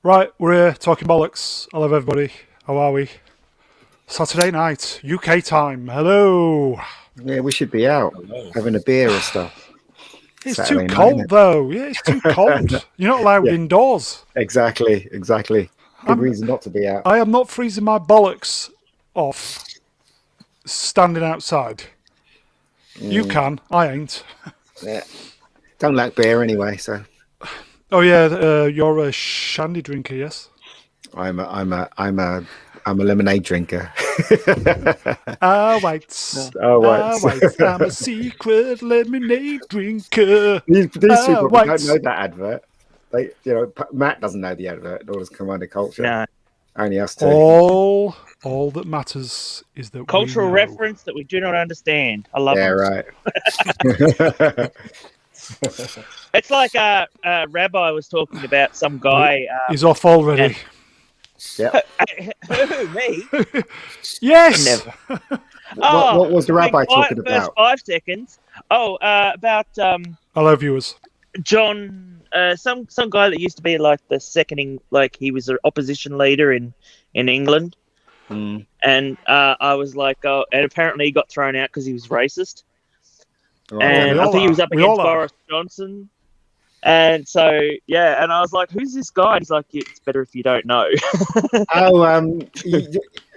Right, we're here talking bollocks. Hello, everybody. How are we? Saturday night, UK time. Hello. Yeah, we should be out having a beer or stuff. It's Saturday too night, cold, innit? though. Yeah, it's too cold. You're not allowed Yeah, indoors. exactly. Good I'm. reason not to be out. I am not freezing my bollocks off standing outside. You can. I ain't. Yeah. Don't like beer anyway, so Oh yeah, you're a shandy drinker, yes? I'm a lemonade drinker. Ah, wait. Oh, Ah, what? wait. I'm a secret lemonade drinker. These Ah, people wait. don't know that advert. Matt doesn't know the advert, nor does Commander Culture. No. Only us two. All that matters is that Cultural we know. reference that we do not understand. I love Yeah, it. right. It's like a rabbi was talking about some guy. He's off already. Yeah. Who, me? Yes. Never. What was the rabbi like talking first about? 5 seconds. About Hello, viewers. John, some guy that used to be like the second, like he was an opposition leader in England, and I was like, oh, and apparently he got thrown out because he was racist, and I think he was up against Boris Johnson, and so yeah, and I was like, who's this guy? And he's like, it's better if you don't know.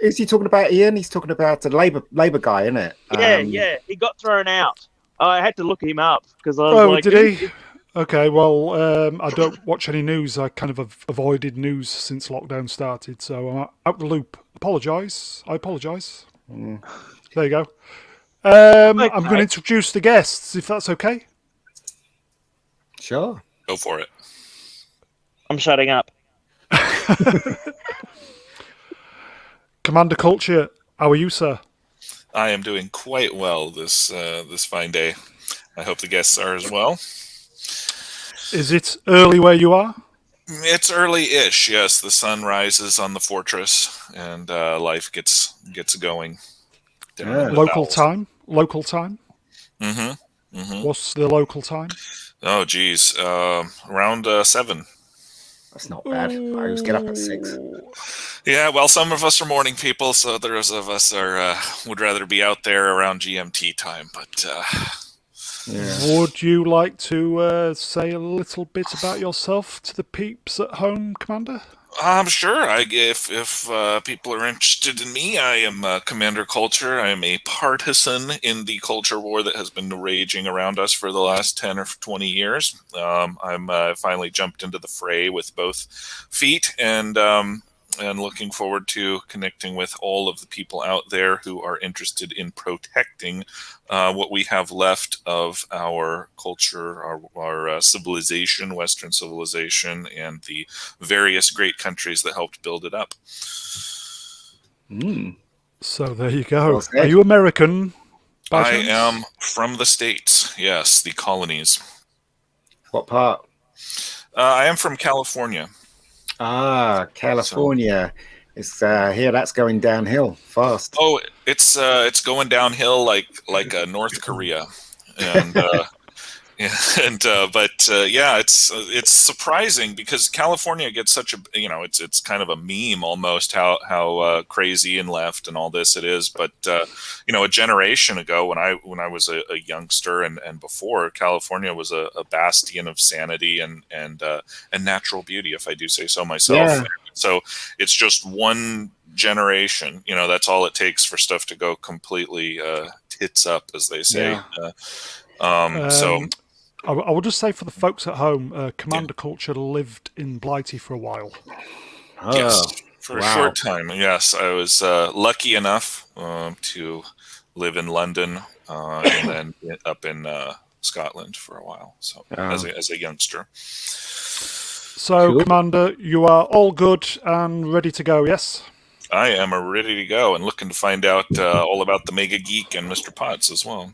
Is he talking about Ian? He's talking about the Labour guy, isn't it? Yeah, he got thrown out. I had to look him up because I was like, did he? Okay, well, I don't watch any news. I kind of avoided news since lockdown started, so I'm out the loop. I apologise. There you go. I'm going to introduce the guests, if that's okay. Sure. Go for it. I'm shutting up. Commander Culture, how are you, sir? I am doing quite well this fine day. I hope the guests are as well. Is it early where you are? It's early-ish, yes. The sun rises on the fortress, and life gets going. Local time? Mm-hmm. What's the local time? Oh, geez. Around 7. That's not bad. I always get up at 6. Yeah, well, some of us are morning people, so others of us are would rather be out there around GMT time, but... Yeah. Would you like to say a little bit about yourself to the peeps at home, Commander? I'm sure. If people are interested in me, I am Commander Culture. I am a partisan in the culture war that has been raging around us for the last 10 or 20 years. I'm finally jumped into the fray with both feet, and looking forward to connecting with all of the people out there who are interested in protecting what we have left of our culture, our civilization, Western civilization, and the various great countries that helped build it up. So there you go. Are you American? I am from the States, yes, the colonies. What part? I am from California. Ah, California. It's here. That's going downhill fast. Oh, it's going downhill like North Korea, and it's surprising because California gets such a it's kind of a meme almost how crazy and left and all this it is, but a generation ago when I was a youngster and before, California was a bastion of sanity and natural beauty, if I do say so myself. Yeah. So it's just one generation, that's all it takes for stuff to go completely tits up, as they say. Yeah. I will just say for the folks at home, Commander Culture lived in Blighty for a while. Oh, yes, for a short time. Yes, I was lucky enough to live in London and then up in Scotland for a while. So as a youngster. So, cool. Commander, you are all good and ready to go, yes? I am ready to go and looking to find out all about the MegaGeek and Mr. Potts as well.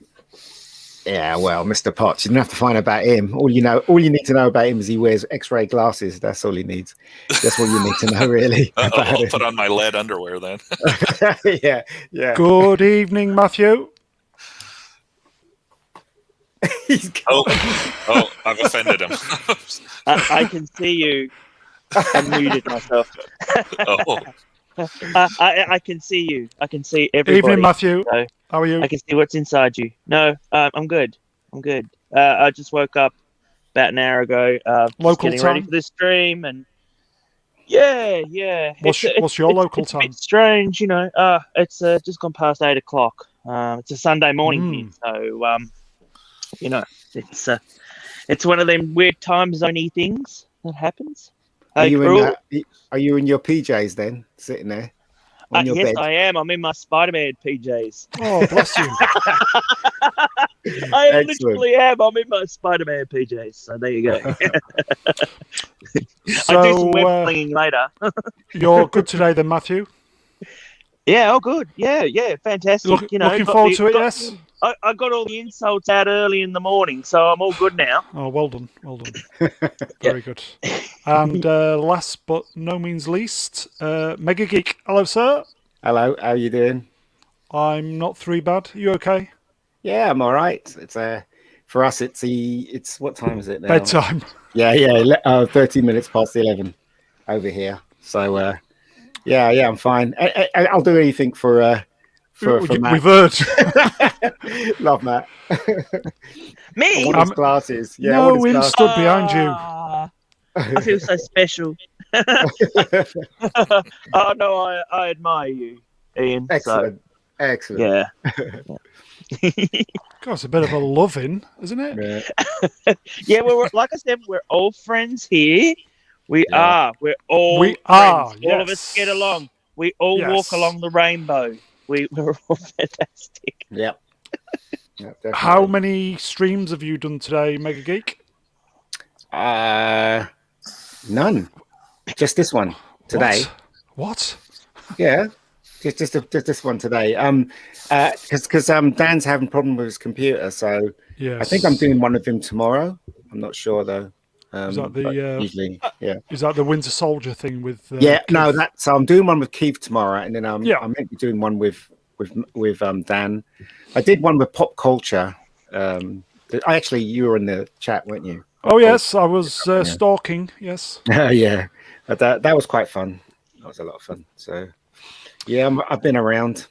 Yeah, well, Mr. Potts, you don't have to find out about him. All you need to know about him is he wears X-ray glasses. That's all he needs. That's what you need to know, really. I'll put on my lead underwear then. Yeah. Good evening, Matthew. He's gone. Oh, I've offended him. I can see you I muted myself. Oh, I can see you. I can see everybody. Evening, Matthew. So How are you? I can see what's inside you. No, I'm good. I'm good. I just woke up about an hour ago. Just Local getting ready time? for the stream, and yeah. What's your local it's a time? bit strange, you know. It's just gone past 8 o'clock. It's a Sunday morning here, so you know, it's one of them weird time zoney things that happens. Are Hey, you Cruel. are you in your PJs then, sitting there on your Yes, bed? I am. I'm in my Spider-Man PJs. Oh, bless you. I Excellent. literally am. I'm in my Spider-Man PJs. So there you go. I do some web flinging later. You're good today then, Matthew? Yeah, oh good. Yeah, fantastic. Looking forward to it, yes? I got all the insults out early in the morning, so I'm all good now. Oh, well done. Very good. And last but no means least, MegaGeek. Hello, sir. Hello, how you doing? I'm not three bad. You okay? Yeah, I'm all right. It's for us. It's what time is it now? Bedtime. Yeah. 13 minutes past 11 over here. So yeah, I'm fine. I'll do anything for Matt. We've heard. Love Matt. Me? I want his glasses. Yeah, No, I want his him glasses. stood behind you. I feel so special. Oh no, I admire you, Ian. Excellent. So, Excellent. yeah. God, it's a bit of a loving, isn't it? Yeah. Yeah, well, like I said, we're all friends here. We're all We friends. are, All of us yes. get along. We all Yes. walk along the rainbow. We're all fantastic. Yep. Yep, definitely. How many streams have you done today, MegaGeek? None. Just this one today. What? Yeah. Just this one today. Because Dan's having a problem with his computer, so Yes. I think I'm doing one of him tomorrow. I'm not sure though. Is that the but usually, yeah. Is that the Winter Soldier thing with? Yeah, no, Keith? so I'm doing one with Keith tomorrow, and then Yeah. I'm meant to be doing one with Dan. I did one with pop culture. You were in the chat, weren't you? Oh yes, I was stalking. Yes. Yeah, but that was quite fun. That was a lot of fun. So yeah, I've been around.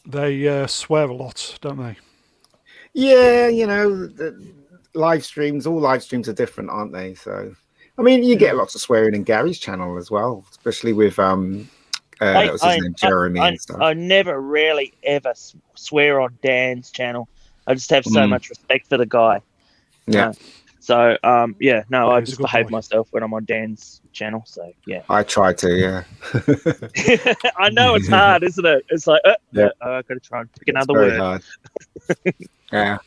They swear a lot, don't they? Yeah, the live streams. All live streams are different, aren't they? So I mean, you get lots of swearing in Gary's channel as well, especially with that was his name, Jeremy and stuff. I never, rarely, ever swear on Dan's channel. I just have so much respect for the guy. Yeah. So, I he's a just good behave boy. myself when I'm on Dan's channel. So, yeah. I try to, yeah. I know it's hard, isn't it? It's like, Yeah. I've got to try and pick It's another very word. hard. Yeah.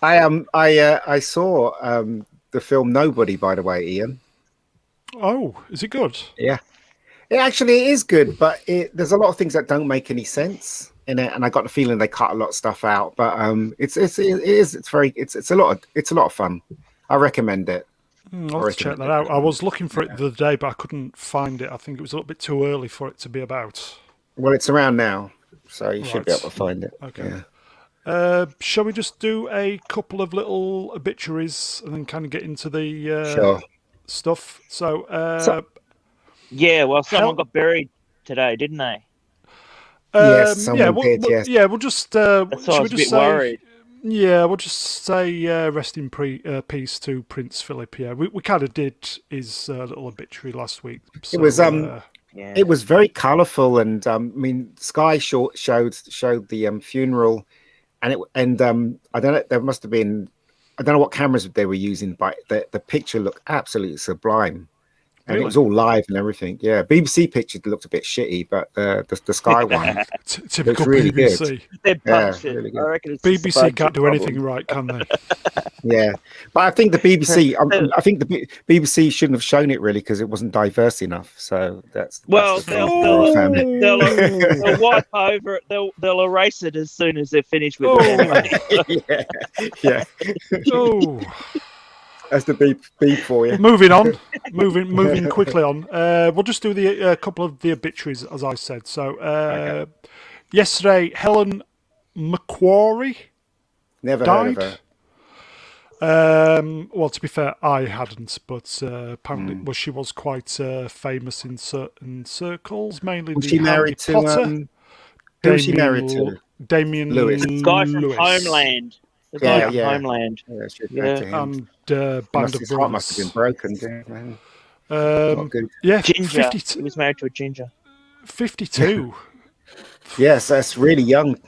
I saw the film Nobody, by the way, Ian. Oh, is it good? Yeah. It actually is good, but there's a lot of things that don't make any sense in it, and I got the feeling they cut a lot of stuff out. But it's a lot of fun. I recommend it. I'll have to check that out. I was looking for it the other day, but I couldn't find it. I think it was a little bit too early for it to be about. Well, it's around now, so you should Right. be able to find it. Okay. Yeah. Shall we just do a couple of little obituaries and then kind of get into the Sure. stuff? So, Yeah, well, someone got buried today, didn't they? Yes, someone did, yes. Yeah, we'll just. That's why I was a bit worried. Yeah, we'll just say rest in peace to Prince Philip. Yeah, we kind of did his little obituary last week. So, It was Yeah. It was very colourful, and I mean, Sky showed the funeral, and I don't know. There must have been, I don't know what cameras they were using, but the picture looked absolutely sublime, and Really? it was all live and everything. Yeah, BBC picture looked a bit shitty, but the Sky one typical really good. BBC. They're Yeah, bullshit. really good. I reckon it's just a BBC budget can't do problem. anything right, can they? Yeah, but I think the BBC, I think the BBC shouldn't have shown it really because it wasn't diverse enough. So that's Well, the thing for our family. they'll wipe over it. They'll erase it as soon as they're finished with it. Anyway. yeah, Oh, that's the beep for you. moving on, moving quickly on. We'll just do the couple of the obituaries, as I said. So yesterday, Helen Mcquarrie Never died. heard of her. Well, to be fair, I hadn't, but apparently, she was quite famous in certain circles, mainly Was the she Harry married to Potter. who was she married to? Damien Lewis. Guy from Lewis. Homeland. The guy Yeah, from yeah. Homeland. Yeah, she was Yeah. married to him. And Band of His heart must have been Brothers. broken, man. Not good. Yeah, Ginger. 52. He was married to a ginger. 52. Yes, that's really young. As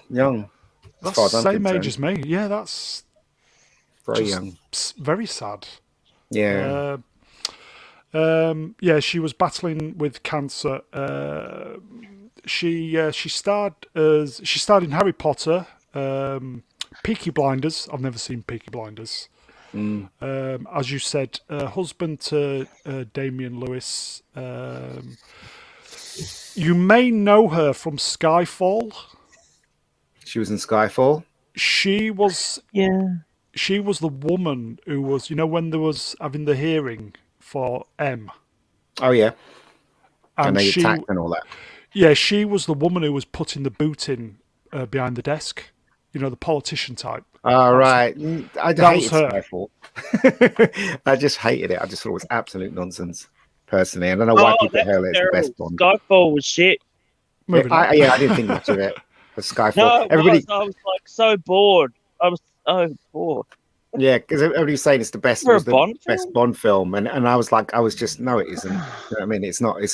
That's far the as I'm same age concerned. as me. Yeah, that's Very just young. very sad. Yeah. Yeah, she was battling with cancer. She starred in Harry Potter, Peaky Blinders. I've never seen Peaky Blinders. As you said, husband to Damien Lewis. You may know her from Skyfall. She was in Skyfall. She was Yeah. she was the woman who was, when there was having the hearing for M. Oh yeah. And they she, attacked and all that. yeah, she was the woman who was putting the boot in behind the desk. The politician type. Oh, right. I That was hated her. Skyfall. I just hated it. I just thought it was absolute nonsense, personally. I don't know why people that's hell it's the terrible. best Bond. Skyfall was shit. Moving on. I didn't think much of it. The Skyfall. No, Everybody, I was like so bored. I was so bored. yeah, because everybody was saying it's the best. For It a was the Bond best film? Bond film, and no, it isn't. You know what I mean, it's not. I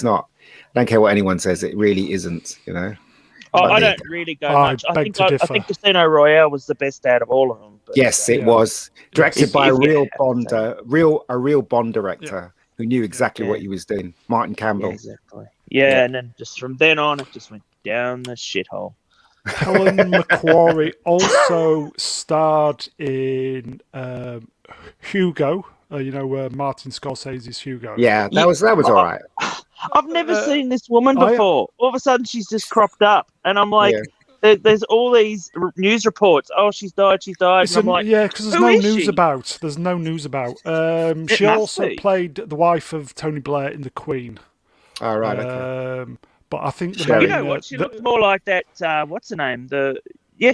don't care what anyone says. It really isn't. Oh, But I there you don't really go I much. I beg think to I differ. think Casino Royale was the best out of all of them. But, Yes, it Yeah. was directed If- by a if you real have to Bond, say. a real Bond director who knew exactly Yeah. what he was doing. Martin yeah, Campbell. exactly. Yeah, and then just from then on, it just went down the shithole. Helen Mcquarrie also starred in Hugo. Martin Scorsese's Hugo. Yeah, that was all right. I've never seen this woman oh, yeah. before. All of a sudden, she's just cropped up, and I'm like, there's all these news reports. Oh, she's died. And I'm like, because there's who no is news she? about. There's no news about. She must also be. played the wife of Tony Blair in The Queen. All right, okay. But I think the Sherry. you know what? She looks more like that. What's her name?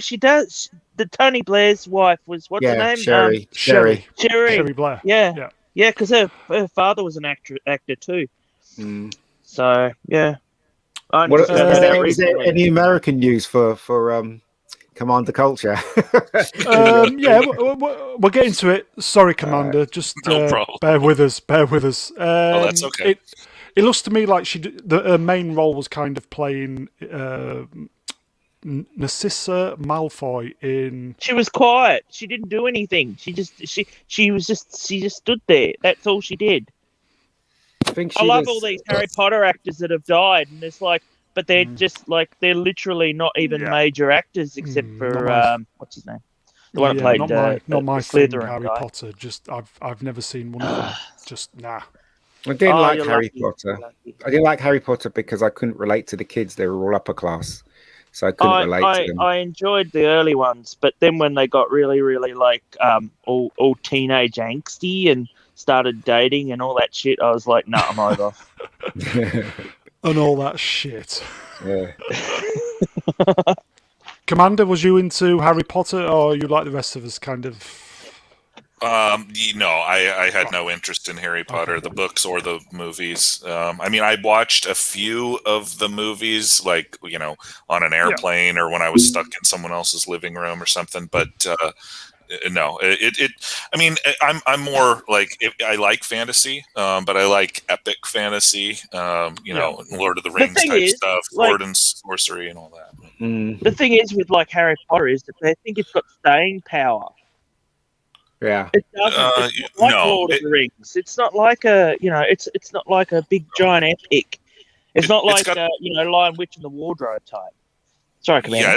She does. The Tony Blair's wife was what's her name? Sherry. Sherry. Blair. Yeah, because her father was an actor too. Mm. So yeah. I What, understand that is there recently. any American news for Commander Culture? Yeah, we'll get into it. Sorry, Commander. Just No problem. bear with us. That's okay. It looks to me like her main role was kind of playing Narcissa Malfoy in. She was quiet. She didn't do anything. She just stood there. That's all she did. I love all these Harry Potter actors that have died, and it's like, but they're just like they're literally not even major actors except for what's his name, the one that played not my the thing, Slytherin Harry guy. Potter. Just I've never seen one of them. Just nah. I didn't like you're Harry lucky. Potter. You're lucky. I didn't like Harry Potter because I couldn't relate to the kids. They were all upper class, so I couldn't relate to them. I enjoyed the early ones, but then when they got really, really like all teenage angsty and started dating and all that shit, I was like, nah, I'm over. And all that shit. Yeah. Commander, was you into Harry Potter, or you like the rest of us? Kind of. I had no interest in Harry Potter, the books or the movies. I mean, I watched a few of the movies, like, on an airplane or when I was stuck in someone else's living room or something. But no, I mean, I'm more like, I like fantasy, but I like epic fantasy. Lord of the Rings thing type is, stuff, like- Sword and sorcery, and all that. Mm, The thing is with like Harry Potter is that they think it's got staying power. yeah. It doesn't. It's not like no, Lord of the Rings. It's not like it's not like a big giant epic. It's not it's like got- Lion Witch and the Wardrobe type. Sorry, Commander. Yeah,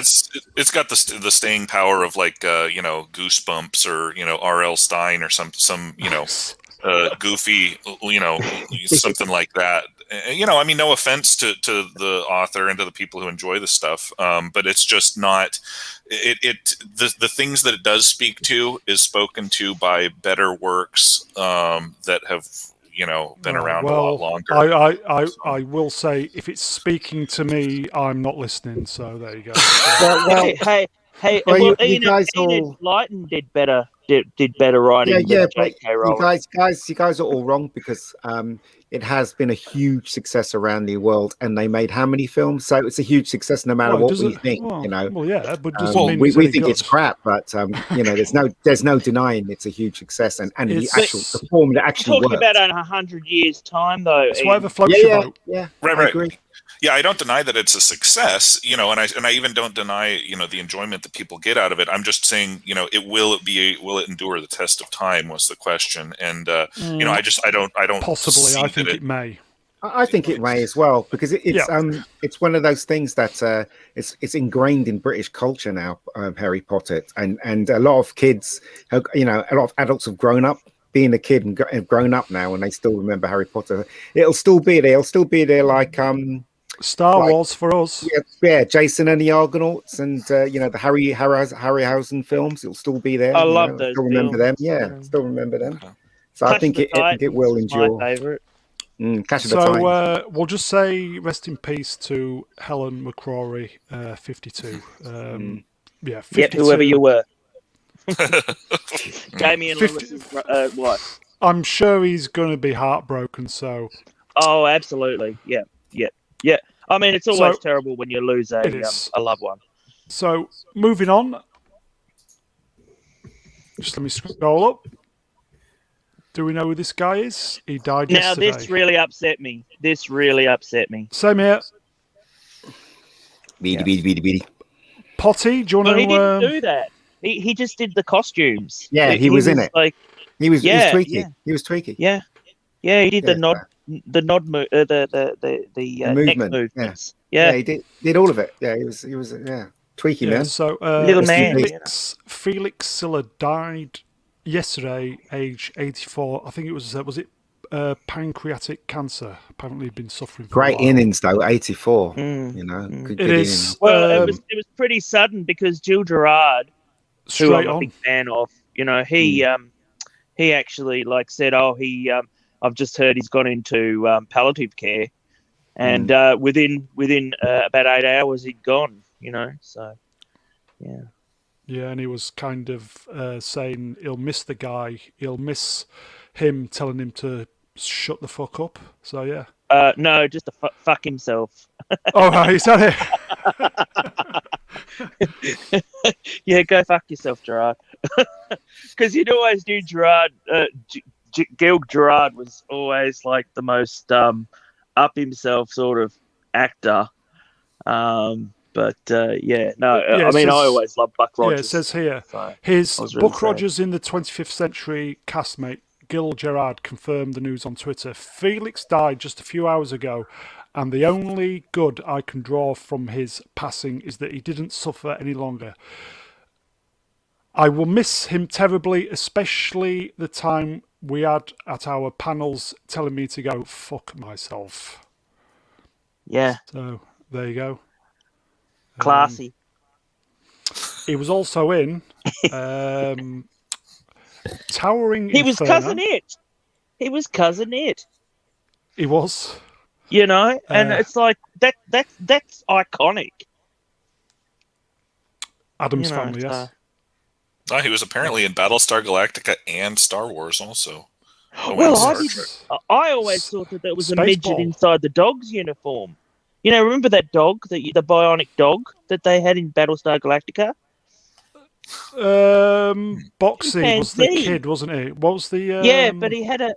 it's got the staying power of like Goosebumps or R.L. Stein or some goofy something like that. I mean, no offense to the author and to the people who enjoy the stuff, but it's just not the things that it does speak to is spoken to by better works that have been around a lot longer. I will say, if it's speaking to me, I'm not listening. So there you go. Well, Hey, well, you guys Enid all- Blyton did better did better writing than but J.K. Rowling. you guys are all wrong because it has been a huge success around the world, and they made how many films? So it's a huge success no matter what we think. Well, yeah, but doesn't we mean it's think any it's good. crap, but there's no denying it's a huge success, and the form that actually Talking works. about in 100 years' time, though. It's whatever floats your boat. Yeah, Right. I agree. Yeah, I don't deny that it's a success, and I even don't deny, the enjoyment that people get out of it. I'm just saying, will it endure the test of time was the question, and I don't Possibly, I think it may. I think it may as well because it's one of those things that it's ingrained in British culture now. Harry Potter and a lot of kids, a lot of adults have grown up being a kid and have grown up now, and they still remember Harry Potter. It'll still be there. It'll still be there, like Star Wars for us. Yeah, Jason and the Argonauts, and the Harryhausen films. It'll still be there. I love those. Still remember them. Yeah, still remember them. So I think it will endure. My favorite. Clash of the Titans. So we'll just say rest in peace to Helen McQuarrie, 52. Yeah, 52. Yep, whoever you were. Damien Lewis's wife. I'm sure he's going to be heartbroken. So. Oh, absolutely. Yeah. I mean, it's always terrible when you lose a loved one. So moving on. Just let me scroll up. Do we know who this guy is? He died yesterday. Now, this really upset me. Same here. Beady. Potty, do you want But to... he didn't do that. He just did the costumes. Yeah, he was in it. Like, he was tweaky. Yeah. He was tweaky. Yeah, he did the nod, the movement. neck movements. Yeah, he did all of it. Yeah, he was tweaky, man. So little man. Felix Silla died yesterday, age 84. I think it was it pancreatic cancer? Apparently, he'd been suffering. For Great a while. innings though, 84. Good It is. Well, it was pretty sudden because Jill Gerard, who I'm a big fan of, he actually said, I've just heard he's gone into palliative care, and within about 8 hours he'd gone. So yeah. Yeah, and he was kind of saying he'll miss the guy. He'll miss him telling him to shut the fuck up. So, yeah. No, just to fuck himself. Oh, right, is that it? Yeah, go fuck yourself, Gerard. Because you'd always do Gerard. Gil Gerard was always like the most up himself sort of actor. But I always loved Buck Rogers. Yeah, it says here, so his really Buck Rogers in the 25th Century castmate, Gil Gerard, confirmed the news on Twitter. Felix died just a few hours ago, and the only good I can draw from his passing is that he didn't suffer any longer. I will miss him terribly, especially the time we had at our panels telling me to go fuck myself. Yeah. So, there you go. Classy. He was also in Towering He was Inferno. He was cousin it. He was. And it's like that's iconic. Adam's Family, yes. He was apparently in Battlestar Galactica and Star Wars also. I always thought that was a Spaceball. midget inside the dog's uniform. Remember that dog, the bionic dog that they had in Battlestar Galactica? Boxy was the kid, wasn't he? What was the? Yeah, but he had a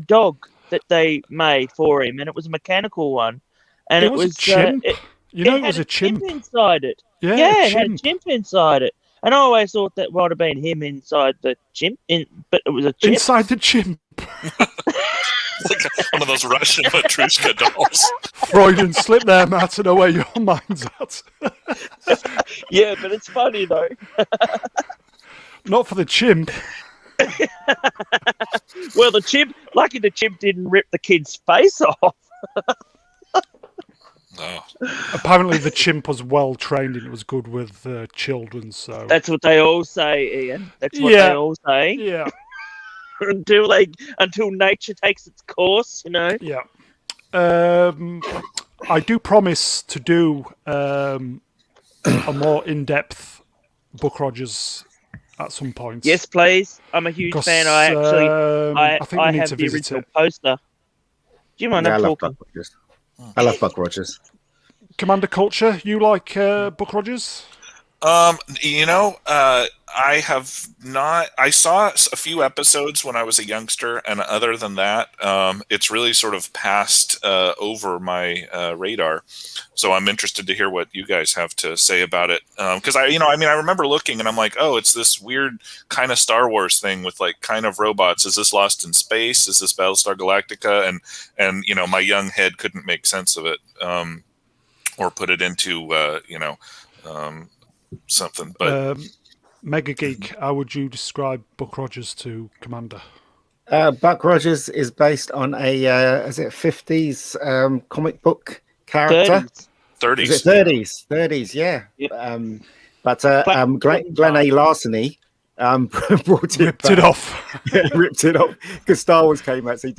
dog that they made for him, and it was a mechanical one, and it was a chimp. It was a chimp inside it. Yeah, it had a chimp inside it, and I always thought that might have been him inside the chimp, but it was a chimp inside the chimp. It's like one of those Russian Matryoshka dolls. Freudian slip there, Matt. I know where your mind's at. Yeah, but it's funny though. Not for the chimp. Well, lucky the chimp didn't rip the kid's face off. No. Apparently, the chimp was well trained and it was good with children. So that's what they all say, Ian. That's what they all say. Yeah. until nature takes its course, Yeah. I do promise to do a more in-depth Buck Rogers at some point. Yes, please. I'm a huge fan. I think we need have to the visit original it. poster. Do you mind I love talking? Buck Rogers. I love Buck Rogers. Commander Culture, you like Buck Rogers? I have not. I saw a few episodes when I was a youngster, and other than that, it's really sort of passed over my radar. So I'm interested to hear what you guys have to say about it. Because I remember looking, and I'm like, oh, it's this weird kind of Star Wars thing with like kind of robots. Is this Lost in Space? Is this Battlestar Galactica? And my young head couldn't make sense of it, or put it into something. But MegaGeek, how would you describe Buck Rogers to Commander? Buck Rogers is based on a 50s comic book character. 30s. Is it 30s? Yeah. Yep. But Glenn A. Larceny brought Ripped it off. ripped it off because Star Wars came out. So he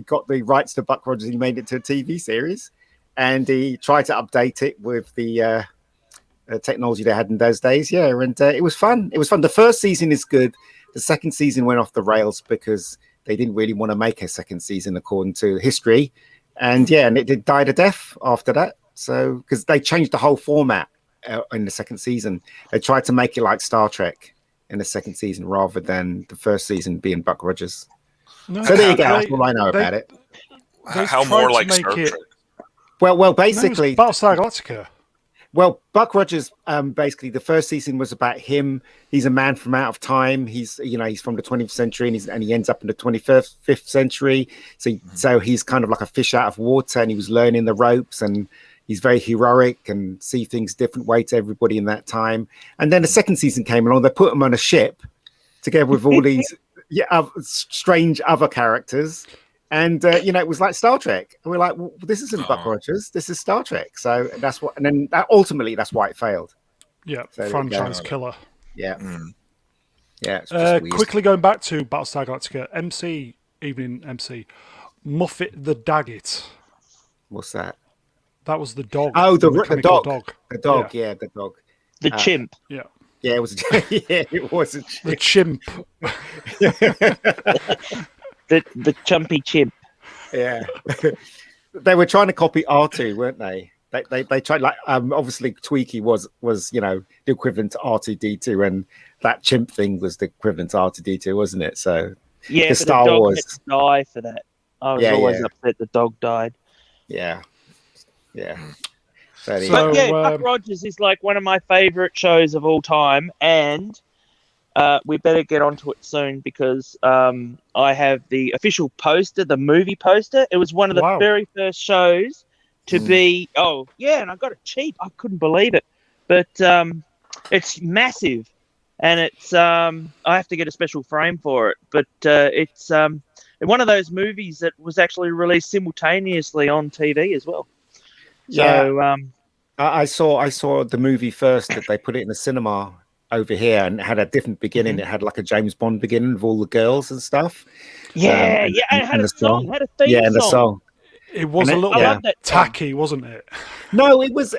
got the rights to Buck Rogers. He made it to a TV series, and he tried to update it with the technology they had in those days. Yeah, and it was fun. It was fun. The first season is good. The second season went off the rails because they didn't really want to make a second season according to history. And it died a death after that. So because they changed the whole format in the second season, they tried to make it like Star Trek in the second season rather than the first season being Buck Rogers. No, So there you go. That's all I know about it. How more like Star Trek? Well, basically, Battlestar Galactica. Well, Buck Rogers, basically, the first season was about him. He's a man from out of time. He's from the 20th century, and he ends up in the 25th century. So he's kind of like a fish out of water, and he was learning the ropes, and he's very heroic and see things different way to everybody in that time. And then the second season came along. They put him on a ship together with all these strange other characters. And it was like Star Trek. And we're like, well, this isn't Buck Rogers. This is Star Trek. So that's what. And then ultimately, that's why it failed. Yeah, so franchise killer. Yeah, yeah. It's just weird. Quickly going back to Battlestar Galactica, Evening MC, Muffet the Daggett. What's that? That was the dog. Oh, the dog. The dog. Yeah, the dog. The chimp. Yeah. Yeah, it was. It was a chimp. The chimp. The chumpy chimp. Yeah. They were trying to copy R2, weren't they? They tried, like, obviously Tweaky was the equivalent to R2D2, and that chimp thing was the equivalent to R2D2, wasn't it? So yeah, but Star the dog Wars had to die for that. I was always upset the dog died. Yeah. But Buck Rogers is like one of my favorite shows of all time, and we better get onto it soon because I have the official poster, the movie poster. It was one of the very first shows to be. Oh yeah, and I got it cheap. I couldn't believe it, but it's massive, and it's. I have to get a special frame for it, but it's one of those movies that was actually released simultaneously on TV as well. So I saw the movie first. That they put it in the cinema over here, and it had a different beginning. It had like a James Bond beginning with all the girls and stuff. Yeah, it had a song, had a theme song. And the song. It was a little tacky, wasn't it? No, it was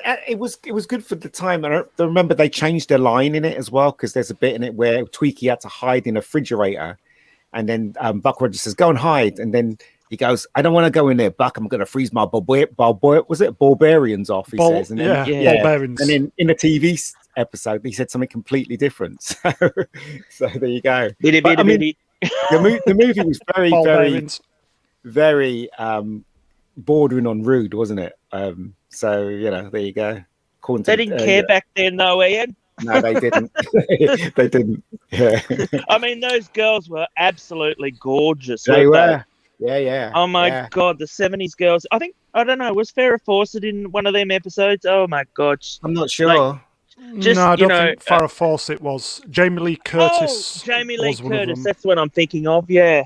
good for the time. And I remember they changed their line in it as well, because there's a bit in it where Tweaky had to hide in a refrigerator, and then Buck Rogers says, "Go and hide," and then he goes, "I don't want to go in there, Buck. I'm going to freeze my barbarians off." He says, and then, barbarians. And then in a TV episode, he said something completely different. So there you go. But, I mean, the movie was very, very, very bordering on rude, wasn't it? So there you go. They didn't care back then, though, Ian. No, they didn't. They didn't. Yeah. I mean, those girls were absolutely gorgeous. They were. Yeah. Oh my God, the 70s girls. I don't know, was Farrah Fawcett in one of them episodes? Oh my God. I'm not sure. No, I don't think Farrah Fawcett was. Jamie Lee Curtis. Oh, Jamie Lee Curtis. That's what I'm thinking of. Yeah.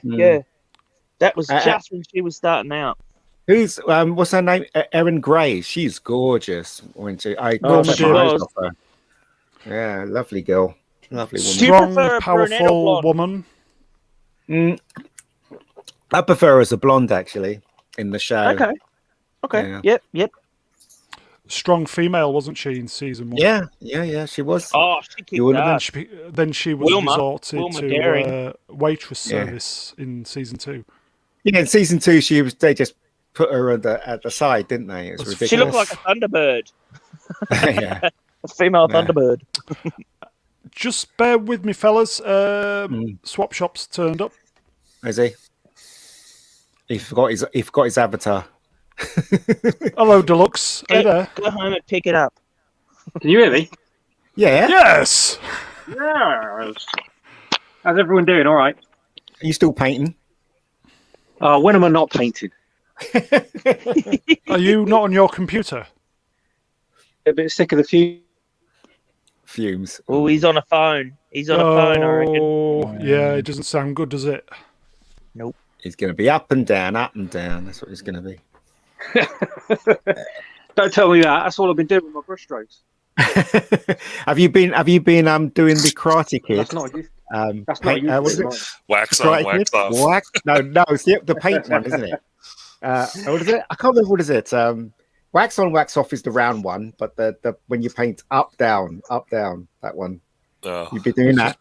That was just when she was starting out. Who's what's her name? Erin Gray. She's gorgeous. I got my eyes off her. Yeah, lovely girl. Lovely woman. Strong, powerful woman. I prefer her as a blonde, actually, in the show. Okay. Yeah. Yep. strong female, wasn't she, in season 1? Yeah, she was. Oh, she kicked You ass. Then she was resorted Wilma to Daring. waitress service in season 2. Yeah, in season 2, they just put her at the side, didn't they? It was ridiculous. She looked like a Thunderbird. Yeah. A female Thunderbird. Just bear with me, fellas. Swap Shop's turned up. Is he? He forgot his avatar. Hello, Deluxe. Are you there? Go home and pick it up. Can you hear me? Yeah. Yes. Yes. How's everyone doing? All right. Are you still painting? When am I not painting? Are you not on your computer? A bit sick of the Fumes. Oh, he's on a phone. He's on a phone, I reckon. Oh, yeah. It doesn't sound good, does it? Nope. He's going to be up and down, up and down. That's what he's going to be. Don't tell me that. That's all I've been doing with my brushstrokes. Have you been doing the Karate Kid? That's not you. That's not you. What is it? Wax on, wax off. No, it's the paint one, isn't it? What is it? I can't remember what is it. Wax on, wax off is the round one, but the when you paint up, down, that one. You've been doing that.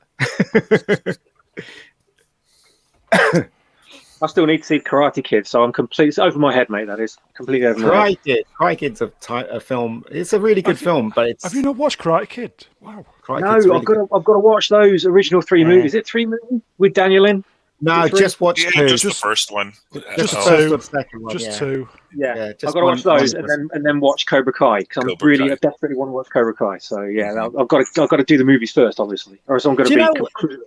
I still need to see Karate Kid, so I'm completely it's over my head, mate. That is completely over my head. Karate Kid's a film. It's a really good film, but it's. Have you not watched Karate Kid? Wow. No, I've got to watch those original 3 movies. Is it 3 movies with Daniel in? No, just watch 2. Just the first one. Just the two. first or second one. Just 2. Yeah, I've got to watch those and then watch Cobra Kai because I desperately want to watch Cobra Kai. So yeah, I've got to do the movies first, obviously, or else I'm going to be.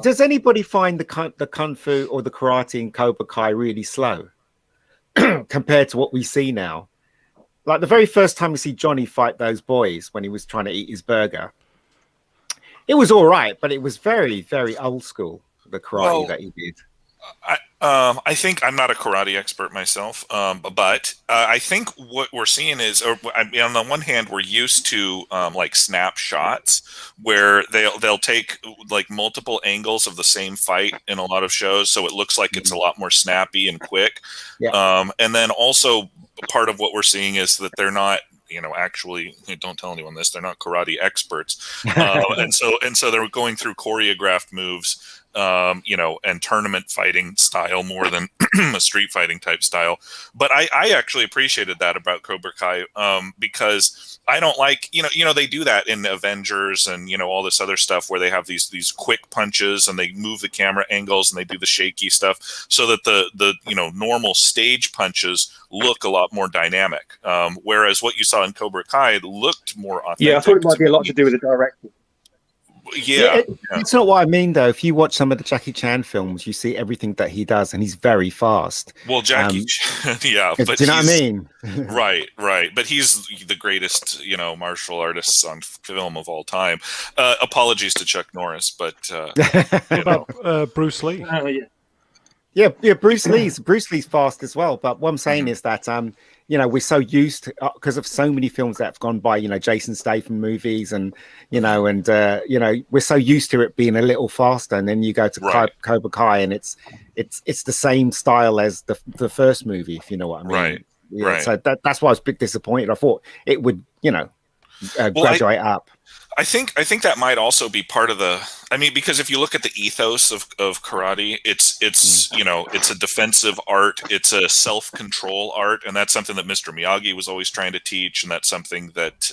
Does anybody find the kung fu or the karate in Cobra Kai really slow compared to what we see now? Like the very first time we see Johnny fight those boys when he was trying to eat his burger, it was all right, but it was very, very old school, the karate that he did. I think I'm not a karate expert myself, but I think what we're seeing is, on the one hand, we're used to like snapshots where they'll take like multiple angles of the same fight in a lot of shows, so it looks like it's a lot more snappy and quick. Yeah. And then also part of what we're seeing is that they're not. Actually, don't tell anyone this. They're not karate experts, and so they're going through choreographed moves, and tournament fighting style more than a street fighting type style. But I actually appreciated that about Cobra Kai because I don't like they do that in Avengers and all this other stuff where they have these quick punches and they move the camera angles and they do the shaky stuff so that the normal stage punches look a lot more dynamic. Whereas what you saw in Cobra Kai looked more authentic. Yeah, I thought it might be a lot to do with the directing. Yeah. It's not what I mean, though. If you watch some of the Jackie Chan films, you see everything that he does, and he's very fast. Well, Jackie Chan, yeah. But do you know what I mean? Right. But he's the greatest, martial artist on film of all time. Apologies to Chuck Norris, but... about Bruce Lee? Yeah, Bruce Lee's fast as well. But what I'm saying is that we're so used to because of so many films that have gone by, Jason Statham movies, and we're so used to it being a little faster. And then you go to Cobra Kai, and it's the same style as the first movie, if you know what I mean. Right. So that's why I was a bit disappointed. I thought it would, graduate up. I think that might also be part of because if you look at the ethos of karate, it's it's a defensive art, it's a self-control art, and that's something that Mr. Miyagi was always trying to teach, and that's something that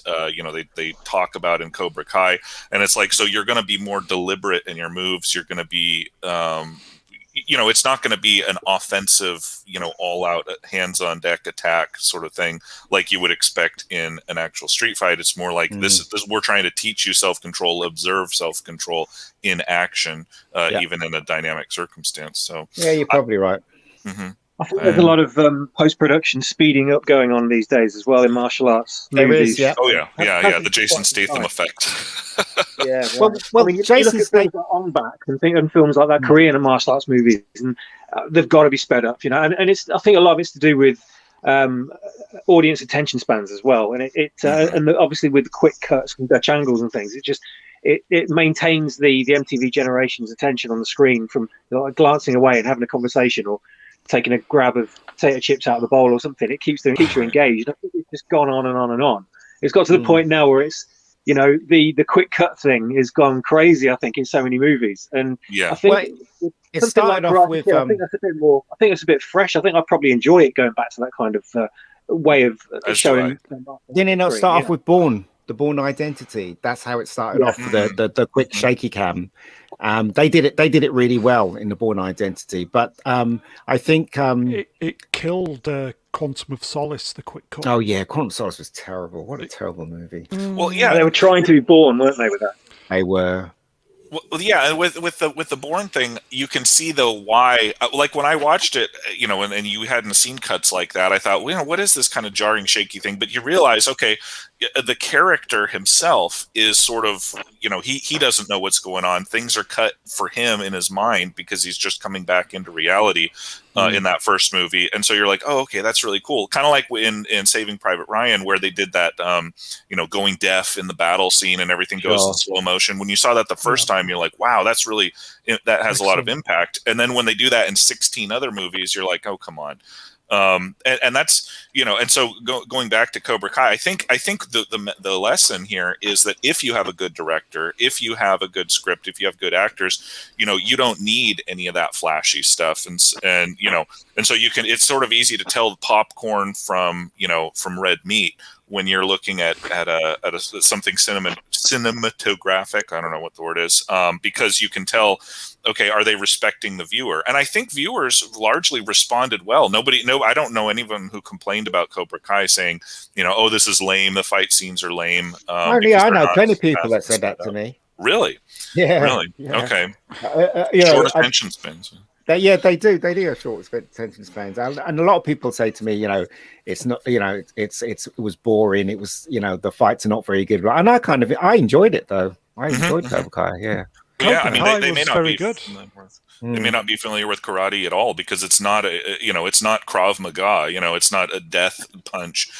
they talk about in Cobra Kai. And it's like, so you're going to be more deliberate in your moves, you're going to be it's not going to be an offensive, all-out hands-on-deck attack sort of thing like you would expect in an actual street fight. It's more like this we're trying to teach you self-control, observe self-control in action, even in a dynamic circumstance. So yeah, you're probably right. Mm-hmm. I think there's a lot of post-production speeding up going on these days as well in martial arts movies. Yeah. Oh yeah, the Jason Statham effect. Yeah. Well, Jason Statham on back and films like that, Korean and martial arts movies, and they've got to be sped up, and it's. I think a lot of it's to do with audience attention spans as well, and and obviously with the quick cuts and Dutch angles and things, it maintains the MTV generation's attention on the screen from glancing away and having a conversation or taking a grab of potato chips out of the bowl or something. It keeps you engaged. I think it's just gone on and on and on. It's got to the point now where it's, the quick cut thing has gone crazy. I think in so many movies, and I think it started off with. I think that's a bit more. I think it's a bit fresh. I think I probably enjoy it going back to that kind of way of showing. Didn't it not start off with Bourne? The Bourne Identity. That's how it started off. The quick shaky cam. They did it really well in the Bourne Identity, but I think it killed Quantum of Solace, the quick cut. Oh yeah, Quantum of Solace was terrible. What a terrible movie. Well, yeah, they were trying to be Bourne, weren't they? With that, they were. Well, yeah, and with the Bourne thing, you can see though why. Like when I watched it, and you hadn't seen cuts like that, I thought, well, what is this kind of jarring, shaky thing? But you realize, okay, the character himself is sort of, he doesn't know what's going on. Things are cut for him in his mind because he's just coming back into reality in that first movie. And so you're like, oh, okay, that's really cool. Kind of like in Saving Private Ryan, where they did that, going deaf in the battle scene and everything goes in slow motion. When you saw that the first time, you're like, wow, that has a lot of impact. And then when they do that in 16 other movies, you're like, oh, come on. And that's, and so going back to Cobra Kai, I think the lesson here is that if you have a good director, if you have a good script, if you have good actors, you don't need any of that flashy stuff. And so it's sort of easy to tell popcorn from red meat when you're looking at something cinematographic. I don't know what the word is, because you can tell, okay, are they respecting the viewer? And I think viewers largely responded well. I don't know anyone who complained about Cobra Kai saying, oh, this is lame. The fight scenes are lame. I know plenty of people that said that to me. Really? Yeah. Really? Yeah. Okay. Short attention spans. They do. They do have short attention spans, and a lot of people say to me, it's not, it was boring. It was, the fights are not very good. And I enjoyed it though. I enjoyed Cobra Kai. Yeah. Yeah, I mean, they may not be good. They may not be familiar with karate at all because it's not it's not Krav Maga. It's not a death punch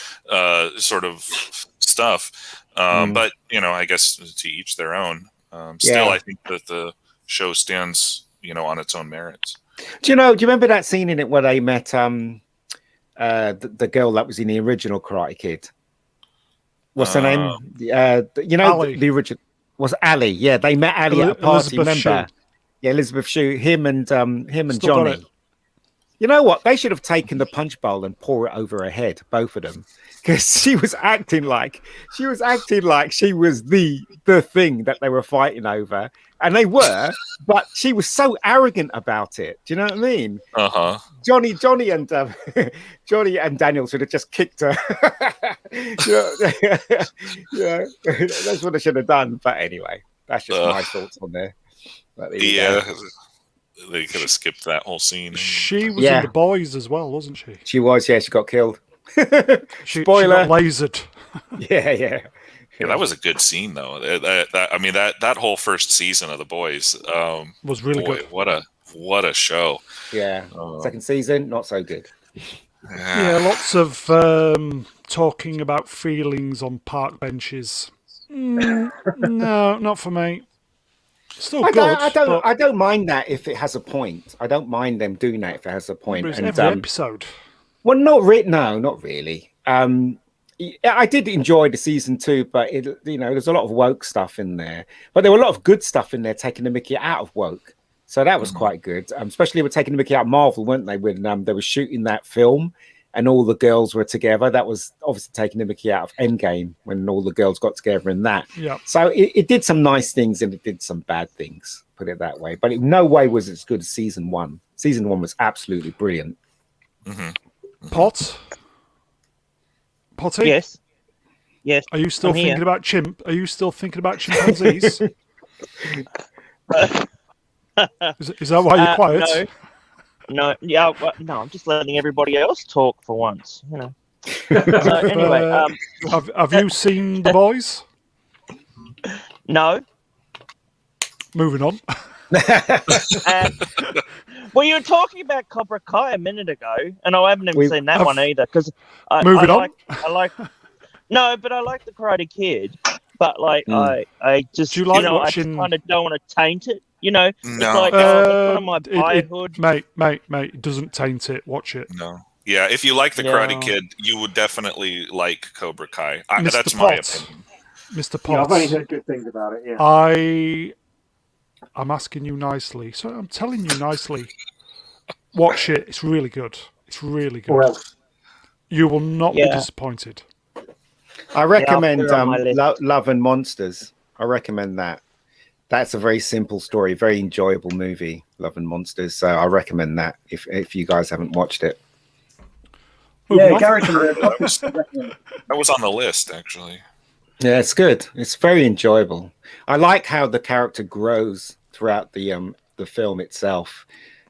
sort of stuff. But I guess to each their own. Still, I think that the show stands, on its own merits. Do you remember that scene in it where they met the girl that was in the original Karate Kid? What's her name? The original. Was Ali? Yeah, they met Ali at a party. Remember? Yeah, Elizabeth Shue. Him and Johnny. You know what? They should have taken the punch bowl and pour it over her head, both of them, because she was acting like she was the thing that they were fighting over, and they were. But she was so arrogant about it. Do you know what I mean? Johnny and Johnny and Daniel should have just kicked her. Yeah, that's what they should have done. But anyway, that's just my thoughts on there. They could have skipped that whole scene. She was in The Boys as well, wasn't she? She was. Yeah, she got killed. Spoiler. She got lasered. Yeah. Yeah, that was a good scene, though. That whole first season of The Boys was really good. What a show! Yeah, second season not so good. Yeah, lots of talking about feelings on park benches. No, not for me. Still good. I don't mind that if it has a point. I don't mind them doing that if it has a point. But it's every episode. Well, not really. I did enjoy the season 2, but there's a lot of woke stuff in there. But there were a lot of good stuff in there, taking the mickey out of woke. So that was quite good. Especially with taking the mickey out of Marvel, weren't they? When they were shooting that film and all the girls were together. That was obviously taking the mickey out of Endgame when all the girls got together in that. Yeah. So it did some nice things and it did some bad things, put it that way. But in no way was it as good as season 1. Season 1 was absolutely brilliant. Potty? Yes. Are you still thinking about chimp? Are you still thinking about chimpanzees? Is that why you're quiet? No. Yeah. No. I'm just letting everybody else talk for once. So anyway, have you seen The Boys? No. Moving on. Well, you were talking about Cobra Kai a minute ago, and I haven't even seen that one either. Because I like the Karate Kid, but I just do you like watching... I just kind of don't want to taint it. It's like my boyhood. Mate, it doesn't taint it. Watch it. No. Yeah, if you like the Karate Yeah. Kid, you would definitely like Cobra Kai. Mr. That's my Pott. opinion. Mr. Yeah, I've only Potts, heard good things about it. Yeah. I'm asking you nicely. So I'm telling you nicely. Watch it. It's really good. It's really good. Or else. You will not be Yeah. disappointed. I I'll recommend put it on my list. Love and Monsters. I recommend that. That's a very simple story, very enjoyable movie, Love and Monsters. So I recommend that if you guys haven't watched it. Moving on. That was on the list, actually. Yeah, it's good. It's very enjoyable. I like how the character grows throughout the film itself.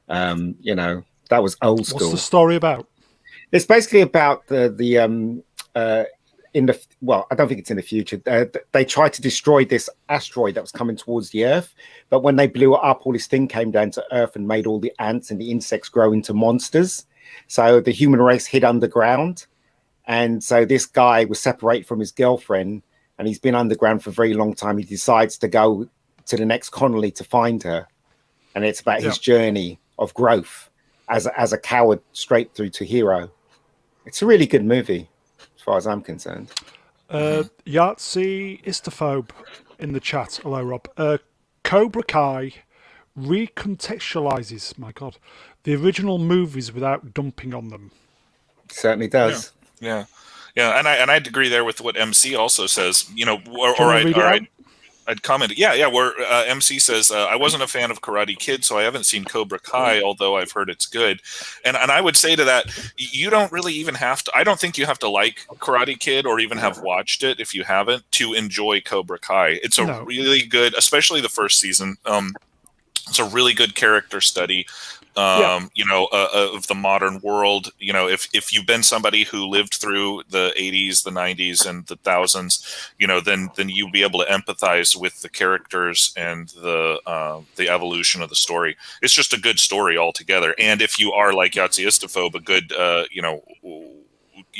That was old What's school. the story about? It's basically about I don't think it's in the future. They tried to destroy this asteroid that was coming towards the Earth, but when they blew it up, all this thing came down to Earth and made all the ants and the insects grow into monsters. So the human race hid underground, and so this guy was separated from his girlfriend, and he's been underground for a very long time. He decides to go to the next colony to find her, and it's about his journey of growth as a coward straight through to hero. It's a really good movie, as far as I'm concerned. Yahtzee Istophobe in the chat. Hello, Rob. Cobra Kai recontextualizes, my God, the original movies without dumping on them. Certainly does. Yeah, and I'd agree there with what MC also says. I'd comment. Yeah. Where MC says, I wasn't a fan of Karate Kid, so I haven't seen Cobra Kai, although I've heard it's good. And I would say to that, you don't really even have to. I don't think you have to like Karate Kid or even have watched it if you haven't to enjoy Cobra Kai. It's a really good, especially the first season. It's a really good character study. Of the modern world. If you've been somebody who lived through the 80s, the 90s, and the thousands, then you'll be able to empathize with the characters and the evolution of the story. It's just a good story altogether. And if you are like Yahtzee Istophobe, a good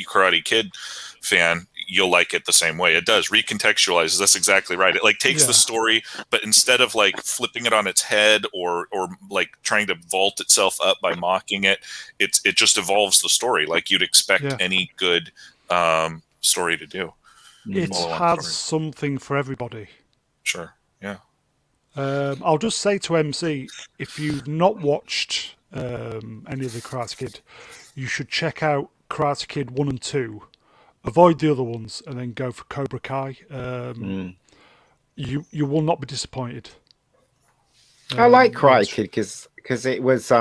Karate Kid fan, you'll like it the same way. It does recontextualizes. That's exactly right. It takes the story, but instead of flipping it on its head or trying to vault itself up by mocking it, it just evolves the story like you'd expect any good story to do. It has something for everybody. Sure. Yeah. I'll just say to MC, if you've not watched any of the Karate Kid, you should check out Karate Kid 1 and 2. Avoid the other ones and then go for Cobra Kai. You will not be disappointed. I like Karate Kid because it was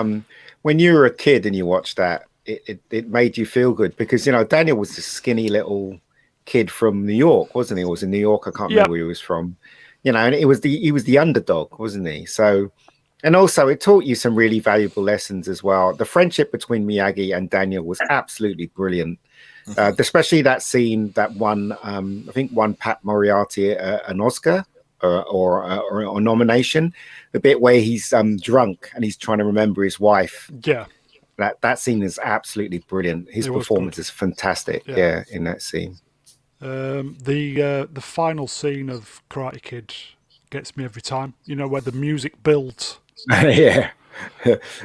when you were a kid and you watched that, it made you feel good because Daniel was this skinny little kid from New York, wasn't he? Or was in New York? I can't remember where he was from. And he was the underdog, wasn't he? So, and also it taught you some really valuable lessons as well. The friendship between Miyagi and Daniel was absolutely brilliant. Especially that scene that won, I think won Pat Moriarty an Oscar or a nomination. The bit where he's drunk and he's trying to remember his wife. Yeah, that scene is absolutely brilliant. His performance is fantastic. Yeah, in that scene. The final scene of Karate Kid gets me every time. Where the music builds. Yeah.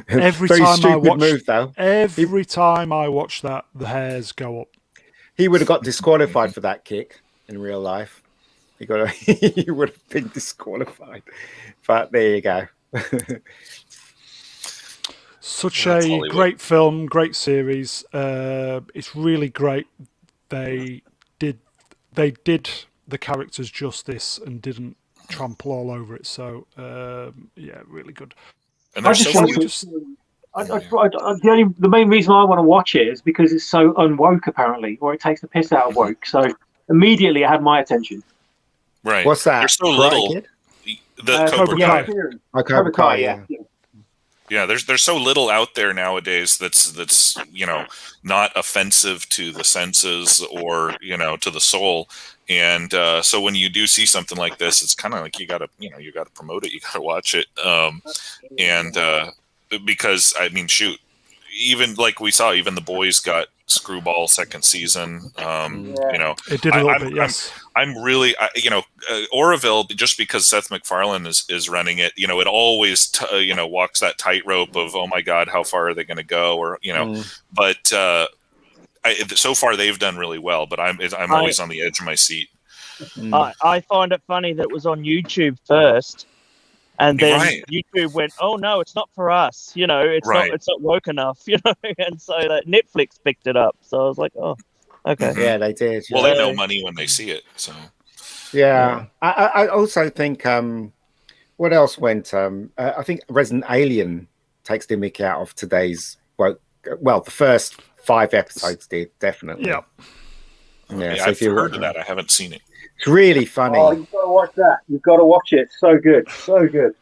Every Very time stupid I watch, move, though. Every time I watch that, the hairs go up. He would have got disqualified for that kick in real life. He would have been disqualified. But there you go. Such a great film, great series. It's really great. They did the characters justice and didn't trample all over it. So really good. And the main reason I want to watch it is because it's so unwoke, apparently, or it takes the piss out of woke. So immediately it had my attention. Right. What's that? There's so little. The Cobra Kai. Cobra Kai, yeah. Yeah, there's so little out there nowadays that's not offensive to the senses or to the soul. And so when you do see something like this, it's kind of like you gotta promote it, you gotta watch it, because shoot, even like we saw, even The Boys got screwball second season. You know, It did a little bit, yes. I'm really, Oroville, just because Seth MacFarlane is running it, you know, it always, walks that tightrope of, oh my God, how far are they going to go? Or, but so far they've done really well, but I'm always on the edge of my seat. I find it funny that it was on YouTube first. And then YouTube went, oh no, it's not for us. You know, it's not woke enough. You know, and so that Netflix picked it up. So I was like, oh, okay. Yeah, they did. Well, they know money when they see it. So yeah. I also think what else went? I think Resident Alien takes the mick out of today's the first 5 episodes did definitely. Yeah. Yeah. So I've if you heard of that, I haven't seen it. It's really funny. Oh, you've got to watch that. You've got to watch it. So good. So good.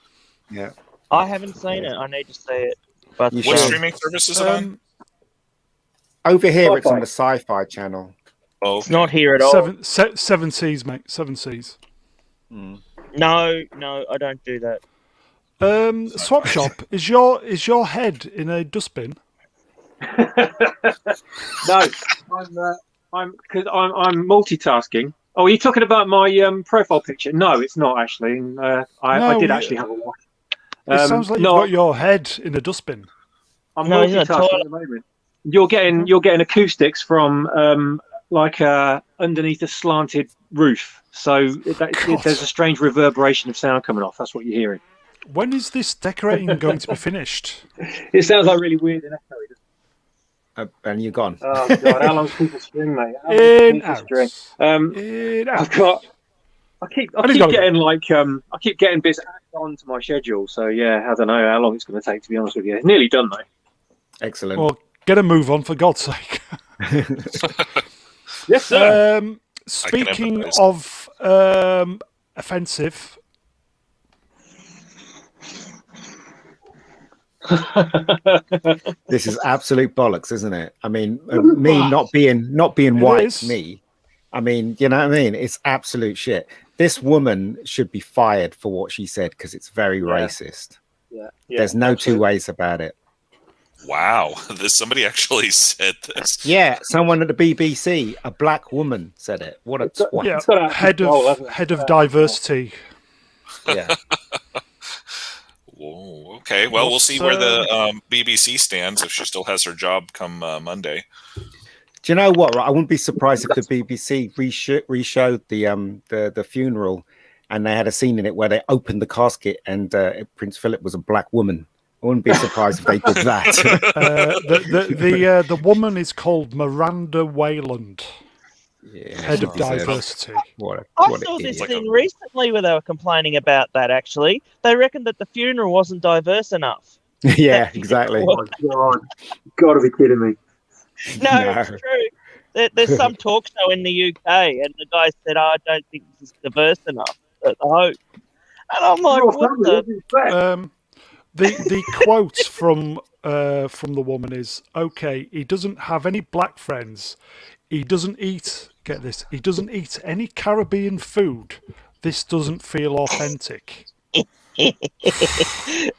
Yeah. I haven't seen it. I need to see it. But what streaming service is it on? Over here, it's on the Sci-Fi channel. Oh, okay. It's not here at all. Seven Seas, mate. 7 Seas. No, I don't do that. Swap Shop, is your head in a dustbin? No, I'm multitasking. Oh, are you talking about my profile picture? No, it's not actually. I did actually have a watch. It sounds like you've got your head in a dustbin. I'm multitasking at the moment. You're getting acoustics from underneath a slanted roof, so there's a strange reverberation of sound coming off. That's what you're hearing. When is this decorating going to be finished? It sounds like really weird and echoey. And you're gone. Oh God! How long's piece of string, mate? I keep getting bits added onto my schedule. So yeah, I don't know how long it's going to take. To be honest with you, it's nearly done though. Excellent. Well, get a move on for God's sake. Yes, sir. Speaking of offensive. This is absolute bollocks, isn't it? I mean, me not being white, me. I mean, you know what I mean? It's absolute shit. This woman should be fired for what she said because it's very racist. Yeah. There's no two ways about it. Wow, somebody actually said this. Yeah, someone at the BBC, a black woman, said it. What a twat. Yeah, head of diversity. Yeah. Whoa, okay. Well, we'll see where the BBC stands if she still has her job come Monday. Do you know what? I wouldn't be surprised if the BBC reshowed the funeral, and they had a scene in it where they opened the casket and Prince Philip was a black woman. I wouldn't be surprised if they did that. The woman is called Miranda Wayland. Yeah, head of diversity. I saw this thing recently where they were complaining about that, actually. They reckoned that the funeral wasn't diverse enough. Yeah, exactly. Oh, God. You've got to be kidding me. No, it's true. There's some talk show in the UK, and the guy said, I don't think this is diverse enough at the Hope. And I'm like, what the quote from the woman is, okay, he doesn't have any black friends. He doesn't eat, get this, he doesn't eat any Caribbean food. This doesn't feel authentic.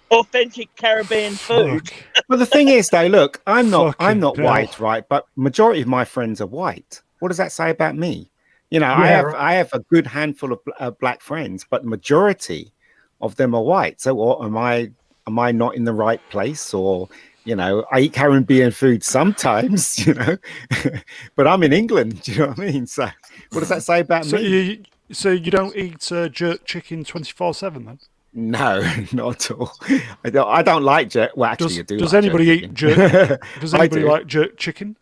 Authentic Caribbean food. Well, the thing is, though, look, I'm not white, right? But majority of my friends are white. What does that say about me? You know, Yeah, I have a good handful of black friends, but majority of them are white. So, am I not in the right place, or? You know, I eat Caribbean food sometimes, you know, but I'm in England. Do you know what I mean? So, what does that say about me? So you don't eat jerk chicken 24/7 then? No, not at all. I don't like jerk. Well, actually, does anybody eat jerk? Does anybody like jerk chicken?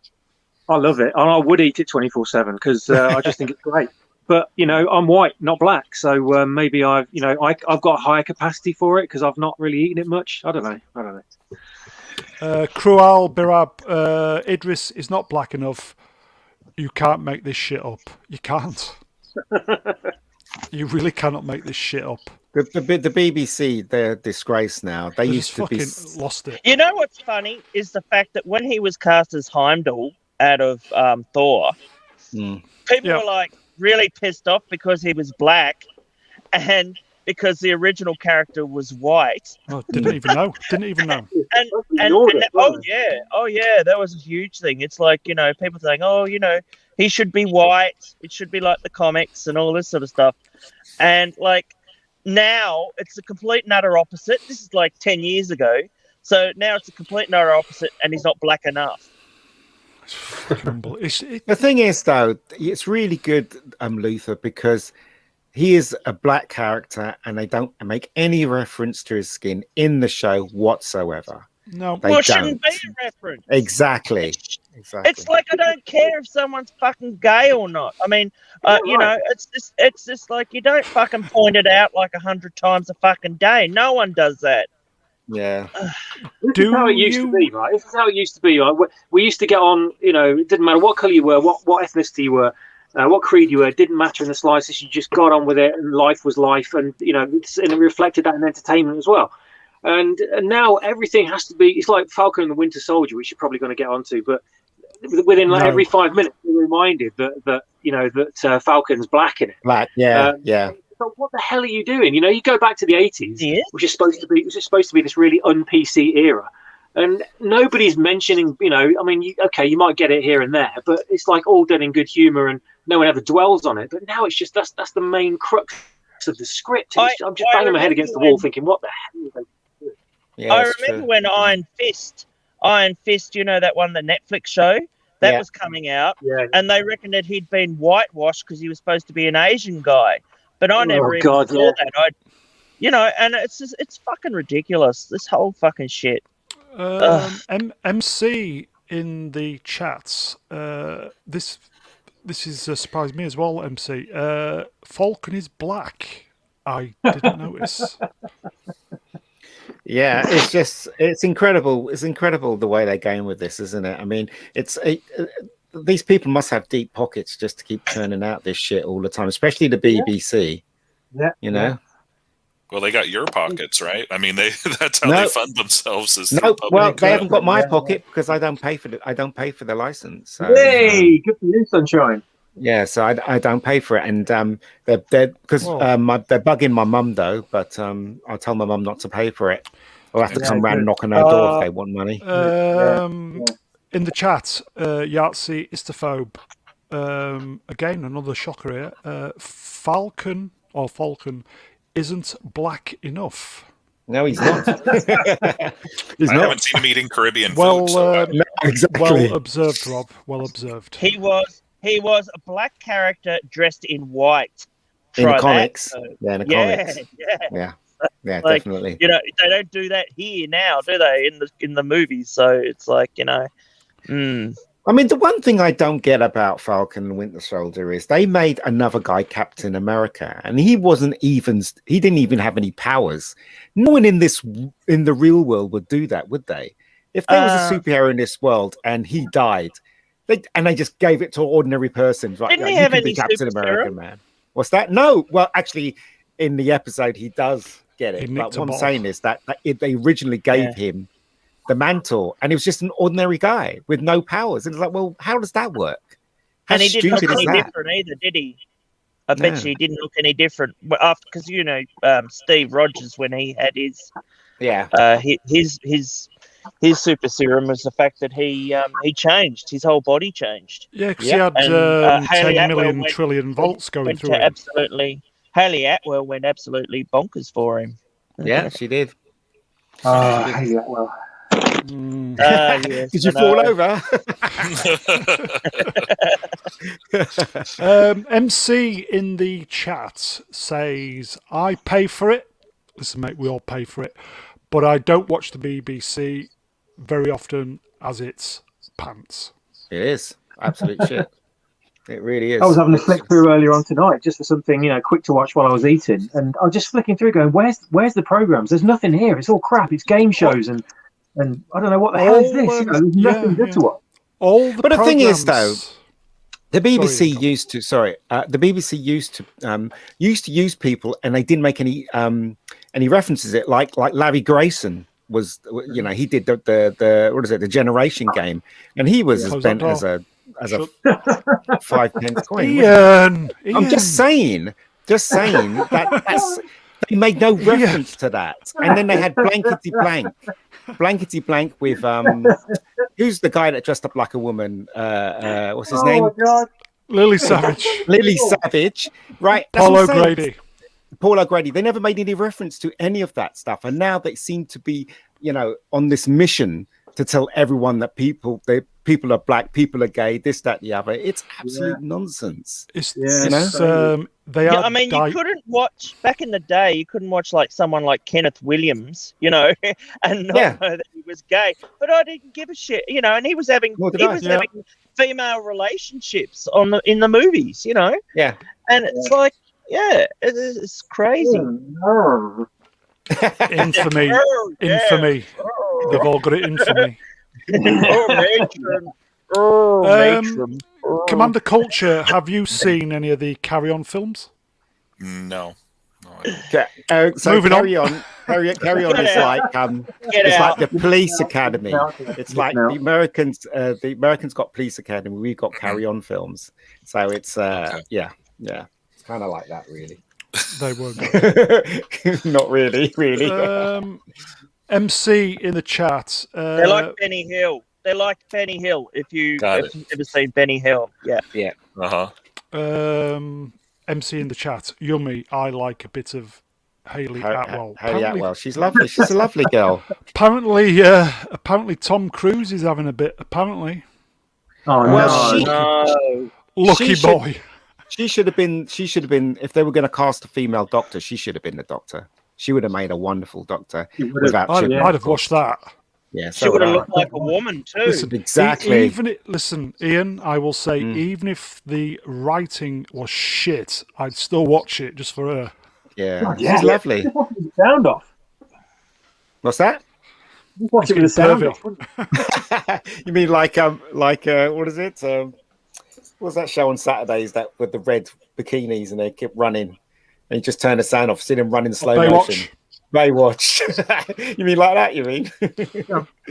I love it, and I would eat it 24/7 because I just think it's great. But you know, I'm white, not black, so maybe I've got a higher capacity for it because I've not really eaten it much. I don't know. Cruel Birab, Idris is not black enough. You can't make this shit up. You can't. You really cannot make this shit up. The BBC, they're disgraced now. They used to be lost it. You know what's funny is the fact that when he was cast as Heimdall out of Thor, people were like really pissed off because he was black, and because the original character was white. Oh, didn't even know. And oh yeah, that was a huge thing. It's like, you know, people saying, oh, you know, he should be white. It should be like the comics and all this sort of stuff. And like now it's the complete and utter opposite. This is like 10 years ago. So now it's a complete and utter opposite, and he's not black enough. The thing is, though, it's really good, Luther, because he is a black character, and they don't make any reference to his skin in the show whatsoever. No, well, it shouldn't be a reference. Exactly. It's like I don't care if someone's fucking gay or not. I mean, you know, it's just like you don't fucking point it out like 100 times a fucking day. No one does that. Yeah. This is how it used to be, right? This is how it used to be. Right? We used to get on, you know, it didn't matter what colour you were, what ethnicity you were, what creed you were, it didn't matter in the slightest. You just got on with it, and life was life, and, you know, and it reflected that in entertainment as well. And now everything has to be, it's like Falcon and the Winter Soldier, which you're probably going to get onto, but within like every 5 minutes, you're reminded that you know, that Falcon's black in it. Black, yeah. So what the hell are you doing? You know, you go back to the 80s, which is supposed to be this really un-PC era, and nobody's mentioning. You know, I mean, you might get it here and there, but it's like all done in good humour, and no one ever dwells on it. But now it's just that's the main crux of the script. I'm just banging my head against the wall, thinking, what the hell are they doing? Yeah, I remember when Iron Fist, you know, that one, the Netflix show that was coming out, and they reckoned that he'd been whitewashed because he was supposed to be an Asian guy. But I never even saw that. You know, and it's fucking ridiculous. This whole fucking shit. MC in the chats. This is surprised me as well. MC. Falcon is black. I didn't notice. Yeah, it's incredible. It's incredible the way they're going with this, isn't it? I mean, these people must have deep pockets just to keep churning out this shit all the time, especially the BBC. Yeah, you know. Well, they got your pockets, right? I mean, that's how they fund themselves. Well, they haven't got my pocket because I don't pay for the license. So, Yay! Good for you, sunshine. Yeah, so I don't pay for it, and they're because they're bugging my mum though. But I'll tell my mum not to pay for it. I'll have to come round and knock on her door if they want money. In the chat, Yahtzee Istaphobe. Again, another shocker here. Falcon isn't black enough. No, he's not. I haven't seen him eating Caribbean food. No, exactly. Well observed, Rob. Well observed. He was a black character dressed in white. In the comics. Yeah, in the comics. Yeah, like, definitely. You know, they don't do that here now, do they? In the movies, so it's like, you know. I mean, the one thing I don't get about Falcon and Winter Soldier is they made another guy Captain America, and he didn't even have any powers. No one in the real world would do that, would they? If there was a superhero in this world and he died, they just gave it to an ordinary person. Right? Didn't he have any Captain America, man? What's that? No. Well, actually, in the episode, he does get it. But what I'm saying is that they originally gave him the mantle, and he was just an ordinary guy with no powers. And it's like, well, how does that work? And he didn't look any different either, did he? I bet you he didn't look any different after, because you know, Steve Rogers, when he had his his super serum was the fact that he changed, his whole body changed. Yeah, because he had 10 million trillion volts going through him. Hayley Atwell went absolutely bonkers for him. Yeah, she did. Hayley Atwell. Yes, did you fall over? MC in the chat says, I pay for it. Listen, mate, we all pay for it. But I don't watch the BBC very often as it's pants. It is. Absolute shit. It really is. I was having a flick through earlier on tonight just for something, you know, quick to watch while I was eating. And I was just flicking through going, where's the programmes? There's nothing here. It's all crap. It's game shows and I don't know what the hell is this. You know, there's nothing good to watch. But the thing is, though, the BBC used to use people, and they didn't make any references. It like Larry Grayson was, you know, he did the what is it, the Generation Game, and he was as bent as a 5 pence coin. Ian. I'm just saying that's They made no reference to that. And then they had Blankety Blank with who's the guy that dressed up like a woman? What's his name? God. Lily Savage. Lily Savage, right? That's Paul what I'm saying. O'Grady. Paul O'Grady. They never made any reference to any of that stuff, and now they seem to be, on this mission to tell everyone that people are black, people are gay, this, that, the other. It's absolute nonsense. They are. I mean, you couldn't watch back in the day. You couldn't watch like someone like Kenneth Williams, and not know that he was gay. But I didn't give a shit, and he was having having female relationships in the movies, Yeah. And it's like, it's crazy. Infamy. Infamy. They've all got it infamy. Commander Culture, have you seen any of the Carry On films? No. So Moving Carry On. Carry On is like like the police academy. It's like the Americans. The Americans got police academy. We've got Carry On films. So it's it's kind of like that, really. They weren't. Not really. MC in the chat. They like Benny Hill. If you've ever seen Benny Hill, yeah. MC in the chat. Yummy. I like a bit of Hayley Atwell. Hayley Atwell. She's lovely. She's a lovely girl. Apparently, Tom Cruise is having a bit. Apparently. Oh well, no! Lucky boy. She should have been. If they were going to cast a female doctor, she should have been the doctor. She would have made a wonderful doctor. I'd have watched that. Yeah, she would have looked like a woman too. Listen, exactly. Listen, Ian. I will say, even if the writing was shit, I'd still watch it just for her. Yeah, she's lovely. Just watch it with the sound off. What's that? Just watch it with the sound off. You mean like what is it? What's that show on Saturdays that with the red bikinis and they keep running and you just turn the sound off, see them running slow motion. Baywatch. You mean like that? You mean?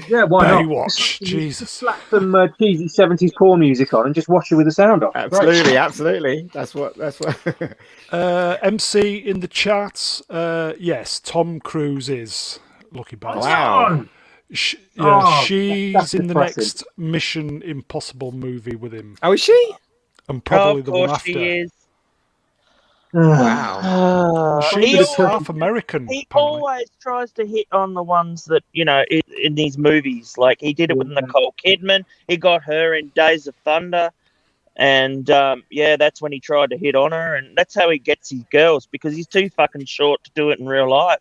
Yeah, why not? Baywatch. Jesus. Slap some cheesy 70s core music on and just watch it with the sound off. Absolutely. That's what. MC in the chat. Yes, Tom Cruise is Lucky Bastard. Wow. She's in the next Mission Impossible movie with him. Oh, is she? And probably the one after. She is. Wow. She's half American. He always tries to hit on the ones that, in these movies. Like, he did it with Nicole Kidman. He got her in Days of Thunder. And, that's when he tried to hit on her. And that's how he gets his girls, because he's too fucking short to do it in real life.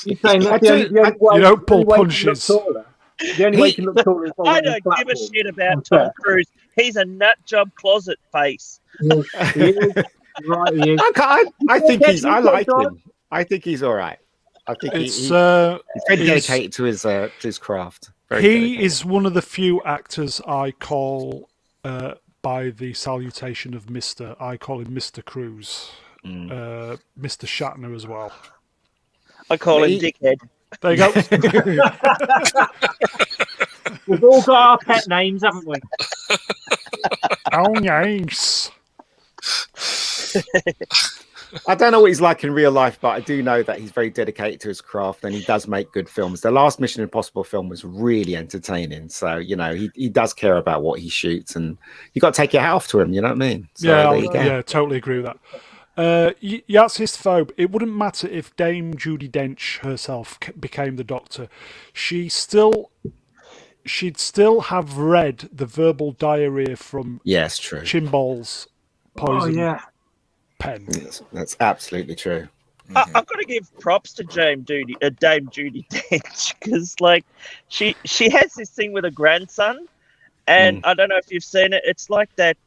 You don't pull punches. The only way you can look taller is I don't give a shit about Tom Cruise. He's a nut job closet face. He is. Right, he is. I think I like him. I think he's all right. I think he's very dedicated to his craft. He is one of the few actors I call by the salutation of Mr. I call him Mr. Cruise. Mr. Shatner as well. I call him Dickhead. There you go. We've all got our pet names, haven't we? Oh, yes. I don't know what he's like in real life, but I do know that he's very dedicated to his craft and he does make good films. The last Mission Impossible film was really entertaining. So, he does care about what he shoots and you got to take your hat off to him. You know what I mean? So, yeah, totally agree with that. Yatsist Phobe, it wouldn't matter if Dame Judi Dench herself became the Doctor. She'd still have read the verbal diarrhea from true. Chimbol's poison pen. Yes, that's absolutely true. I've got to give props to Dame Judi Dench because, she has this thing with her grandson, and I don't know if you've seen it. It's like that.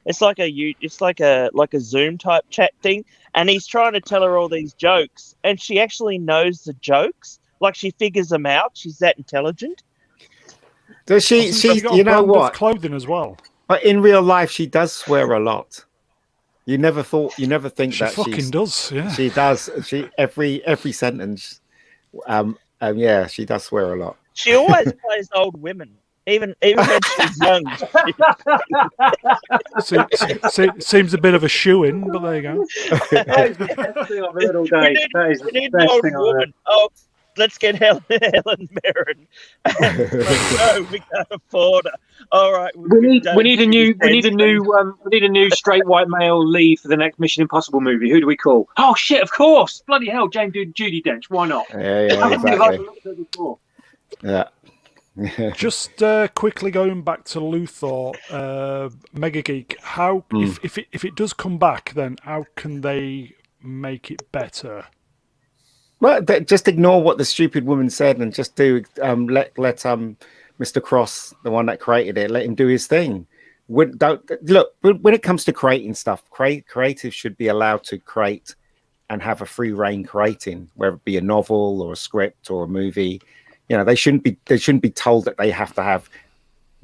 It's like a Zoom type chat thing, and he's trying to tell her all these jokes, and she actually knows the jokes. Like, she figures them out. She's that intelligent. Does she? You know what? Clothing as well. But in real life, she does swear a lot. You never think she that fucking does. Yeah, she does. She every sentence. She does swear a lot. She always plays old women. Even when she's young. Seems a bit of a shoe-in, but there you go. That is the best thing I've heard all day. That is We the need an best old thing I've heard. woman. Oh, let's get Helen Mirren. No, we can't afford her. All right, We need a new straight white male lead for the next Mission Impossible movie. Who do we call? Oh shit! Of course, bloody hell, Judi Dench. Why not? Yeah, exactly. Yeah. Just quickly going back to Luthor, MegaGeek. How if it does come back, then how can they make it better? Well, just ignore what the stupid woman said and just do let Mr. Cross, the one that created it, let him do his thing. When it comes to creating stuff, creatives should be allowed to create and have a free reign creating, whether it be a novel or a script or a movie. You know, they shouldn't be told that they have to have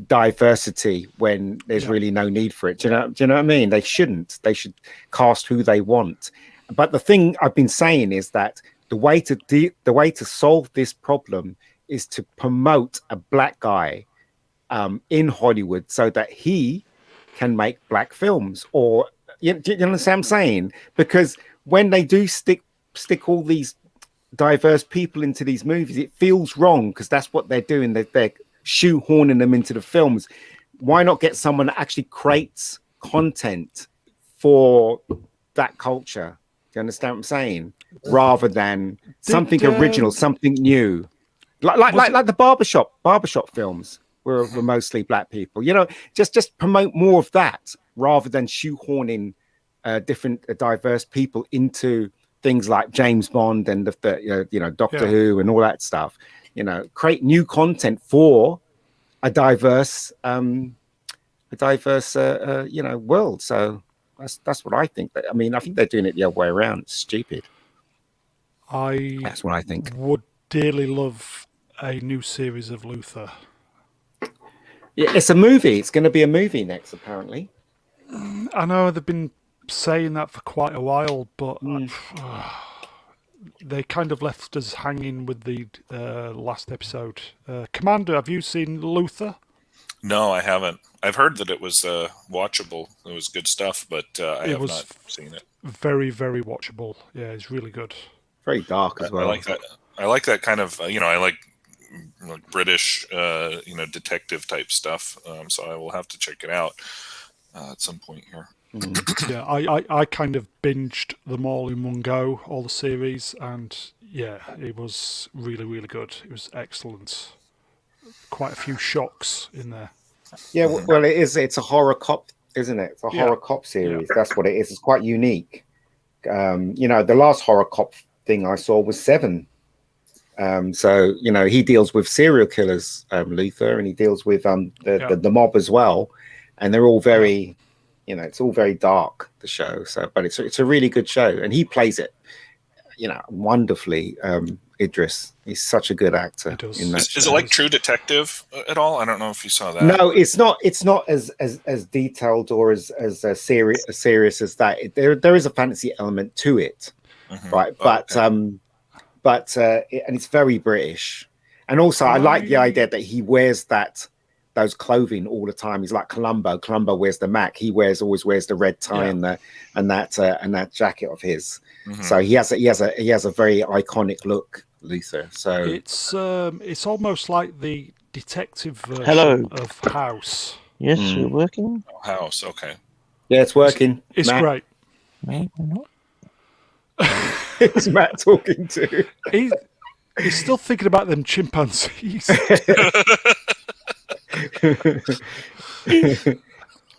diversity when there's really no need for it. Do you know what I mean? They shouldn't. They should cast who they want. But the thing I've been saying is that the way to solve this problem is to promote a black guy in Hollywood so that he can make black films. Or do you understand what I'm saying? Because when they do stick all these diverse people into these movies, it feels wrong because that's what they're doing. They're shoehorning them into the films. Why not get someone that actually creates content for that culture? Do you understand what I'm saying? Rather than something original, something new, like the barbershop films were mostly black people. You know, just promote more of that rather than shoehorning different diverse people into things like James Bond and the Doctor Who and all that stuff. You know, create new content for a diverse world. So that's what I think. I mean, I think they're doing it the other way around. It's stupid. That's what I think. Would dearly love a new series of Luthor. Yeah, it's a movie. It's going to be a movie next, apparently. I know they've been saying that for quite a while, but they kind of left us hanging with the last episode. Commander, have you seen Luthor? No, I haven't. I've heard that it was watchable. It was good stuff, but I have not seen it. Very, very watchable. Yeah, it's really good. Very dark as well. I like that. I like that kind of. I like British, detective type stuff. So I will have to check it out at some point here. Yeah, I kind of binged them all in one go, all the series, and yeah, it was really, really good. It was excellent. Quite a few shocks in there. Yeah, well, it is. It's a horror cop, isn't it? It's a horror cop series. Yeah. That's what it is. It's quite unique. The last horror cop thing I saw was Seven. So he deals with serial killers, Luthor, and he deals with the mob as well, and they're all very. It's all very dark, the show. So, but it's a really good show, and he plays it, wonderfully. Idris, he's such a good actor. In that is it like True Detective at all? I don't know if you saw that. No, it's not. It's not as detailed or as serious as that. There is a fantasy element to it, right? But and it's very British, and also I like the idea that he wears those clothing all the time. He's like Columbo. Columbo wears the Mac. He always wears the red tie and that jacket of his. So he has a very iconic look, Luthor. So it's almost like the detective version of House. Yes, you're working. House, okay. Yeah, it's working. It's great. Maybe not. It's Matt talking to. He's still thinking about them chimpanzees.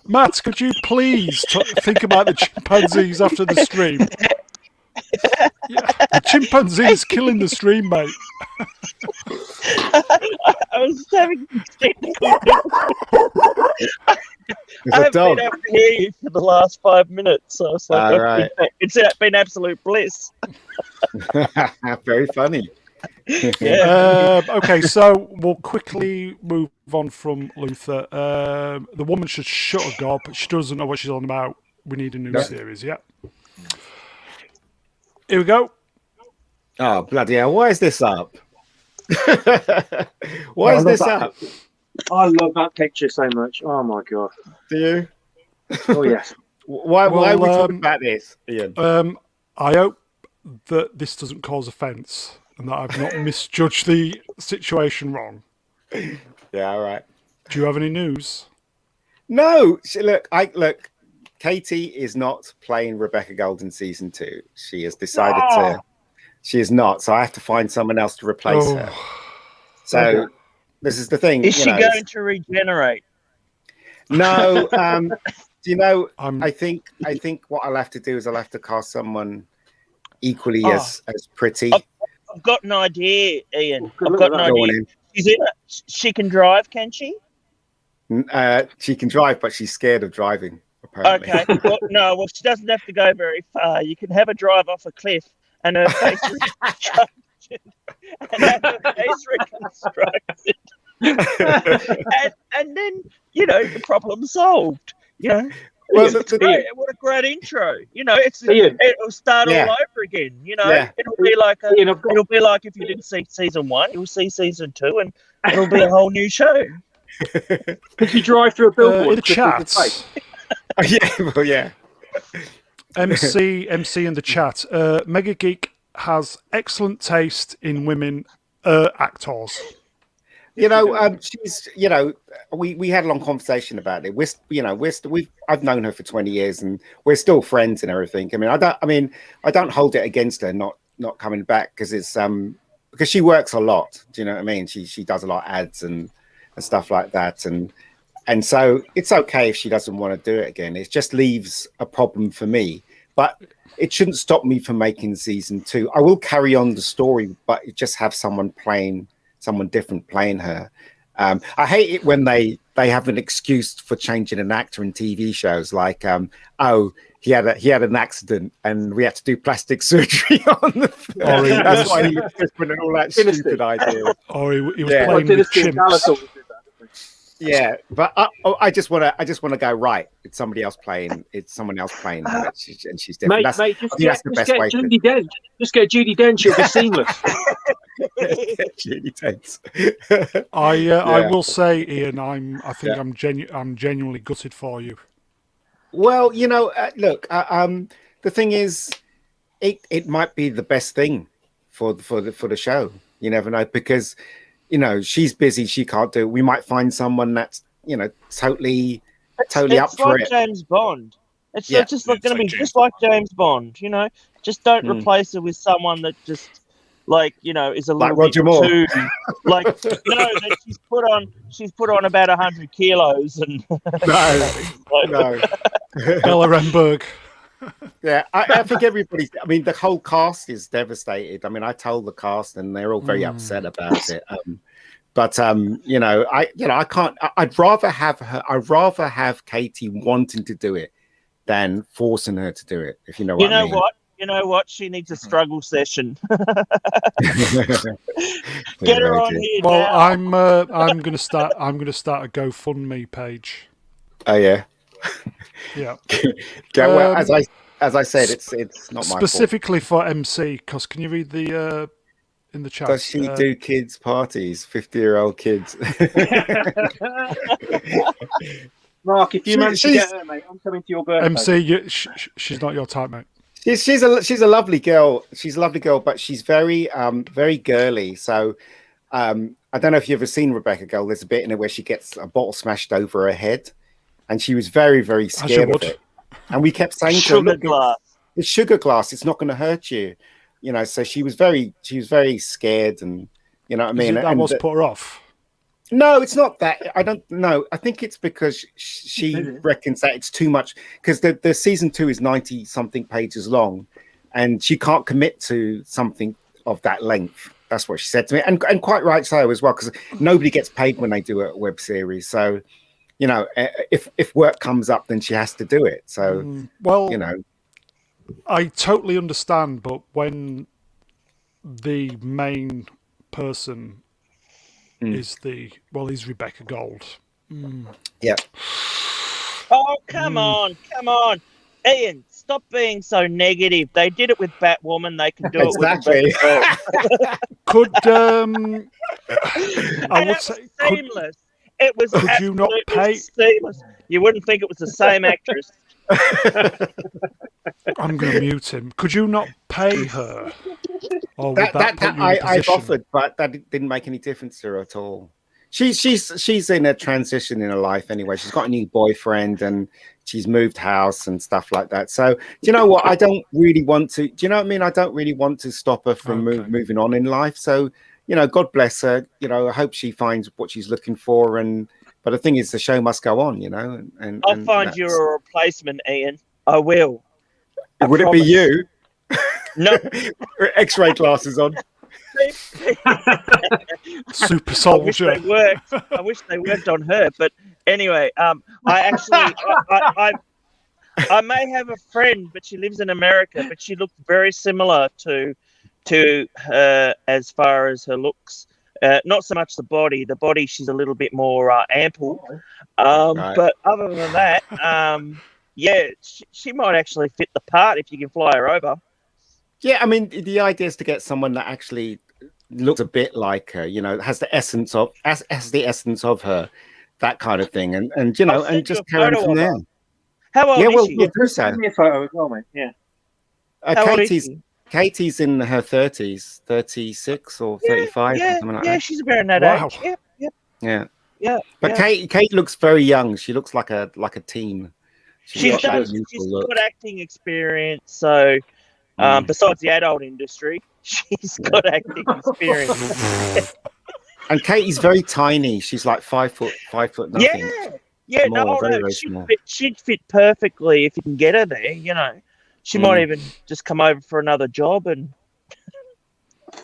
Matt, could you please think about the chimpanzees after the stream? Yeah, the chimpanzees killing the stream, mate. I was having I haven't been able to hear you for the last 5 minutes, so it's like right. It's been absolute bliss. Very funny. Okay, so we'll quickly move on from Luthor. The woman should shut her gob. She doesn't know what she's on about. We need a new series, yeah. Here we go. Oh, bloody hell. Why is this up? Why is this up? I love that picture so much. Oh my god. Do you? Oh yes. Why are we Well, talking about this, Ian? I hope that this doesn't cause offence and that I've not misjudged the situation wrong. Yeah, all right. Do you have any news? No, look. Katie is not playing Rebecca Gold in season 2. She has decided to. She is not. So I have to find someone else to replace her. So this is the thing. Is she going to regenerate? No. Do you know? I think what I'll have to do is I'll have to cast someone equally as pretty. I've got an idea, Ian. I've got an idea. She can drive, can she? She can drive, but she's scared of driving. Apparently. Okay. Well, she doesn't have to go very far. You can have her drive off a cliff and her face reconstructed. and then, the problem's solved. Well, what a great intro. It'll start all over again. It'll be like if you didn't see season 1, you'll see season 2, and it'll be a whole new show. Could you drive through a billboard? In the chat. Yeah. MC in the chat. MegaGeek has excellent taste in women actors. She's. We had a long conversation about it. I've known her for 20 years, and we're still friends and everything. I don't hold it against her not coming back because it's because she works a lot. Do you know what I mean? She does a lot of ads and stuff like that, and so it's okay if she doesn't want to do it again. It just leaves a problem for me, but it shouldn't stop me from making season 2. I will carry on the story, but just have someone different playing her. I hate it when they have an excuse for changing an actor in TV shows, like he had an accident and we had to do plastic surgery on the film. That's why he was different and all that stupid idea. Or he was playing with chimps. Yeah, but I just want to go right. It's someone else playing her, and she's different. That's the best way. Just get Judi Dench. It'll be seamless. Judi Dench. I will say, Ian, I'm genuinely gutted for you. Well, look, the thing is, it might be the best thing for the show. You never know, because she's busy, she can't do it. We might find someone that's totally up for it. It's like James Bond. It's just going to be just like James Bond. Just don't replace her with someone that just is a little bit Roger Moore. too that she's put on about 100 kilos and no. Bella Remberg. Yeah, I think everybody's. The whole cast is devastated. I told the cast, and they're all very upset about it. I can't. I'd rather have her. I'd rather have Katie wanting to do it than forcing her to do it. If you know what I mean. You know what? She needs a struggle session. Get her on here. Well, now. I'm gonna start a GoFundMe page. Oh yeah. Yeah. Well, as I said, it's not my fault. Specifically for MC, because can you read the in the chat? Does she do kids parties? 50-year-old kids. Mark, if you manage to get her, mate, I'm coming to your birthday. MC, she's not your type, mate. She's a lovely girl. She's a lovely girl, but she's very very girly. So I don't know if you've ever seen Rebecca Girl. There's a bit in it where she gets a bottle smashed over her head, and she was very very scared of it. And we kept saying to her, "Look, it's sugar glass. It's not going to hurt you." So she was very scared, and you know what I mean. That was put her off. No, it's not that. I don't know. I think it's because she reckons that it's too much, because the season 2 is 90 something pages long, and she can't commit to something of that length. That's what she said to me, and quite right so as well, because nobody gets paid when they do a web series. So, if work comes up, then she has to do it. So, I totally understand, but when the main person is Rebecca Gold. Yeah. Oh, come on. Ian, stop being so negative. They did it with Batwoman. They can do it with Rebecca Gold. I would say seamless. It was Could you not absolutely pay? seamless. You wouldn't think it was the same actress. I'm going to mute him. Could you not pay her? Or would that put you in a I've position? offered, but that didn't make any difference to her at all. She's in a transition in her life anyway. She's got a new boyfriend and she's moved house and stuff like that. So do you know what? I don't really want to. Do you know what I mean? I don't really want to stop her from moving on in life. So God bless her. I hope she finds what she's looking for. But the thing is, the show must go on. And I'll find you a replacement, Ian. I will. Would it be you? No. X-ray glasses on. Super soldier. I wish they worked on her, but anyway, I may have a friend, but she lives in America, but she looks very similar to her as far as her looks. Not so much the body. The body, she's a little bit more ample. Right. But other than that, she might actually fit the part if you can fly her over. Yeah, I mean, the idea is to get someone that actually looks a bit like her, has the essence of her, that kind of thing, and and just carry on from there. How old is she? We'll do so. Send me a photo as well, mate. Yeah. Katie's in her 30s, 36 or 35, or something like that. She's around that age. Yeah. But Kate looks very young. She looks like a teen. She's got acting experience, so. Besides the adult industry, she's got acting experience. And Katie's very tiny. She's like 5 foot nothing. Yeah. Small, No, she'd fit perfectly if you can get her there. She might even just come over for another job. And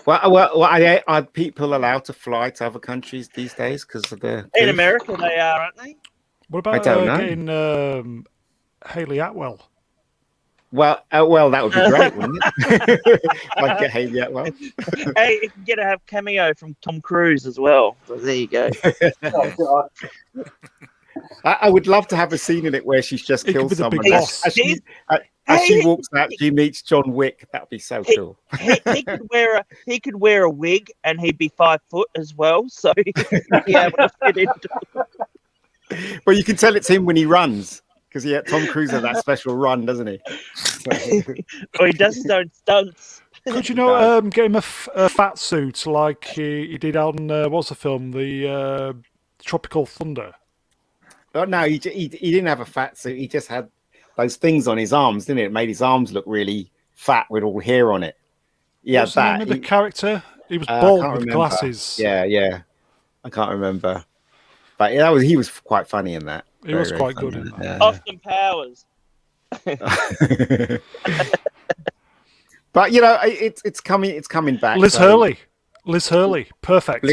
well, are people allowed to fly to other countries these days because of the? In America, they are, aren't they? What about getting Hayley Atwell? Well, that would be great, wouldn't it? Like get Hayley Atwell. Hey, you can get a cameo from Tom Cruise as well. So there you go. I would love to have a scene in it where she's just killed someone. As she walks out, she meets John Wick. That'd be so cool. He could wear a wig and he'd be 5 foot as well. So he'd be able to fit into. Well, you can tell it's him when he runs. Because Tom Cruise has that special run, doesn't he? He does his own stunts. Could you get him a fat suit like he did on what's the film, the Tropical Thunder? Oh, no, he didn't have a fat suit. He just had those things on his arms, didn't it? It made his arms look really fat with all hair on it. Yeah, what's the name of the character? He was bald with glasses. Yeah. I can't remember. But he was quite funny in that. He was quite good in that. Yeah. Austin Powers. But it's coming back. Liz Hurley, perfect.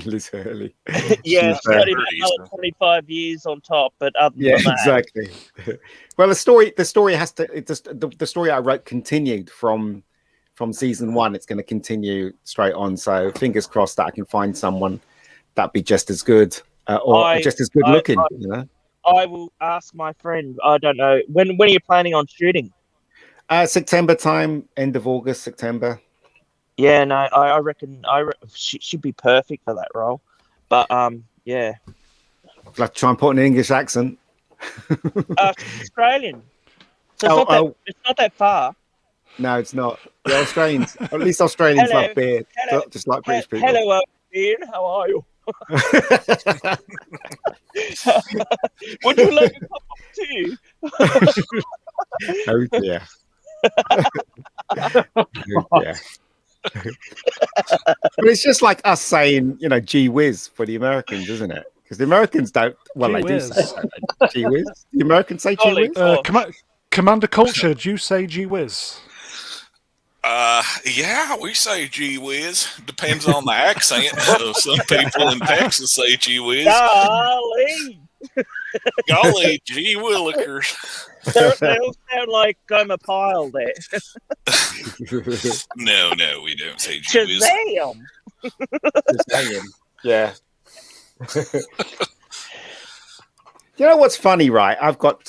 Liz Hurley. Yeah, she's got another 25 years on top, but other than that, exactly. Well, the story has to. The story I wrote continued from season 1. It's going to continue straight on. So fingers crossed that I can find someone that'd be just as good. Or just as good looking, I will ask my friend. I don't know when are you planning on shooting? September time, end of August, September. Yeah, no, I reckon she'd be perfect for that role. But yeah, I'll have to try and put an English accent. She's Australian, so it's not that far. No, it's not. The Australians, at least Australians love beer, just like British people. Hello, Ian. How are you? Would you like a cup of tea? Oh dear. But it's just like us saying, gee whiz for the Americans, isn't it? Because the Americans don't. Well, they do say gee whiz. The Americans say gee whiz. Commander Culture, do you say gee whiz? Yeah, we say gee whiz. Depends on the accent. Some people in Texas say gee whiz. Golly, gee willikers. They all sound like Gomer Pyle there. No, we don't say gee whiz. Shazam! Yeah. You know what's funny, right? I've got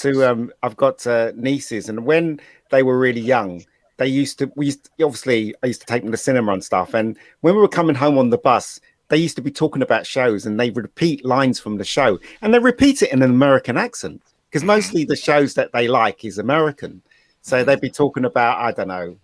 nieces, and when they were really young, I used to take them to cinema and stuff. And when we were coming home on the bus, they used to be talking about shows, and they repeat lines from the show, and they repeat it in an American accent, because mostly the shows that they like is American. So they'd be talking about, I don't know,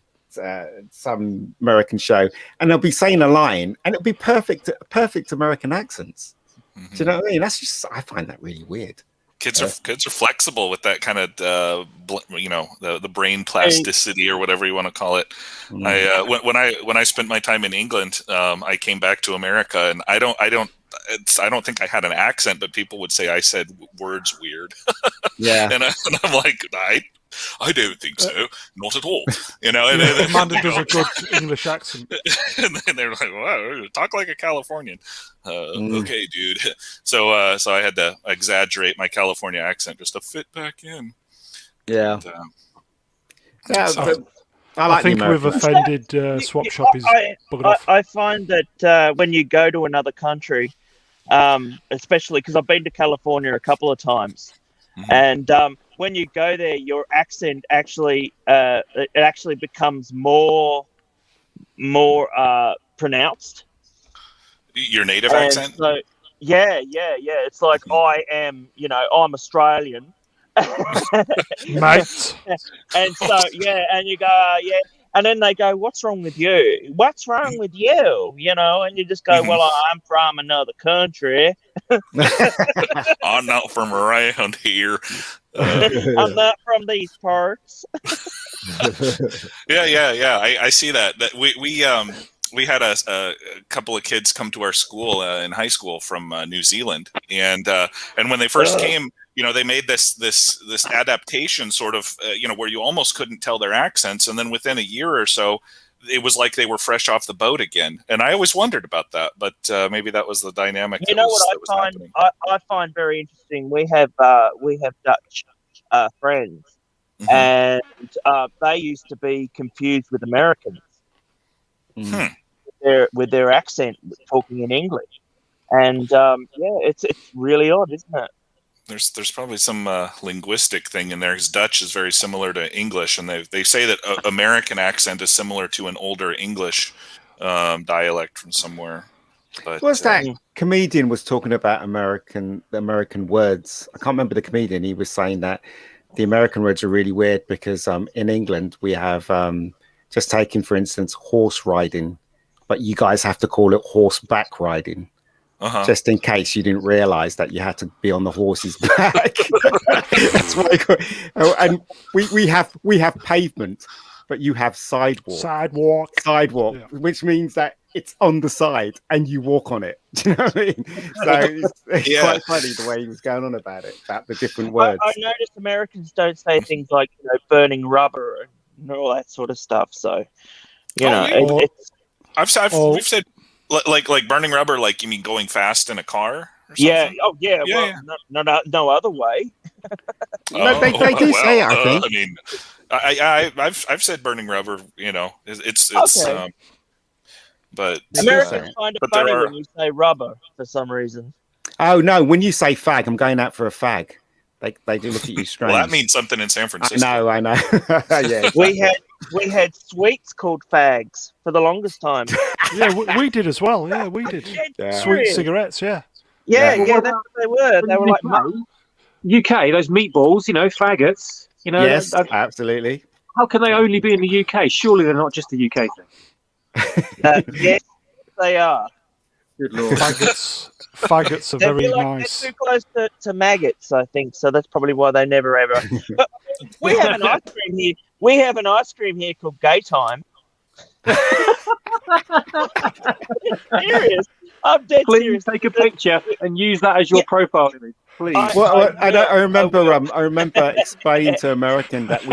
some American show, and they'll be saying a line, and it'll be perfect American accents. Do you know what I mean? That's just, I find that really weird. Kids are flexible with that kind of the brain plasticity or whatever you want to call it. When I spent my time in England, I came back to America, and I don't think I had an accent, but people would say I said words weird. Yeah, and I'm like, I don't think so, not at all. And Amanda does a good English accent, and then they're like, "Wow, talk like a Californian." Okay, dude. So I had to exaggerate my California accent just to fit back in. Yeah. And, I think we've offended Swap Shop. Is I find that when you go to another country, especially because I've been to California a couple of times, and when you go there, your accent actually becomes more pronounced. Your native accent? So, yeah. It's like I'm Australian, mate. and so and you go and then they go, "What's wrong with you? What's wrong with you?" And you just go, "Well, I'm from another country. I'm not from around here. I'm not from these parts." Yeah. I see that. That we had a couple of kids come to our school in high school from New Zealand, and when they first came, they made this adaptation sort of where you almost couldn't tell their accents, and then within a year or so, it was like they were fresh off the boat again. And I always wondered about that, but maybe that was the dynamic. I find very interesting. We have Dutch friends, and they used to be confused with Americans with their accent, talking in English, and it's really odd, isn't it? There's probably some linguistic thing in there, because Dutch is very similar to English, and they say that American accent is similar to an older English dialect from somewhere. But that comedian was talking about the American words? I can't remember the comedian. He was saying that the American words are really weird because in England we have just taking, for instance, horse riding, but you guys have to call it horseback riding. Just in case you didn't realize that you had to be on the horse's back. That's why and we have pavement, but you have sidewalk, yeah. Which means that it's on the side and you walk on it. Do you know what I mean? So it's quite funny the way he was going on about the different words. I noticed Americans don't say things like burning rubber and all that sort of stuff. So we've said. Like burning rubber, like you mean going fast in a car? Or something? Yeah. Oh, yeah. Well, no other way. They do say it, I think. I mean, I've said burning rubber. It's okay. But Americans find it funny when you say rubber for some reason. Oh no! When you say fag, I'm going out for a fag. They do look at you strange. Well, that means something in San Francisco. I know. Yeah. We had sweets called fags for the longest time. Yeah, we did as well. Yeah, we did. Sweet cigarettes. Yeah. Yeah, that's what they were. They were like UK. Those meatballs, faggots. Yes, absolutely. How can they only be in the UK? Surely they're not just a UK thing. Yes, they are. Good Lord. Faggots are very nice. They're too close to maggots, I think. So that's probably why they never ever. But we have an ice cream here. We have an ice cream here called Gay Time. Serious. I'm dead serious. Please take a picture and use that as your profile image. Please. I remember explaining to American that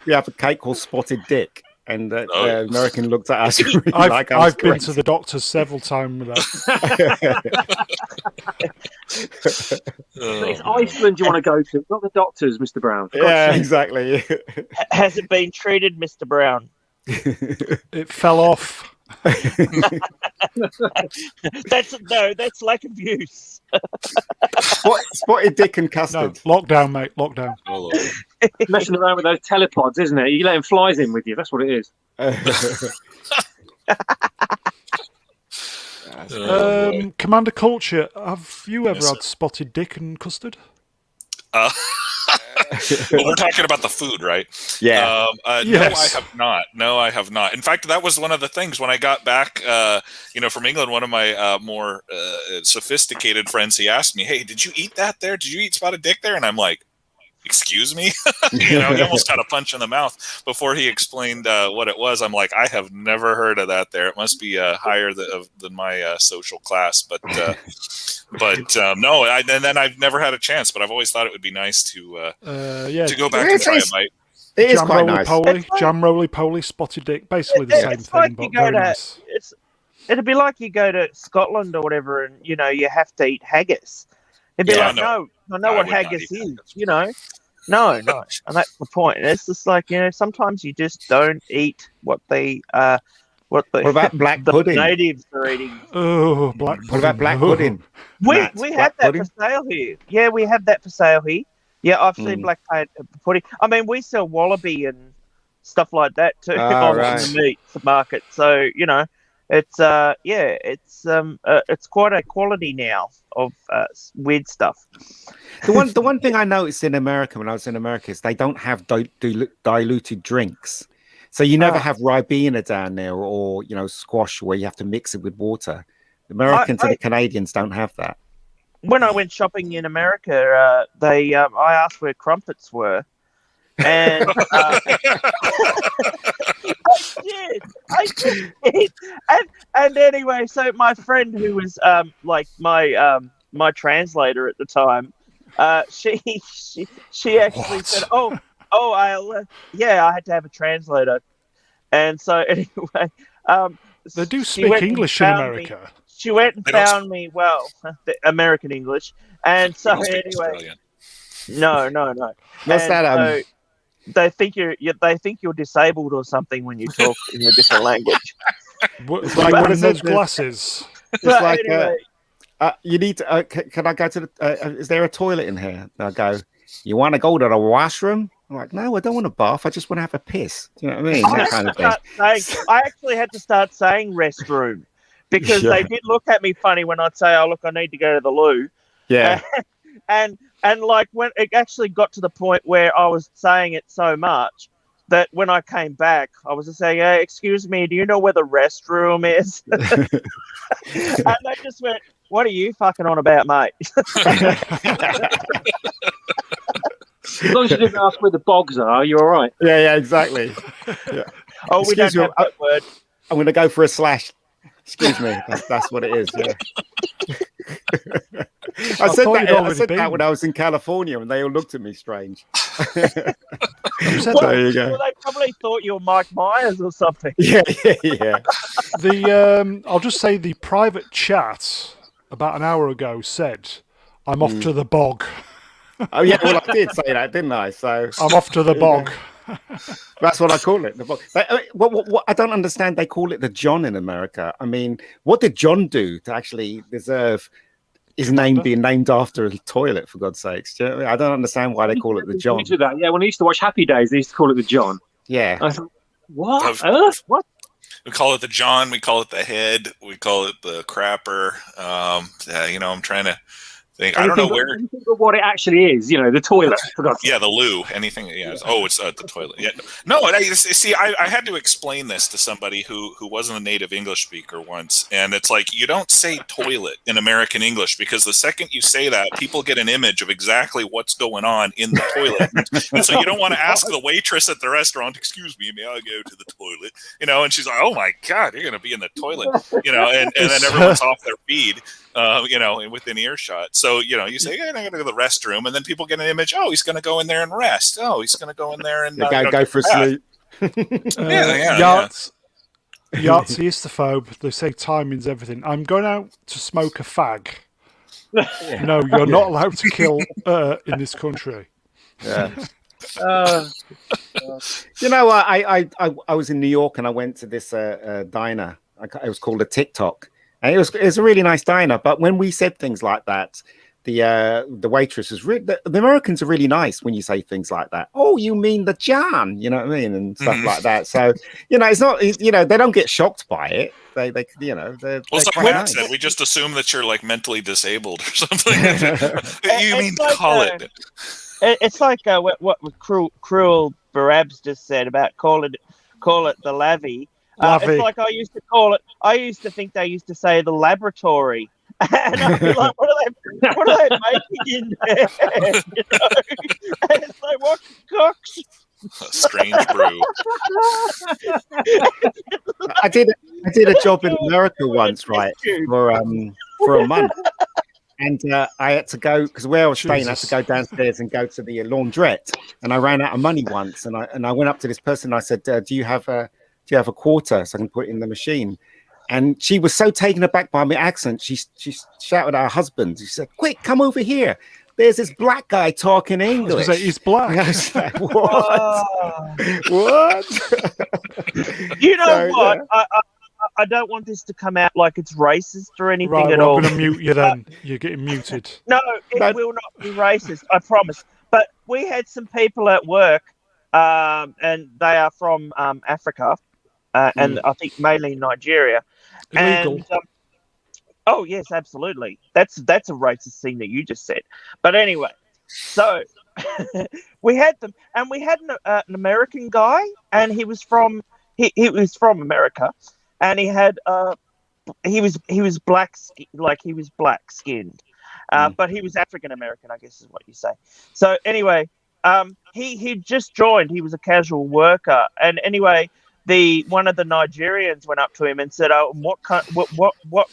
we have a cake called Spotted Dick. And the American looked at us. Really I've been to the doctors several times with that. It's Iceland you want to go to, not the doctors, Mr. Brown. Yeah, exactly. Has it been treated, Mr. Brown? It fell off. That's lack of use. Spotted Dick and custard. No, lockdown, mate. Lockdown. Messing around with those telepods, isn't it? You letting flies in with you. That's what it is. boy. Commander Culture, have you ever Yes, had spotted dick and custard? Well, we're talking about the food, right? Yeah. Yes. No, I have not. No, I have not. In fact, that was one of the things when I got back, from England. One of my more sophisticated friends, he asked me, "Hey, did you eat that there? Did you eat spotted dick there?" And I'm like, "Excuse me?" He almost got a punch in the mouth before he explained what it was. I'm like, I have never heard of that there. It must be higher than my social class, but no. And then I've never had a chance, but I've always thought it would be nice to go back and try a bite. It is Jam quite roly nice. poly, jam roly poly, spotted dick, basically the same thing, but very nice. It'd be like you go to Scotland or whatever, and you have to eat haggis. It'd be like, no, I know what haggis is, No, and that's the point. It's just like sometimes you just don't eat what what about black pudding? Natives are eating. Oh, black pudding. What about black pudding? We Matt, have that for sale here. Yeah, we have that for sale here. Yeah, I've seen black pudding. I mean, we sell wallaby and stuff like that too on the meat market. So it's it's quite a quality now of weird stuff. The one thing I noticed in America when I was in America is they don't have diluted drinks. So you never have Ribena down there or squash where you have to mix it with water. The Americans and the Canadians don't have that. When I went shopping in America, I asked where crumpets were, and I did. And anyway, so my friend who was my translator at the time, she actually said, I had to have a translator, and so anyway, they do speak English in America. She went and found me, the American English, and so anyway, no. What's that? They think you're disabled or something when you talk in a different language. It's like one of those glasses. It's like anyway. you need to. Can I go to the? Is there a toilet in here? And I go. You want to go to the washroom? I'm like, no, I don't want a bath. I just want to have a piss. Do you know what I mean? That kind of thing. I actually had to start saying restroom because they did look at me funny when I'd say, "Oh, look, I need to go to the loo." Yeah. And like when it actually got to the point where I was saying it so much that when I came back, I was just saying, "Hey, excuse me, do you know where the restroom is?" And they just went, "What are you fucking on about, mate?" As long as you didn't ask where the bogs are, you're all right. Yeah, exactly. Yeah. Oh, we don't have that word. I'm going to go for a slash. Excuse me. That's what it is. Yeah. I said that when I was in California, and they all looked at me strange. There you go. Well, they probably thought you were Mike Myers or something. Yeah. I'll just say the private chat about an hour ago said, "I'm off to the bog." Oh yeah, well I did say that, didn't I? So I'm off to the bog. That's what I call it. The bog. What I don't understand, they call it the John in America. I mean, what did John do to actually deserve his name being named after a toilet? For God's sakes, do you know what I mean? I don't understand why they call it the John. Yeah, when I used to watch Happy Days, they used to call it the John. Yeah. I thought, what on earth? What? We call it the John. We call it the head. We call it the crapper. I'm trying to think. I don't know where. Think of what it actually is. The toilet. Yeah, the loo. Anything. Yeah. It's the toilet. Yeah. No. I had to explain this to somebody who wasn't a native English speaker once, and it's like you don't say toilet in American English because the second you say that, people get an image of exactly what's going on in the toilet, and so you don't want to ask the waitress at the restaurant, "Excuse me, may I go to the toilet?" And she's like, "Oh my God, you're going to be in the toilet," and then everyone's off their feed. Within earshot. So, you say, "I'm going to go to the restroom," and then people get an image, "Oh, he's going to go in there and rest. Oh, he's going to go in there and go for sleep." Yahtzee-istophobe. They say timing's everything. I'm going out to smoke a fag. No, you're not allowed to kill in this country. Yeah. I was in New York and I went to this diner. It was called a TikTok. And it was a really nice diner, but when we said things like that, the waitress was really the Americans are really nice when you say things like that. Oh, you mean the John? You know what I mean, and stuff like that. So it's not they don't get shocked by it. They they're so quite Matt said we just assume that you're like mentally disabled or something. You mean like, call it? It's like what cruel Barabs just said about call it the lavvy. It's like I used to call it. I used to think they used to say the laboratory. And I'd be like, what are they making in there? And it's like, what cooks? A strange brew. I did a job in America once, right, for a month, and I had to go because where I was staying, I had to go downstairs and go to the laundrette, and I ran out of money once, and I went up to this person, and I said, "Do you have a quarter so I can put it in the machine?" And she was so taken aback by my accent, she shouted at her husband. She said, "Quick, come over here. There's this black guy talking English." He's black. I was like, what? What? You know what? I don't want this to come out like it's racist or anything at all. I'm going to mute you then. You're getting muted. No, it will not be racist. I promise. But we had some people at work, and they are from Africa, and I think mainly Nigeria. Illegal. And, oh yes, absolutely. That's a racist thing that you just said. But anyway, so we had them, and we had an American guy, and he was from America, and he had he was black skinned, but he was African American, I guess is what you say. So anyway, he just joined. He was a casual worker, and anyway. One of the Nigerians went up to him and said, "Oh, what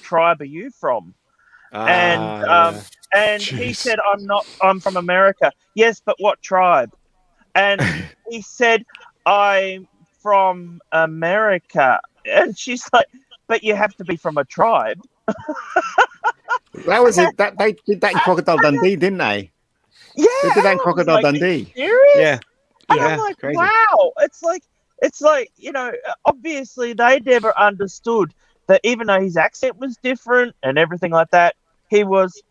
tribe are you from?" And he said, I'm from America." "Yes, but what tribe?" And he said, "I'm from America." And she's like, "But you have to be from a tribe." That was it. They did that in Crocodile Dundee, didn't they? Yeah, they did that in Crocodile Dundee. Serious? Yeah. And I'm like, crazy. Wow. It's like, obviously they never understood that even though his accent was different and everything like that, he was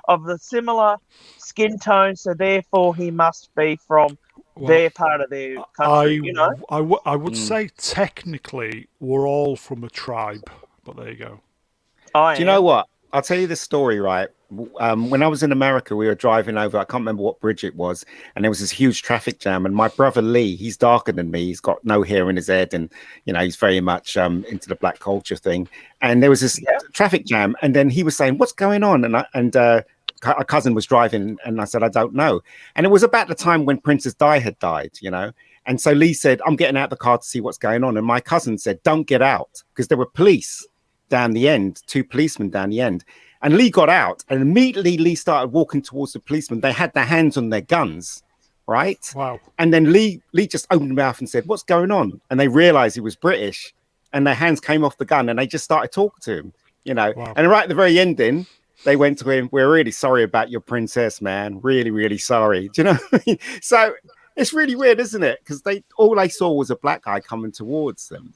of the similar skin tone, so therefore he must be from their part of their country, I would say technically we're all from a tribe, but there you go. Do you know what? I'll tell you the story, right? When I was in America, we were driving over, I can't remember what bridge it was, and there was this huge traffic jam, and my brother Lee, he's darker than me, he's got no hair in his head, and he's very much into the black culture thing, and there was this traffic jam, and then he was saying, "What's going on?" And a cousin was driving, and I said, "I don't know." And it was about the time when Princess Di had died, and so Lee said, "I'm getting out the car to see what's going on," and my cousin said, "Don't get out," because there were police down the end, 2 policemen down the end. And Lee got out, and immediately Lee started walking towards the policemen. They had their hands on their guns, right? Wow. And then Lee just opened his mouth and said, "What's going on?" And they realized he was British, and their hands came off the gun, and they just started talking to him, Wow. And right at the very ending, they went to him, "We're really sorry about your princess, man. Really, really sorry." Do you know what I mean? So it's really weird, isn't it? Because all they saw was a black guy coming towards them.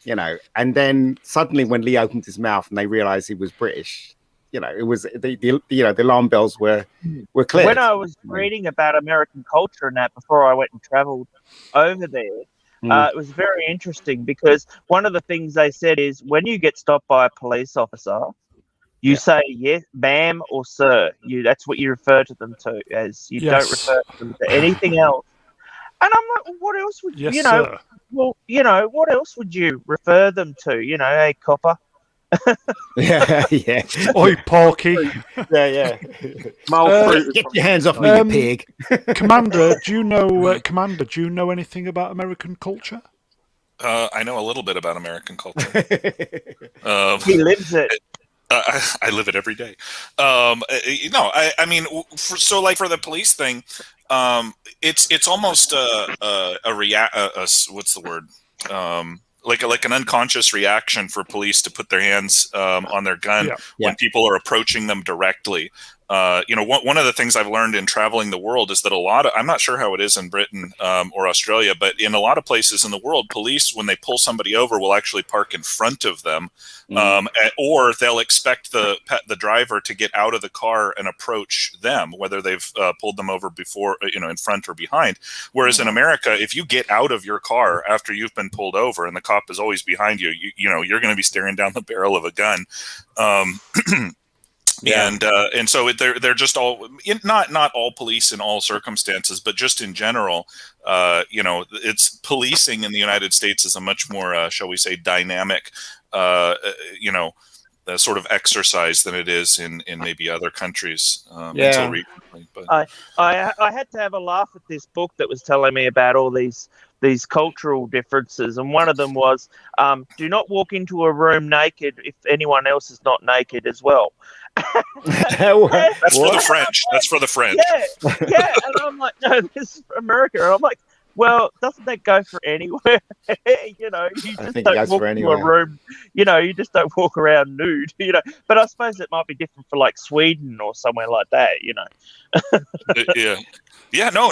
And then suddenly when Lee opened his mouth and they realized he was British, it was the alarm bells were clear. When I was reading about American culture and that before I went and traveled over there, it was very interesting because one of the things they said is when you get stopped by a police officer, you say yes, ma'am, or sir. That's what you refer to them to, as you don't refer to them to anything else. And I'm like, well, what else would sir. Well, what else would you refer them to? Hey, copper. Yeah. Oi, Porky. Yeah. Get your hands off me, you pig. Commander, do you know anything about American culture? I know a little bit about American culture. He lives it. I live it every day. I mean, for the police thing, it's almost what's the word? Like an unconscious reaction for police to put their hands on their gun when people are approaching them directly. one of the things I've learned in traveling the world is that I'm not sure how it is in Britain or Australia, but in a lot of places in the world, police, when they pull somebody over, will actually park in front of them, or they'll expect the driver to get out of the car and approach them, whether they've pulled them over before, in front or behind. Whereas in America, if you get out of your car after you've been pulled over and the cop is always behind you, you're going to be staring down the barrel of a gun. Yeah. And so they're just all not all police in all circumstances, but just in general, it's policing in the United States is a much more, shall we say, dynamic, sort of exercise than it is in maybe other countries until recently. But I had to have a laugh at this book that was telling me about all these cultural differences, and one of them was do not walk into a room naked if anyone else is not naked as well. That's for the French. That's for the French. Yeah. And I'm like, no, this is for America. And I'm like, well, doesn't that go for anywhere? You just don't walk into a room. You just don't walk around nude. But I suppose it might be different for like Sweden or somewhere like that. Yeah, no.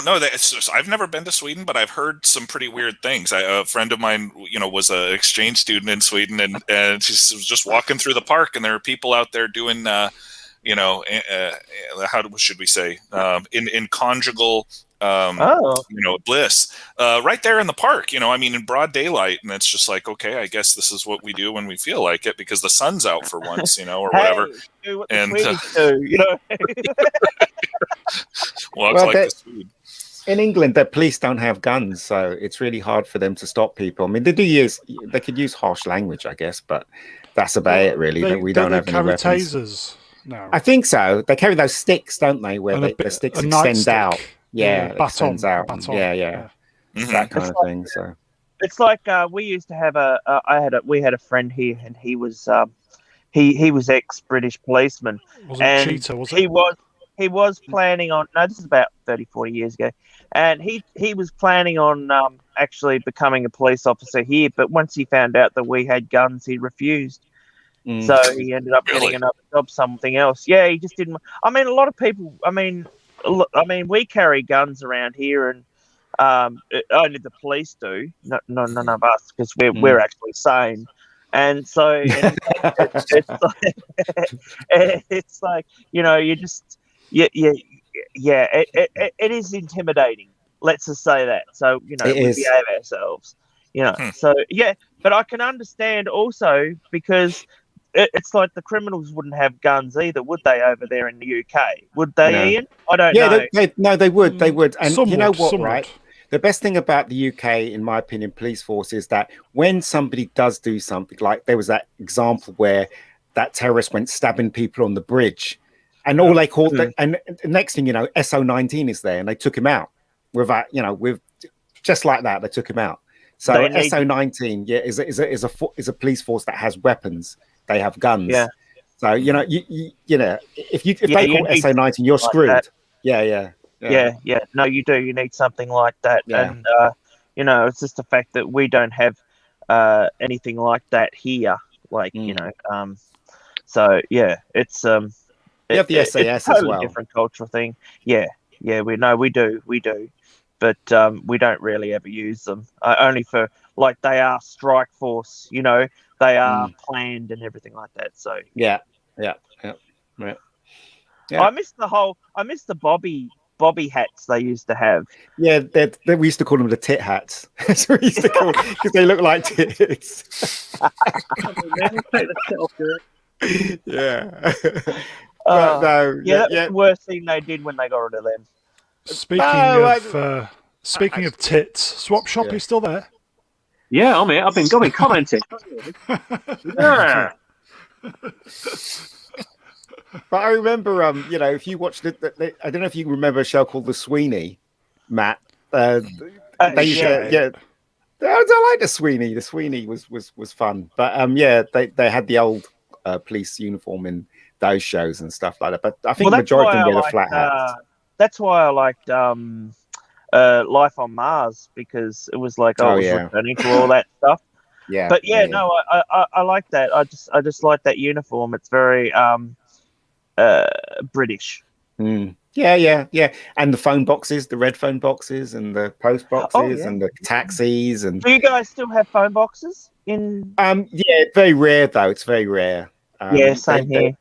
I've never been to Sweden, but I've heard some pretty weird things. A friend of mine, was an exchange student in Sweden, and she was just walking through the park, and there were people out there doing, how should we say, in conjugal, bliss, right there in the park. In broad daylight, and it's just like, okay, I guess this is what we do when we feel like it because the sun's out for once, or whatever. Do what the Swedes do, Well, it's like the Swede. In England, the police don't have guns, so it's really hard for them to stop people. I mean, they could use harsh language, I guess, but that's about it, really. We don't have any weapons. Tasers now. I think so. They carry those sticks, don't they, where the sticks extend out. Yeah, extends out. Baton. Yeah. Mm-hmm. That kind of thing. So it's like we used to have we had a friend here, and he was ex-British policeman. Wasn't Cheetah, was it? He was planning on, no, this is about 30, 40 years ago, and he was planning on actually becoming a police officer here, but once he found out that we had guns, he refused. So he ended up getting another job, something else. Yeah, he just didn't. A lot of people, we carry guns around here, and only the police do, none of us, because we're actually sane. And so it's like, you just, it is intimidating. Let's just say that. So, we behave ourselves, So, but I can understand also because it's like the criminals wouldn't have guns either, would they, over there in the UK? Would they, No. Ian? I don't know. They would. They would. And Some you know would, what, some right? would. The best thing about the UK, in my opinion, police force is that when somebody does do something, like there was that example where that terrorist went stabbing people on the bridge, and all they called and the next thing you know, SO19 is there, and they took him out without, with just like that, they took him out. So SO19, is a police force that has weapons. They have guns. Yeah. So if they call SO19, you're screwed. That. Yeah. No, you do. You need something like that. Yeah. And it's just the fact that we don't have anything like that here. Like so it's you have the SAS it's a totally as well. Different cultural thing. Yeah, we do, but we don't really ever use them. Only for like they are strike force. They are planned and everything like that. So Yeah. I missed the Bobby hats they used to have. Yeah, we used to call them the tit hats. That's what we used to call them because they look like tits. Yeah. That's the worst thing they did when they got rid of them. Speaking of tits, Swap Shop is still there. Yeah, I'm here. I've been commenting. Yeah. But I remember, if you watched I don't know if you remember a show called The Sweeney, Matt. I like the Sweeney. The Sweeney was fun. But they had the old police uniform in those shows and stuff like that. But I think the majority of them wear the flat hats. That's why I liked Life on Mars, because it was like I was returning to all that stuff. Yeah. But I like that. I just like that uniform. It's very British. Yeah. And the phone boxes, the red phone boxes, and the post boxes, and the taxis, and. Do you guys still have phone boxes in? Yeah, very rare though. It's very rare. Yeah, same here.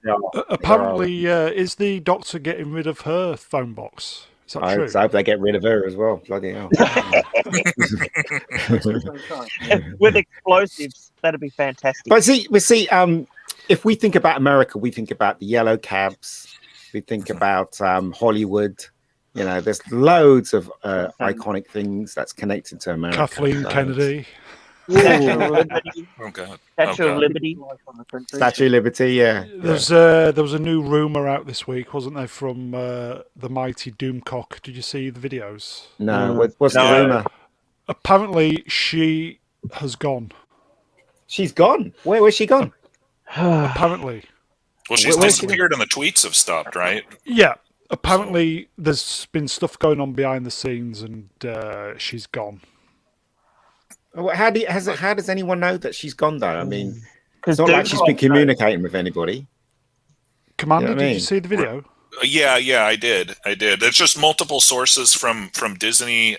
Apparently, is the Doctor getting rid of her phone box? Is that true? I hope they get rid of her as well. Bloody hell. With explosives, that'd be fantastic. But see, if we think about America, we think about the yellow cabs. We think about Hollywood. You know, there's loads of iconic things that's connected to America. Kathleen Kennedy. Oh God. Statue of Liberty. Statue of Liberty, yeah. There was a new rumor out this week, wasn't there, from the mighty Doomcock? Did you see the videos? No. What's the rumor? Apparently, she has gone. She's gone. Where's she gone? Apparently. Well, she's disappeared and the tweets have stopped, right? Yeah. Apparently, there's been stuff going on behind the scenes, and she's gone. How does anyone know that she's gone though? I mean, it's not like she's been communicating with anybody. Commander, did you see the video? Yeah, I did. It's just multiple sources from Disney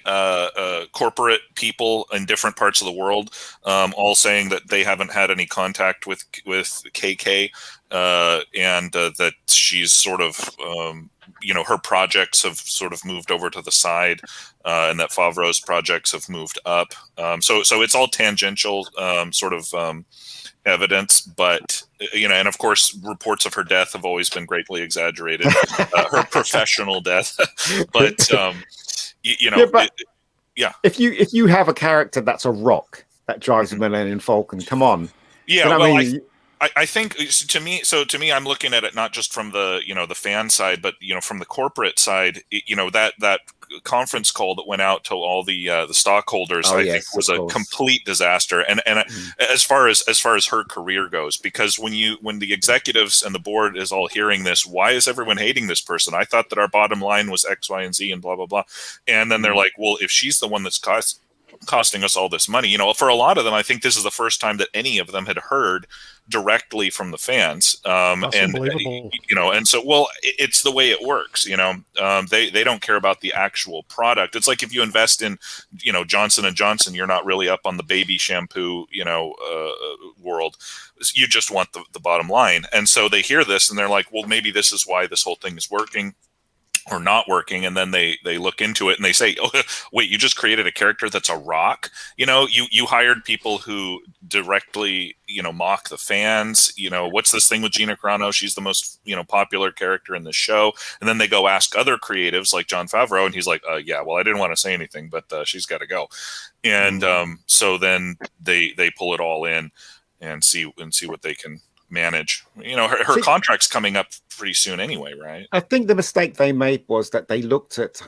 corporate people in different parts of the world, all saying that they haven't had any contact with KK, and that she's sort of, her projects have sort of moved over to the side, and that Favreau's projects have moved up. So it's all tangential, sort of. Evidence, but and of course reports of her death have always been greatly exaggerated, her professional death, but if you have a character that's a rock that drives a Millennium Falcon, come on. I think to me I'm looking at it not just from the the fan side, but from the corporate side. That conference call that went out to all the stockholders, I think was a complete disaster. And as far as her career goes, because when the executives and the board is all hearing this, why is everyone hating this person? I thought that our bottom line was X, Y, and Z, and blah blah blah. And then they're like, well, if she's the one that's costing us all this money, for a lot of them, I think this is the first time that any of them had heard directly from the fans. That's unbelievable. And so, well, it's the way it works. They don't care about the actual product. It's like if you invest in, Johnson & Johnson, you're not really up on the baby shampoo, world. You just want the bottom line. And so they hear this and they're like, well, maybe this is why this whole thing is working or not working. And then they look into it and they say, oh, wait, you just created a character that's a rock. You hired people who directly, mock the fans. What's this thing with Gina Carano? She's the most, popular character in the show. And then they go ask other creatives like Jon Favreau. And he's like, yeah, well, I didn't want to say anything, but she's got to go. And so then they pull it all in and see what they can manage. Her contract's coming up pretty soon anyway, right? I think the mistake they made was that they looked at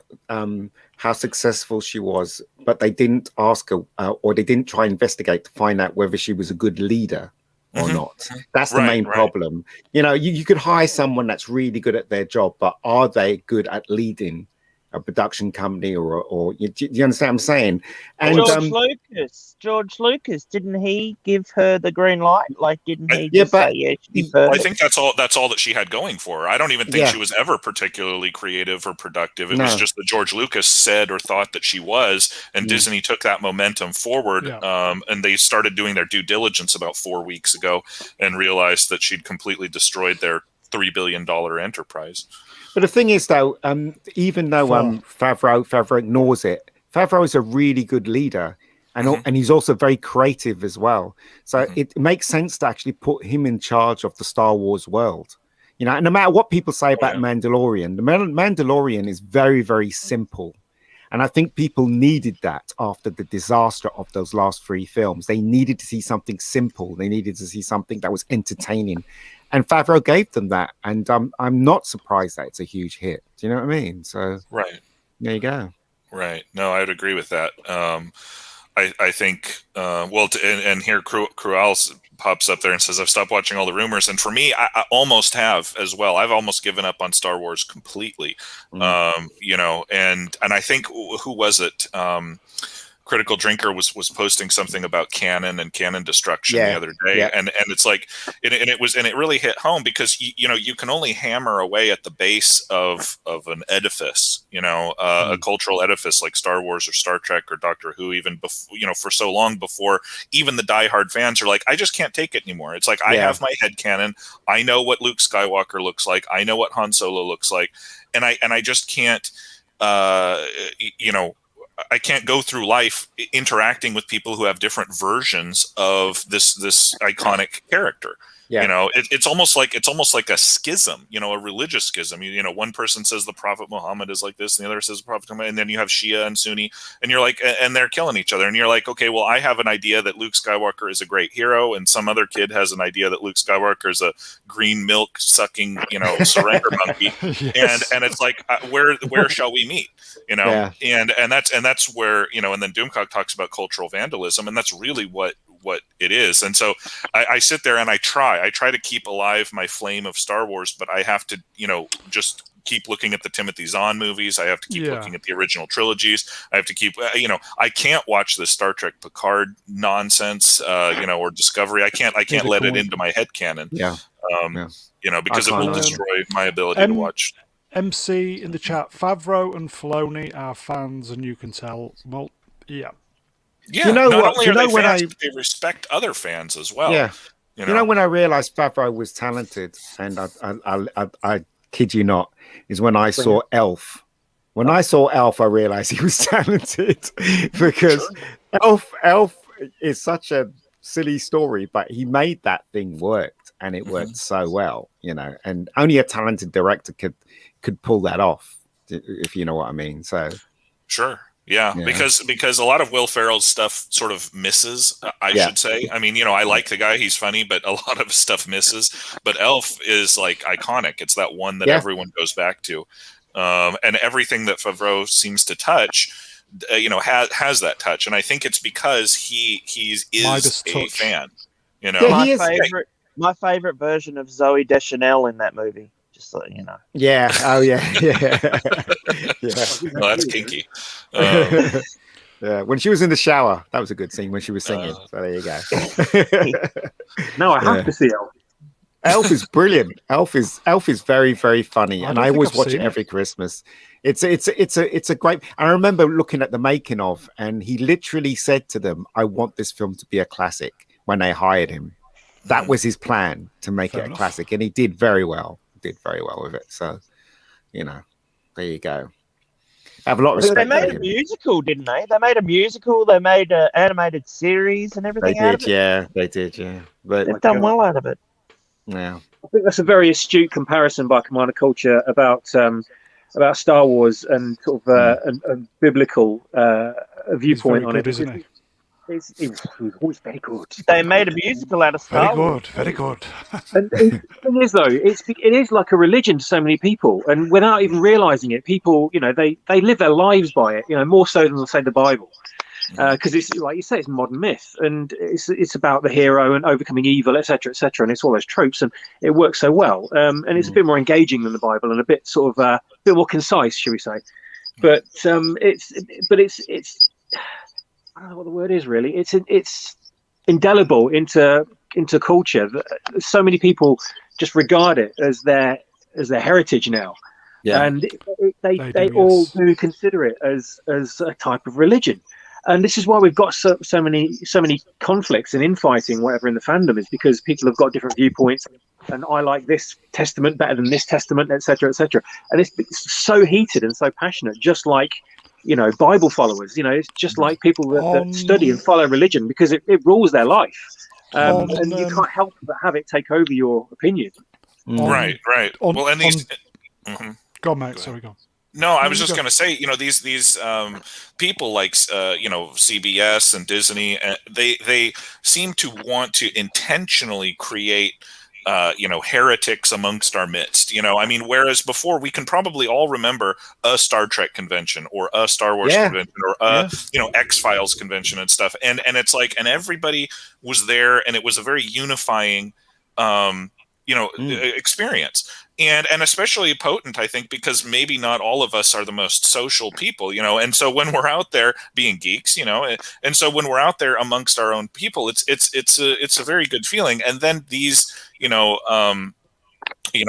how successful she was, but they didn't ask her or they didn't try and investigate to find out whether she was a good leader or not. That's the main problem. You could hire someone that's really good at their job, but are they good at leading a production company or do you understand what I'm saying? And George Lucas, didn't he give her the green light? Like, didn't he say I think that's all that she had going for her. I don't even think she was ever particularly creative or productive. It was just that George Lucas said or thought that she was, and Disney took that momentum forward. And they started doing their due diligence about 4 weeks ago and realized that she'd completely destroyed their $3 billion enterprise. But the thing is, though, even though Favreau ignores it, Favreau is a really good leader, and he's also very creative as well. So it makes sense to actually put him in charge of the Star Wars world. And no matter what people say about Mandalorian, the Mandalorian is very, very simple. And I think people needed that after the disaster of those last 3 films. They needed to see something simple. They needed to see something that was entertaining. And Favreau gave them that. And I'm not surprised that it's a huge hit. Do you know what I mean? So there you go. Right. No, I would agree with that. I think, and here Cruel pops up there and says, I've stopped watching all the rumors. And for me, I almost have as well. I've almost given up on Star Wars completely. And I think, who was it? Critical Drinker was posting something about canon and canon destruction the other day, and it's like, and it really hit home, because you can only hammer away at the base of an edifice, a cultural edifice like Star Wars or Star Trek or Doctor Who, even before, for so long before even the diehard fans are like, I just can't take it anymore. It's like, I have my headcanon. I know what Luke Skywalker looks like. I know what Han Solo looks like, and I just can't, I can't go through life interacting with people who have different versions of this iconic character. Yeah. It's almost like a schism, a religious schism. One person says the Prophet Muhammad is like this, and the other says the Prophet Muhammad, and then you have Shia and Sunni, and you're like, and they're killing each other, and you're like, okay, well, I have an idea that Luke Skywalker is a great hero, and some other kid has an idea that Luke Skywalker is a green milk sucking, surrender monkey, and it's like, where shall we meet? And that's where, and then Doomcock talks about cultural vandalism, and that's really what it is. And so I sit there and I try to keep alive my flame of Star Wars, but I have to, just keep looking at the Timothy Zahn movies. I have to keep looking at the original trilogies. I have to keep, I can't watch the Star Trek Picard nonsense, or Discovery. I can't let it into my headcanon. Because it will destroy my ability to watch. MC in the chat, Favreau and Filoni are fans, and you can tell. Well, yeah. Yeah, not only are they fans, but they respect other fans as well. Yeah, when I realized Favreau was talented, and I kid you not, is when I saw Elf. When I saw Elf, I realized he was talented, because Elf is such a silly story, but he made that thing work, and it worked so well, and only a talented director could pull that off, if you know what I mean. So sure. Yeah, because a lot of Will Ferrell's stuff sort of misses, I should say. I mean, I like the guy, he's funny, but a lot of stuff misses. But Elf is like iconic. It's that one that everyone goes back to. And everything that Favreau seems to touch, has that touch. And I think it's because he is a fan. My favorite version of Zooey Deschanel in that movie. Just so you know. Yeah. Oh, yeah. Well, that's kinky. Yeah. When she was in the shower, that was a good scene when she was singing. So there you go. No, I have to see Elf. Elf is brilliant. Elf is very, very funny, and I always watch it every Christmas. It's a great. I remember looking at the making of, and he literally said to them, "I want this film to be a classic." When they hired him, that was his plan, to make it a classic, and he did very well. With it, so there you go. I have a lot of respect. They made a musical, didn't they? They made a musical. They made an animated series and everything. They did. But they've done well out of it. Yeah, I think that's a very astute comparison by Commander Culture about Star Wars and sort of a biblical viewpoint on it. Isn't he? It's always very good. They made a musical out of Star Wars. Very good. And the thing is, though, it is like a religion to so many people, and without even realizing it, people, they live their lives by it, more so than, say, the Bible, because it's like you say, it's modern myth, and it's about the hero and overcoming evil, etc., and it's all those tropes, and it works so well, and it's a bit more engaging than the Bible, and a bit sort of a bit more concise, shall we say? But it's I don't know what the word is really. It's indelible into culture. So many people just regard it as their heritage now, and they all do consider it as a type of religion. And this is why we've got so many conflicts and infighting, whatever, in the fandom, is because people have got different viewpoints. And I like this testament better than this testament, etc., etc. And it's so heated and so passionate, just like Bible followers. It's just like people that study and follow religion, because it rules their life, and you can't help but have it take over your opinion. Right. Well, and these. Go on, mate. Sorry, go on. No, I was just going to say, these people like CBS and Disney, they seem to want to intentionally create heretics amongst our midst, whereas before we can probably all remember a Star Trek convention or a Star Wars convention or a X-Files convention and stuff. And it's like, and everybody was there, and it was a very unifying, experience. and especially potent, I think, because maybe not all of us are the most social people, and so when we're out there being geeks, and so when we're out there amongst our own people, it's a very good feeling. And then these,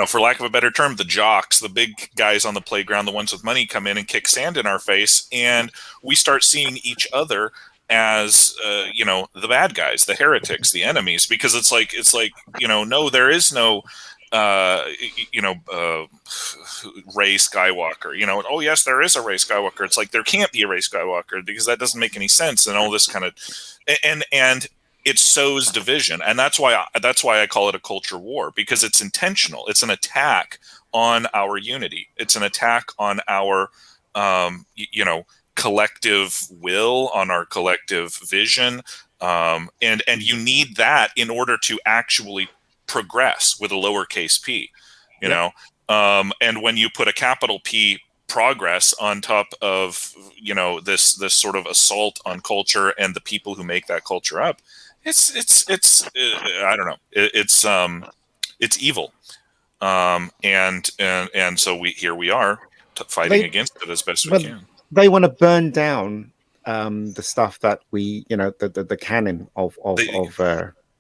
for lack of a better term, the jocks, the big guys on the playground, the ones with money, come in and kick sand in our face, and we start seeing each other as the bad guys, the heretics, the enemies, because it's like no, there is no Rey Skywalker. Oh yes, there is a Rey Skywalker. It's like there can't be a Rey Skywalker because that doesn't make any sense, and all this kind of and it sows division, and that's why I call it a culture war, because it's intentional. It's an attack on our unity. It's an attack on our collective will, on our collective vision, and you need that in order to actually progress with a lowercase p, and when you put a capital P, progress, on top of this sort of assault on culture and the people who make that culture up, it's I don't know, it's evil, and so we are fighting against it as best we can. They want to burn down the stuff that we, the canon of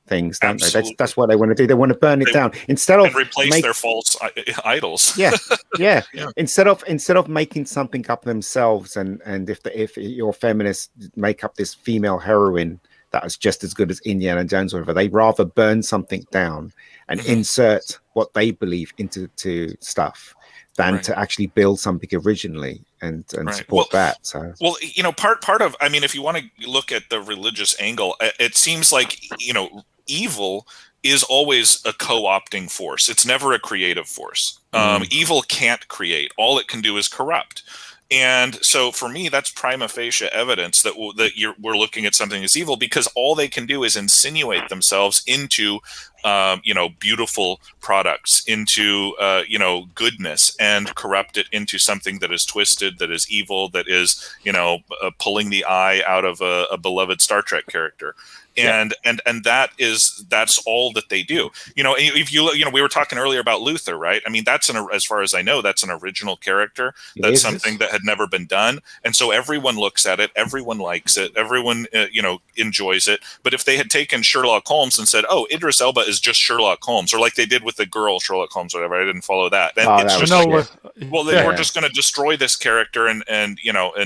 things, don't they? That's what they want to do. They want to burn it down instead of replace their false idols. Yeah. Instead of making something up themselves, and if your feminists make up this female heroine that is just as good as Indiana Jones or whatever, they rather burn something down and insert what they believe into stuff than to actually build something originally and support that. So, well, part of, I mean, if you want to look at the religious angle, it seems like, evil is always a co-opting force. It's never a creative force. Evil can't create. All it can do is corrupt. And so for me, that's prima facie evidence that we're looking at something as evil, because all they can do is insinuate themselves into, beautiful products, into, goodness, and corrupt it into something that is twisted, that is evil, that is, pulling the eye out of a beloved Star Trek character. And that's all that they do. If you we were talking earlier about Luther, right? I mean, as far as I know, that's an original character. That's something that had never been done, and so everyone looks at it, everyone likes it, everyone enjoys it. But if they had taken Sherlock Holmes and said, "Oh, Idris Elba is just Sherlock Holmes," or like they did with the girl Sherlock Holmes, or whatever, I didn't follow that. And it's just we're just going to destroy this character and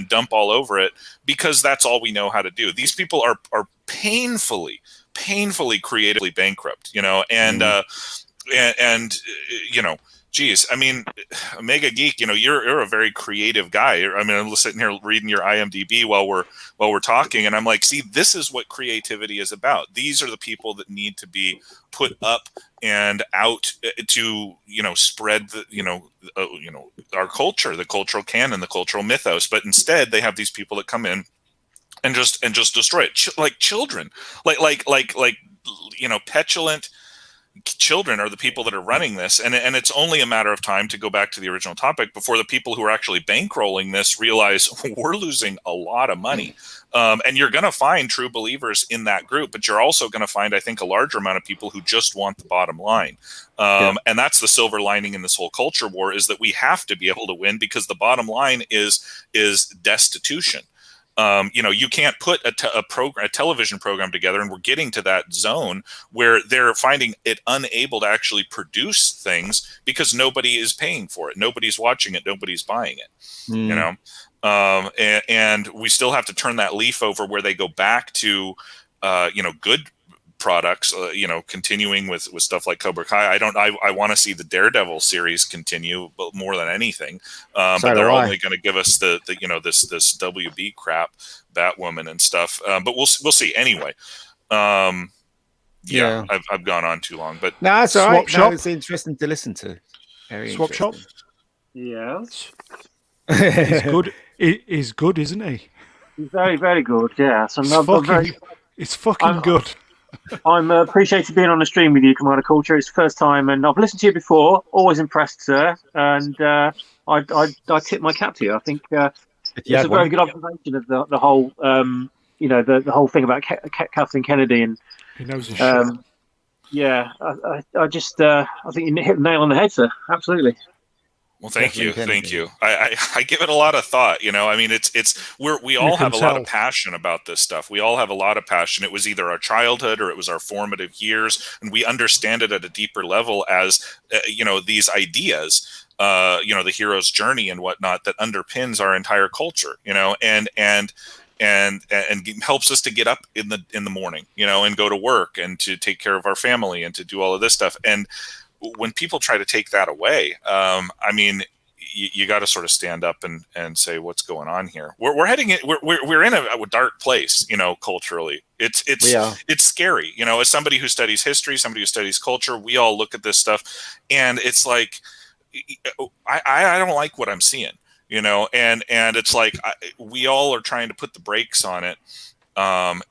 dump all over it, because that's all we know how to do. These people are painfully creatively bankrupt, geez, I mean, MegaGeek, you're a very creative guy. I mean, I'm sitting here reading your IMDb while we're talking, and I'm like, see, this is what creativity is about. These are the people that need to be put up and out to, spread our culture, the cultural canon, the cultural mythos. But instead, they have these people that come in and just destroy it, like children, like petulant children are the people that are running this, and it's only a matter of time, to go back to the original topic, before the people who are actually bankrolling this realize we're losing a lot of money. And you're going to find true believers in that group, but you're also going to find, I think, a larger amount of people who just want the bottom line. And that's the silver lining in this whole culture war, is that we have to be able to win, because the bottom line is destitution. You can't put a television program together, and we're getting to that zone where they're finding it unable to actually produce things because nobody is paying for it, nobody's watching it, nobody's buying it. And we still have to turn that leaf over, where they go back to good products, continuing with stuff like Cobra Kai. I want to see the Daredevil series continue, but more than anything, but they're only going to give us the this WB crap, Batwoman and stuff. But we'll see anyway. I've gone on too long, but no, it's all right. No, it's interesting to listen to. Very Swap Shop. Yes. He's good. He's good, isn't he? He's very, very good. Yeah. So it's fucking good. I'm appreciated being on the stream with you, Commander Culture. It's the first time, and I've listened to you before. Always impressed, sir. And I tip my cap to you. I think it's a very good observation of the whole, the whole thing about Kathleen Kennedy, and he knows his shit. Yeah, I just I think you hit the nail on the head, sir. Absolutely. Well, thank you, Definitely thank you. I give it a lot of thought. I mean, we all can have a lot of tell. passion about this stuff. We all have a lot of passion. It was either our childhood or it was our formative years, and we understand it at a deeper level as these ideas, the hero's journey and whatnot that underpins our entire culture. And helps us to get up in the morning, and go to work and to take care of our family and to do all of this stuff. And when people try to take that away, I mean, you got to sort of stand up and say, what's going on here? We're heading in, we're in a dark place, culturally. It's scary, as somebody who studies history, somebody who studies culture, we all look at this stuff and it's like, I don't like what I'm seeing, and it's like, we all are trying to put the brakes on it. And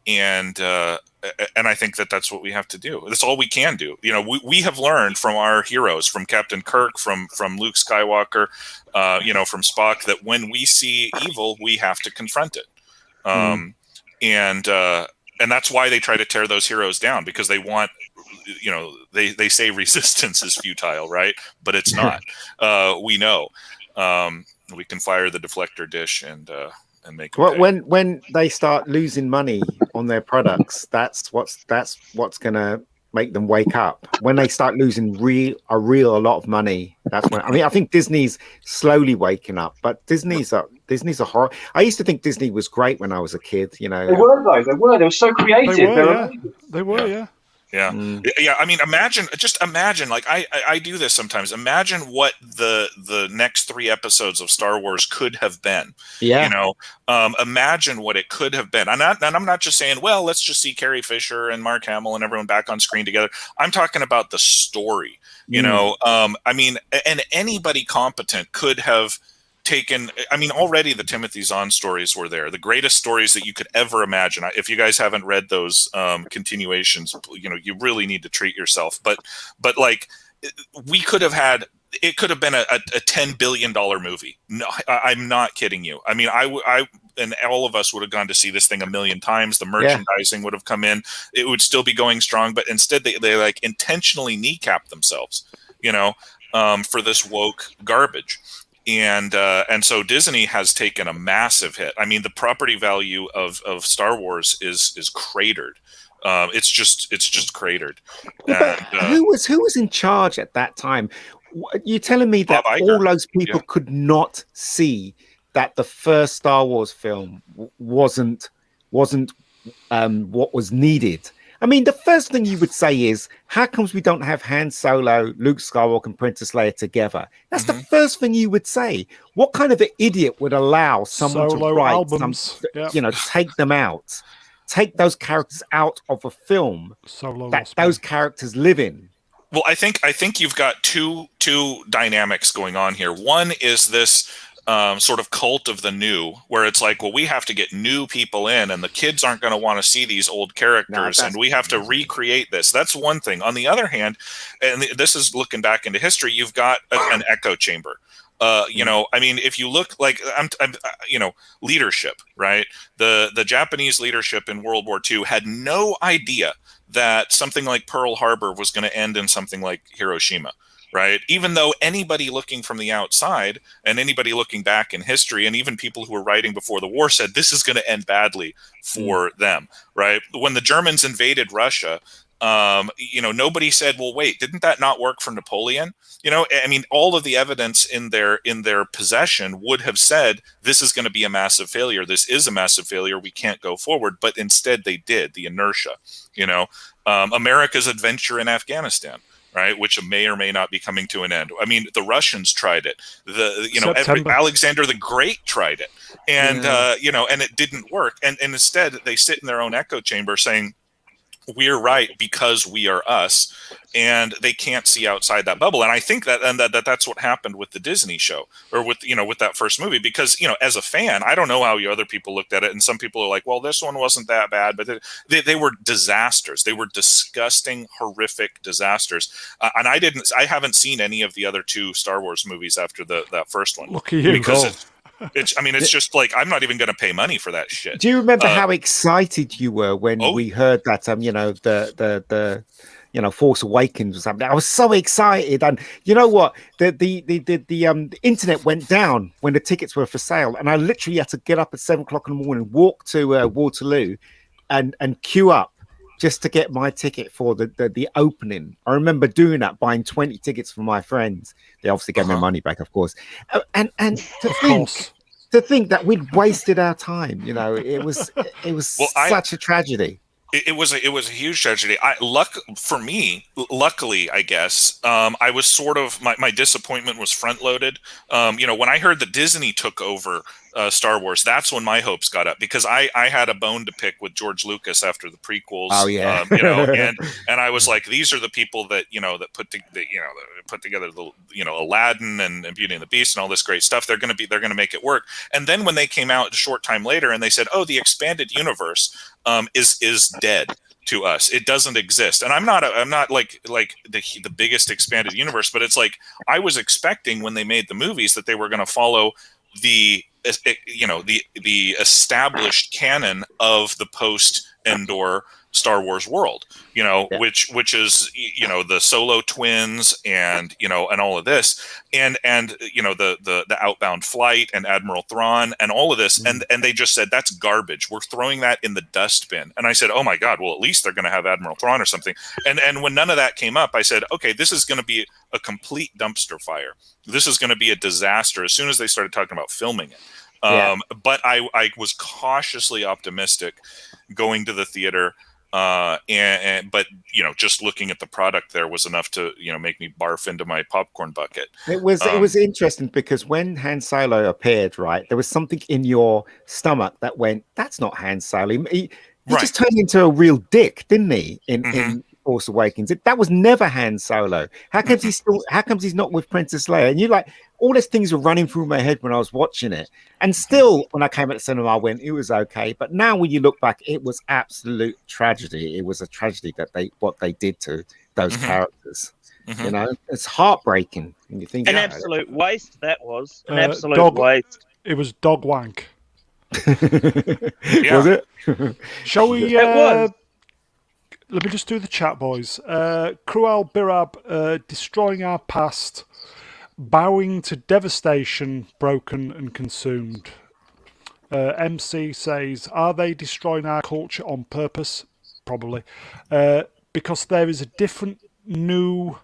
I think that's what we have to do. That's all we can do. We have learned from our heroes, from Captain Kirk, from Luke Skywalker, from Spock, that when we see evil, we have to confront it. And that's why they try to tear those heroes down, because they want, they say resistance is futile, right? But it's not. We know. We can fire the deflector dish and make them pay. When they start losing money on their products, that's what's gonna make them wake up. When they start losing a lot of money, that's when, I mean, I think Disney's slowly waking up, but Disney's a horror. I used to think Disney was great when I was a kid. They were, guys. They were so creative. They were, yeah. Yeah. Yeah. I mean, imagine, like I do this sometimes. Imagine what the next 3 episodes of Star Wars could have been. Yeah. Imagine what it could have been. And I'm not just saying, well, let's just see Carrie Fisher and Mark Hamill and everyone back on screen together. I'm talking about the story, I mean, and anybody competent could have taken, I mean, already the Timothy Zahn stories were there, the greatest stories that you could ever imagine. If you guys haven't read those continuations, you really need to treat yourself. But like, we could have had, it could have been a $10 billion movie. No, I'm not kidding you. I mean, I and all of us would have gone to see this thing 1 million times. The merchandising would have come in. It would still be going strong, but instead they like intentionally kneecap themselves, for this woke garbage. And so Disney has taken a massive hit. I mean, the property value of Star Wars is cratered. It's just cratered. And, who was in charge at that time? You're telling me that all those people could not see that the first Star Wars film wasn't what was needed? I mean, the first thing you would say is, how comes we don't have Han Solo, Luke Skywalker, and Princess Leia together? That's the first thing you would say. What kind of an idiot would allow someone Solo to write albums. Take them out, take those characters out of a film that those characters live in? Well, I think you've got two dynamics going on here. One is this sort of cult of the new, where it's like, well, we have to get new people in, and the kids aren't going to want to see these old characters, and we have to recreate this. That's one thing. On the other hand, and this is looking back into history, you've got an echo chamber. I mean, if you look like leadership, right? The Japanese leadership in World War II had no idea that something like Pearl Harbor was going to end in something like Hiroshima. Right. Even though anybody looking from the outside and anybody looking back in history, and even people who were writing before the war, said this is going to end badly for them. Right. When the Germans invaded Russia, nobody said, well, wait, didn't that not work for Napoleon? I mean, all of the evidence in their possession would have said this is going to be a massive failure. This is a massive failure. We can't go forward. But instead they did. The inertia, America's adventure in Afghanistan. Right, which may or may not be coming to an end. I mean, the Russians tried it. Alexander the Great tried it, and and it didn't work. And instead, they sit in their own echo chamber saying, "We're right because we are us," and they can't see outside that bubble. And I think that's what happened with the Disney show, or with that first movie. Because as a fan, I don't know how other people looked at it, and some people are like, "Well, this one wasn't that bad," but they were disasters. They were disgusting, horrific disasters. And I haven't seen any of the other 2 Star Wars movies after that first one. Look at you, because it's just like, I'm not even going to pay money for that shit. Do you remember how excited you were when we heard that Force Awakens or something. I was so excited, and you know what? The internet went down when the tickets were for sale, and I literally had to get up at 7 o'clock in the morning, walk to Waterloo, and queue up just to get my ticket for the opening. I remember doing that, buying 20 tickets for my friends. They obviously gave me money back, of course, and to think that we'd wasted our time. It was such a tragedy. It was a huge tragedy. Luckily, I guess, I was sort of my disappointment was front loaded. When I heard that Disney took over Star Wars, that's when my hopes got up, because I had a bone to pick with George Lucas after the prequels. Oh yeah, and I was like, these are the people that that put together the Aladdin and Beauty and the Beast and all this great stuff. They're gonna make it work. And then when they came out a short time later and they said, oh, the expanded universe is dead to us. It doesn't exist. And I'm not like the biggest expanded universe, but it's like I was expecting when they made the movies that they were going to follow the established canon of the post Endor Star Wars world, which is the Solo twins and and all of this and the Outbound Flight and Admiral Thrawn and all of this, and they just said that's garbage. We're throwing that in the dustbin. And I said, oh my God, well at least they're going to have Admiral Thrawn or something. And when none of that came up, I said, okay, this is going to be a complete dumpster fire. This is going to be a disaster as soon as they started talking about filming it. But I was cautiously optimistic going to the theater. But just looking at the product there was enough to make me barf into my popcorn bucket. It was interesting because when Han Solo appeared, right, there was something in your stomach that went, that's not Han Solo. He just turned into a real dick, didn't he? In Force Awakens, that was never Han Solo. How comes he's not with Princess Leia? And you like all these things were running through my head when I was watching it, and still when I came at the cinema, I went, it was okay. But now when you look back, it was absolute tragedy. It was a tragedy that what they did to those characters. It's heartbreaking when you think an absolute waste. That was an absolute waste. It was dog wank. Was it? Shall we? It was. Let me just do the chat, boys. Cruel Birab, destroying our past, bowing to devastation, broken and consumed. MC says, are they destroying our culture on purpose? Probably. Because there is a different new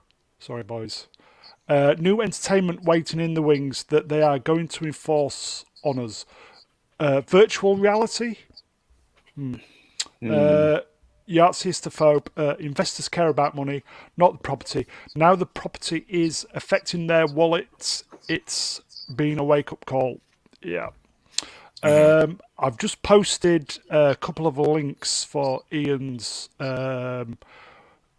entertainment waiting in the wings that they are going to enforce on us. Virtual reality? Yahtzeistophobe, investors care about money, not the property. Now the property is affecting their wallets. It's been a wake-up call. Yeah. I've just posted a couple of links for Ian's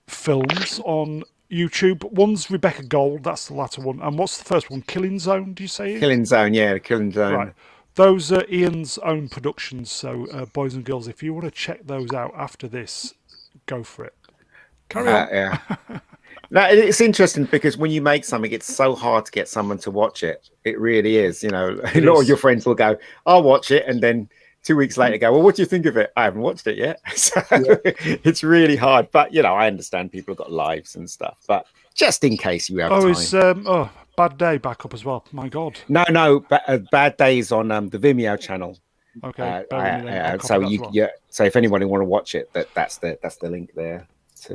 films on YouTube. One's Rebecca Gold, that's the latter one. And what's the first one? Killing Zone, do you say it? Killing Zone, yeah, Killing Zone. Right. Those are Ian's own productions, so boys and girls, if you want to check those out after this, go for it. Carry on. Yeah. No, it's interesting because when you make something, it's so hard to get someone to watch it. It really is. A lot of your friends will go, I'll watch it, and then 2 weeks later go, well, what do you think of it? I haven't watched it yet. So it's really hard. But, I understand people have got lives and stuff. But just in case you have time. Bad Day back up as well. My God. No. Bad Days on the Vimeo channel. Okay. So if anybody want to watch it, that's the link there.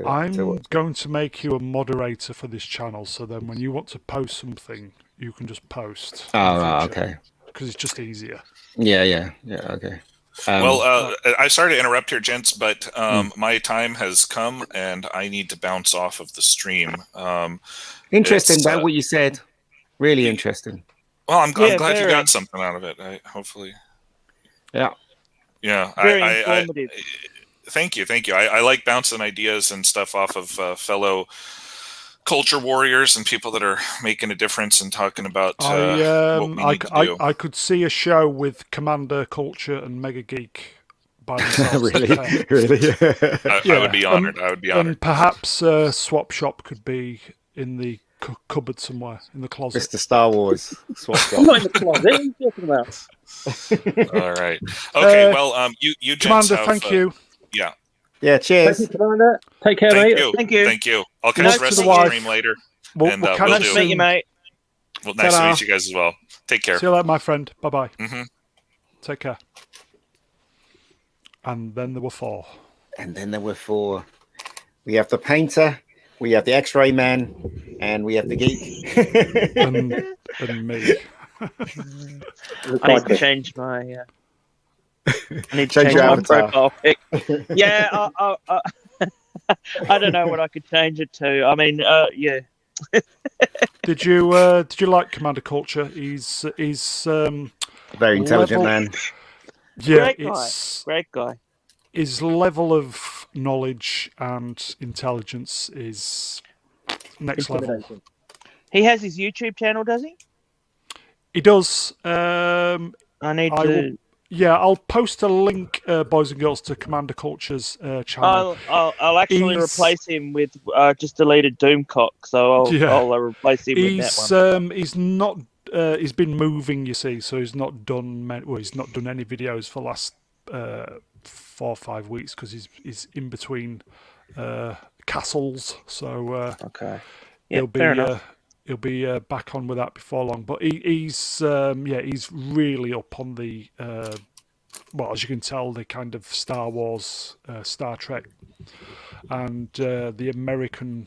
I'm going to make you a moderator for this channel, so then when you want to post something, you can just post. Oh, okay. Because it's just easier. Yeah. Okay. I sorry to interrupt here, gents, but my time has come and I need to bounce off of the stream. Interesting, that what you said. Really interesting. Well, I'm glad you got something out of it. Hopefully. Yeah. Yeah. Very informative. Thank you. I like bouncing ideas and stuff off of fellow culture warriors and people that are making a difference and talking about what we need to do. I could see a show with Commander Culture and MegaGeek by themselves. Really? I would be honored. And perhaps Swap Shop could be in the cupboard somewhere in the closet. Mr. Star Wars Swap Shop. I'm not in the closet. What are you talking about? All right. Okay. Well, you Commander, have, thank you. Yeah. Yeah, cheers. Thank you, Commander. Take care, Thank mate. you. Thank you. Thank you. I'll Nice catch the to rest the of the wife. stream later. We'll And, catch we'll you Nice do. to meet you, soon. mate. Well, nice to Ta-da. meet you guys as well. Take care. See you later, my friend. Bye-bye. hmm Take care. And then there were 4. And then there were 4. We have the painter, we have the X-ray man, and we have the geek. and me. I need to change my. I need to Change change your my avatar. profile pic. Yeah, I don't know what I could change it to. I mean, yeah. Did you like Commander Culture? He's Very intelligent level- man. yeah, Great guy. it's Great guy. his level of knowledge and intelligence is next level. He has his YouTube channel, does he? He does. I need I to. will- Yeah, I'll post a link, boys and girls, to Commander Culture's channel. I'll actually He's- replace him with just deleted Doomcock, so I'll replace him with that one. He's not. He's been moving, you see, so he's not done. He's not done any videos for the last 4 or 5 weeks because he's in between castles. So Okay. he'll Yeah, fair enough. he'll be back on with that before long. But he's really up on the well, as you can tell, the kind of Star Wars, Star Trek, and the American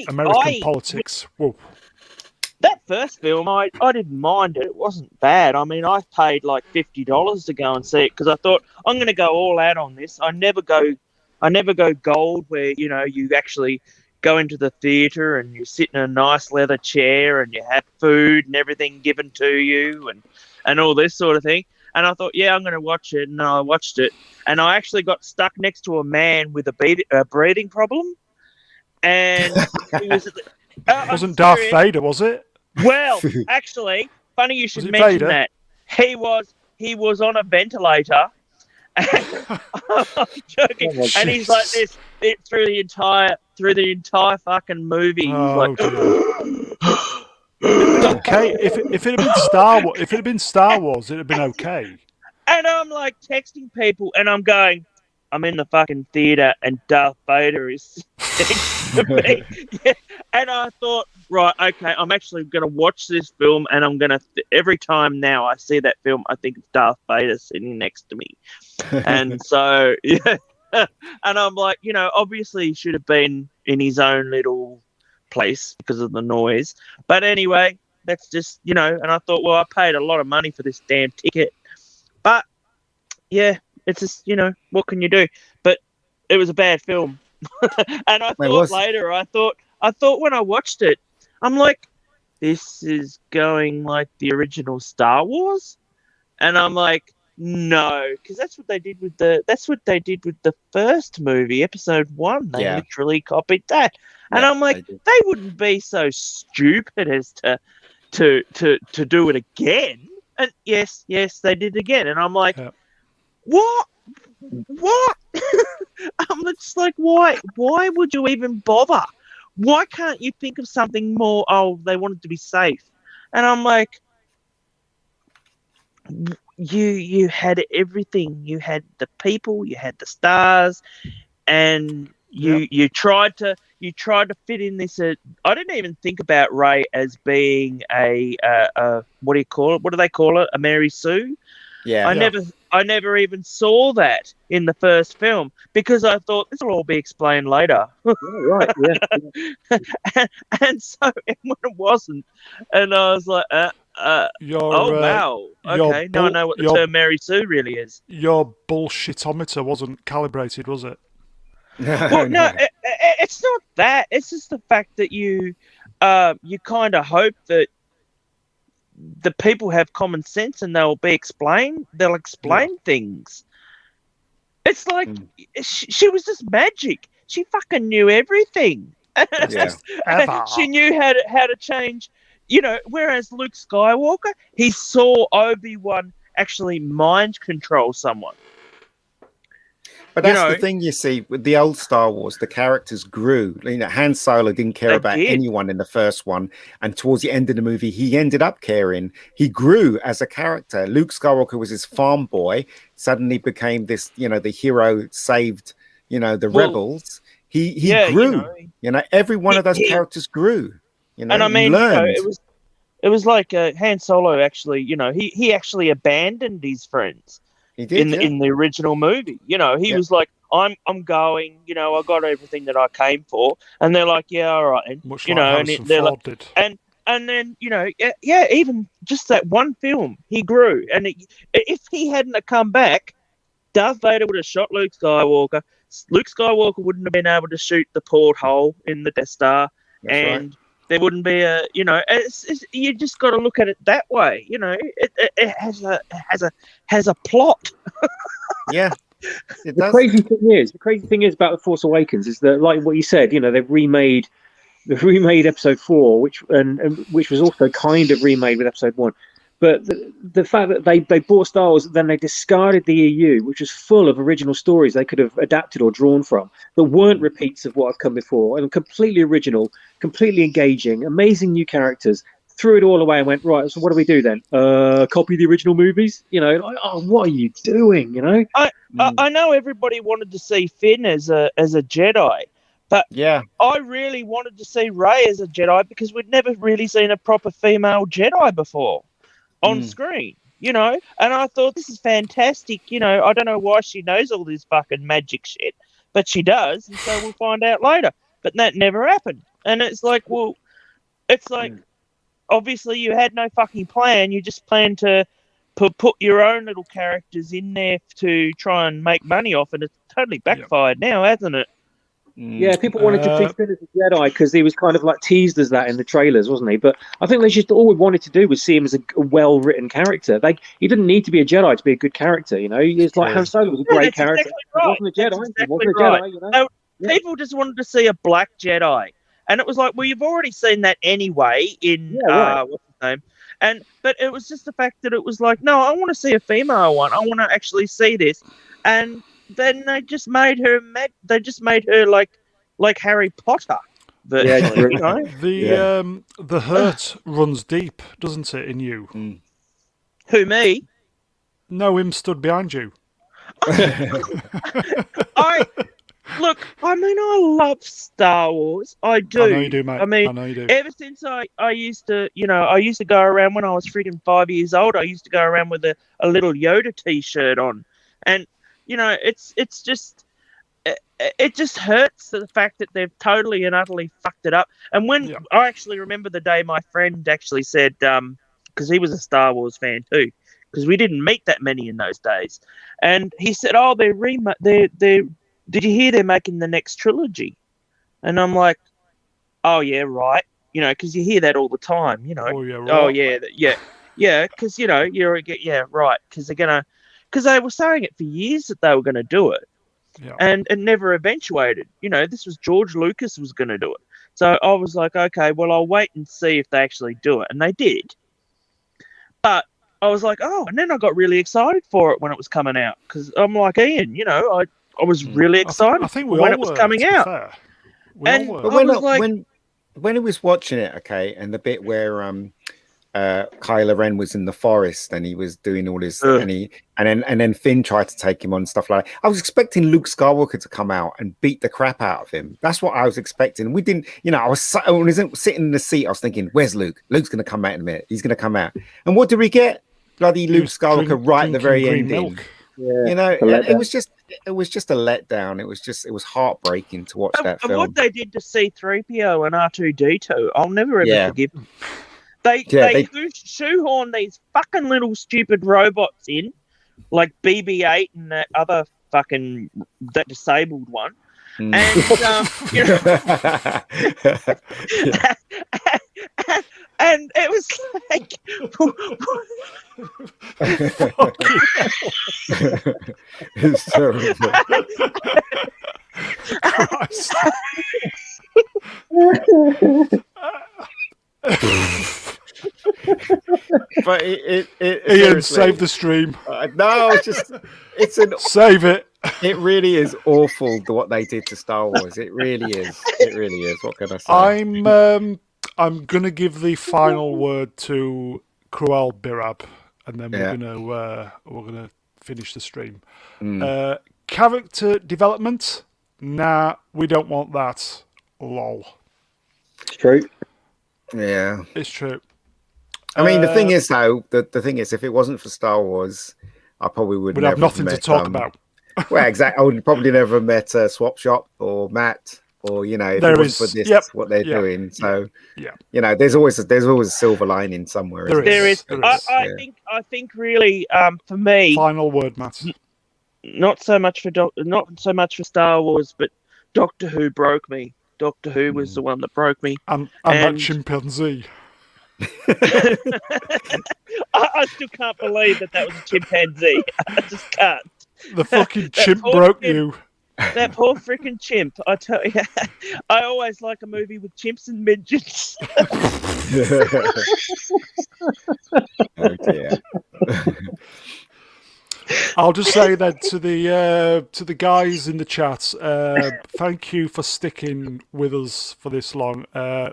American politics. Whoa. That first film, I didn't mind it. It wasn't bad. I mean, I paid like $50 to go and see it because I thought I'm going to go all out on this. I never go gold where you actually go into the theater and you sit in a nice leather chair and you have food and everything given to you and all this sort of thing. And I thought, yeah, I'm going to watch it, and I watched it, and I actually got stuck next to a man with a breathing problem, and he was. Wasn't Darth Vader, was it? Well, actually, funny you should Was it mention Vader? that. He was on a ventilator. I'm joking. Oh, And he's like this through the entire fucking movie. He's Oh, like, dear. Okay, if it had been Star Wars, it'd have been okay. and I'm like texting people, and I'm going, I'm in the fucking theater, and Darth Vader is next to me. Yeah. And I thought, right, okay, I'm actually going to watch this film, and I'm going to every time now I see that film, I think it's Darth Vader sitting next to me, and so yeah, and I'm like, obviously he should have been in his own little place because of the noise, but anyway, that's just and I thought, well, I paid a lot of money for this damn ticket, but yeah, it's just what can you do? But it was a bad film. And I thought later, I thought when I watched it, I'm like, this is going like the original Star Wars, and I'm like, no, because that's what they did with the first movie, Episode 1. They literally copied that, and I'm like, they wouldn't be so stupid as to do it again. And yes, they did again, and I'm like, what? I'm just like, why would you even bother? Why can't you think of something more? Oh, they wanted to be safe. And I'm like, you had everything. You had the people, you had the stars, and you tried to fit in this. I didn't even think about Rey as being a what do you call it? What do they call it? A Mary Sue? Yeah. I never even saw that in the first film because I thought this will all be explained later. Right, yeah. and so when it wasn't, and I was like, wow, okay, now I know what the term Mary Sue really is. Your bullshitometer wasn't calibrated, was it? Well, no, it's not that. It's just the fact that you kind of hope that the people have common sense and they'll explain things. It's like she was just magic. She fucking knew everything. She knew how to change. Whereas Luke Skywalker, he saw Obi-Wan actually mind control someone. But that's the thing, you see, with the old Star Wars, the characters grew. You know, Han Solo didn't care about anyone in the first one, and towards the end of the movie, he ended up caring. He grew as a character. Luke Skywalker was his farm boy, suddenly became this, you know, the hero, saved, you know, the rebels. He grew. You know, every one of those characters grew. You know, and I mean, learned. It was like Han Solo actually, you know, he actually abandoned his friends. He did, in the original movie. You know, he was like, I'm going, you know, I got everything that I came for. And they're like, yeah, all right. And, much you like know, Harrison and they're Ford like, did. and then, you know, even just that one film, he grew. And if he hadn't have come back, Darth Vader would have shot Luke Skywalker. Luke Skywalker wouldn't have been able to shoot the porthole in the Death Star. That's right. There wouldn't be a, you know, you just got to look at it that way. You know, it has a plot. Yeah, it does. The crazy thing is about The Force Awakens is that, like what you said, you know, they've remade Episode 4, which was also kind of remade with Episode 1. But the fact that they bought Star Wars, then they discarded the EU, which was full of original stories they could have adapted or drawn from, that weren't repeats of what had come before, and completely original, completely engaging, amazing new characters, threw it all away and went, right, so what do we do then? Copy the original movies? You know, like, oh, what are you doing, you know? I know everybody wanted to see Finn as a Jedi, but I really wanted to see Rey as a Jedi because we'd never really seen a proper female Jedi before on screen, you know, and I thought, this is fantastic, you know. I don't know why she knows all this fucking magic shit, but she does, and so we'll find out later. But that never happened, and it's like, well, it's like, obviously you had no fucking plan. You just planned to put your own little characters in there to try and make money off, and it's totally backfired now, hasn't it? Yeah, people wanted to see Finn as a Jedi because he was kind of like teased as that in the trailers, wasn't he? But I think they just all we wanted to do was see him as a well-written character. He didn't need to be a Jedi to be a good character, you know. It's like Han Solo was a great character. Exactly right. He wasn't a Jedi. Exactly he wasn't a right. Jedi, you know. People just wanted to see a black Jedi, and it was like, well, you've already seen that anyway in what's his name? But it was just the fact that it was like, no, I want to see a female one. I want to actually see this, and then they just made her like Harry Potter. Virtually, you know? The hurt runs deep, doesn't it, in you? Who, me? No, him stood behind you. I mean, I love Star Wars. I do. I know you do, mate. I mean, I know you do. Ever since I used to, you know, I used to go around when I was freaking 5 years old. I used to go around with a little Yoda T-shirt on, and you know, it's just. It just hurts the fact that they've totally and utterly fucked it up. And when I actually remember the day my friend actually said, because he was a Star Wars fan too, because we didn't meet that many in those days, and he said, "Oh, they're did you hear they're making the next trilogy?" And I'm like, "Oh yeah, right." You know, because you hear that all the time. You know, oh yeah, because you know right, because they were saying it for years that they were going to do it. Yeah. And it never eventuated. You know, this was George Lucas was going to do it. So I was like, okay, well, I'll wait and see if they actually do it. And they did. But I was like, oh, and then I got really excited for it when it was coming out. Because I'm like, Ian, you know, I was really excited I think when it was coming out. Fair. And but when he was watching it, okay, and the bit where Kylo Ren was in the forest and he was doing all his and then Finn tried to take him on and stuff like that. I was expecting Luke Skywalker to come out and beat the crap out of him. That's what I was expecting. We didn't, you know, I was sitting in the seat. I was thinking, where's Luke? Luke's going to come out in a minute. He's going to come out. And what did we get? Bloody Luke Skywalker right at the very ending. Yeah, you know, it was just a letdown. It was heartbreaking to watch that film. And what they did to C-3PO and R2-D2, I'll never ever forgive them. They shoehorn these fucking little stupid robots in, like BB-8 and that other fucking that disabled one, and you know, and it was like, it's terrible. But Ian, save the stream. No, it's an save it. It really is awful what they did to Star Wars. It really is. It really is. What can I say? I'm gonna give the final word to Cruel Birab, and then Yeah. we're gonna finish the stream. Character development? Nah, we don't want that. Lol. It's true. Yeah. It's true. I mean, the thing is, though, the thing is, if it wasn't for Star Wars, I probably would We'd never have nothing met, to talk about. Well, exactly. I would probably never have met Swap Shop or Matt, or if There it is- wasn't for this, yep, what they're yeah, doing. So, yeah. there's always a silver lining somewhere. There isn't There is. There I, is, I think. I think really, for me, Final word, Matt. not so much for Star Wars, but Doctor Who broke me. Doctor Who was the one that broke me. And that And- chimpanzee. I still can't believe that was a chimpanzee. I just can't. The fucking That chimp poor broke chimp. you. That poor freaking chimp. I tell you, I always like a movie with chimps and midgets. Oh dear. I'll just say that to the guys in the chat, thank you for sticking with us for this long.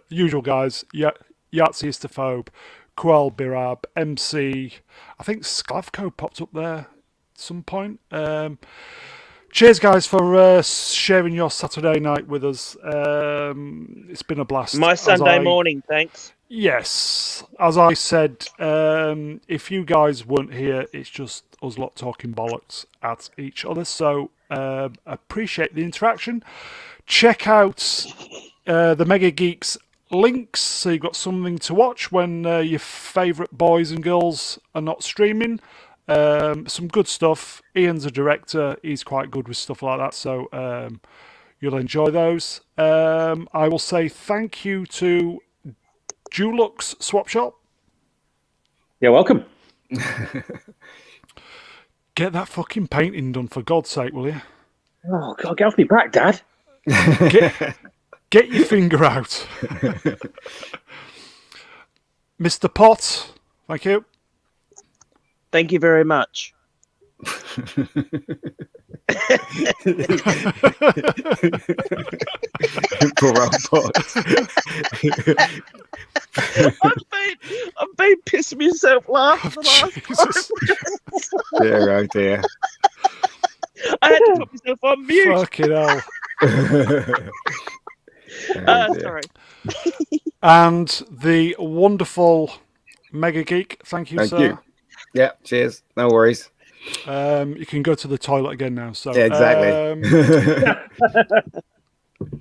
Usual guys, Yahtzeistophobe, Quell Birab, MC, I think Sklavko popped up there at some point. Cheers, guys, for sharing your Saturday night with us. It's been a blast. My Sunday morning, thanks. Yes, as I said, if you guys weren't here, it's just us lot talking bollocks at each other. So appreciate the interaction. Check out the MegaGeeks links, so you've got something to watch when your favourite boys and girls are not streaming. Some good stuff. Ian's a director; he's quite good with stuff like that. So you'll enjoy those. I will say thank you to Dulux Swap Shop. You're welcome. Get that fucking painting done, for God's sake, will you? Oh God, get off me back, Dad. Get your finger out. Mr. Pott, thank you. Thank you very much. Poor old Pott. I've been pissing myself laughing the last Jesus. Dear, oh dear. I had to put myself on mute. Fucking hell. Oh, dear. Sorry. And the wonderful MegaGeek, thank you, Thank sir. you. Yeah, cheers. No worries. You can go to the toilet again now. So Yeah, exactly.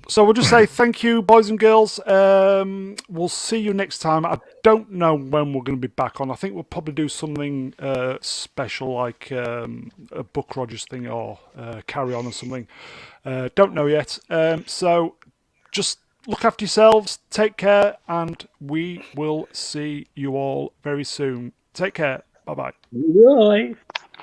So we'll just say thank you, boys and girls. We'll see you next time. I don't know when we're going to be back on. I think we'll probably do something special, like a Buck Rogers thing or Carry On or something. Don't know yet. So just look after yourselves, take care, and we will see you all very soon. Take care. Bye-bye. Bye.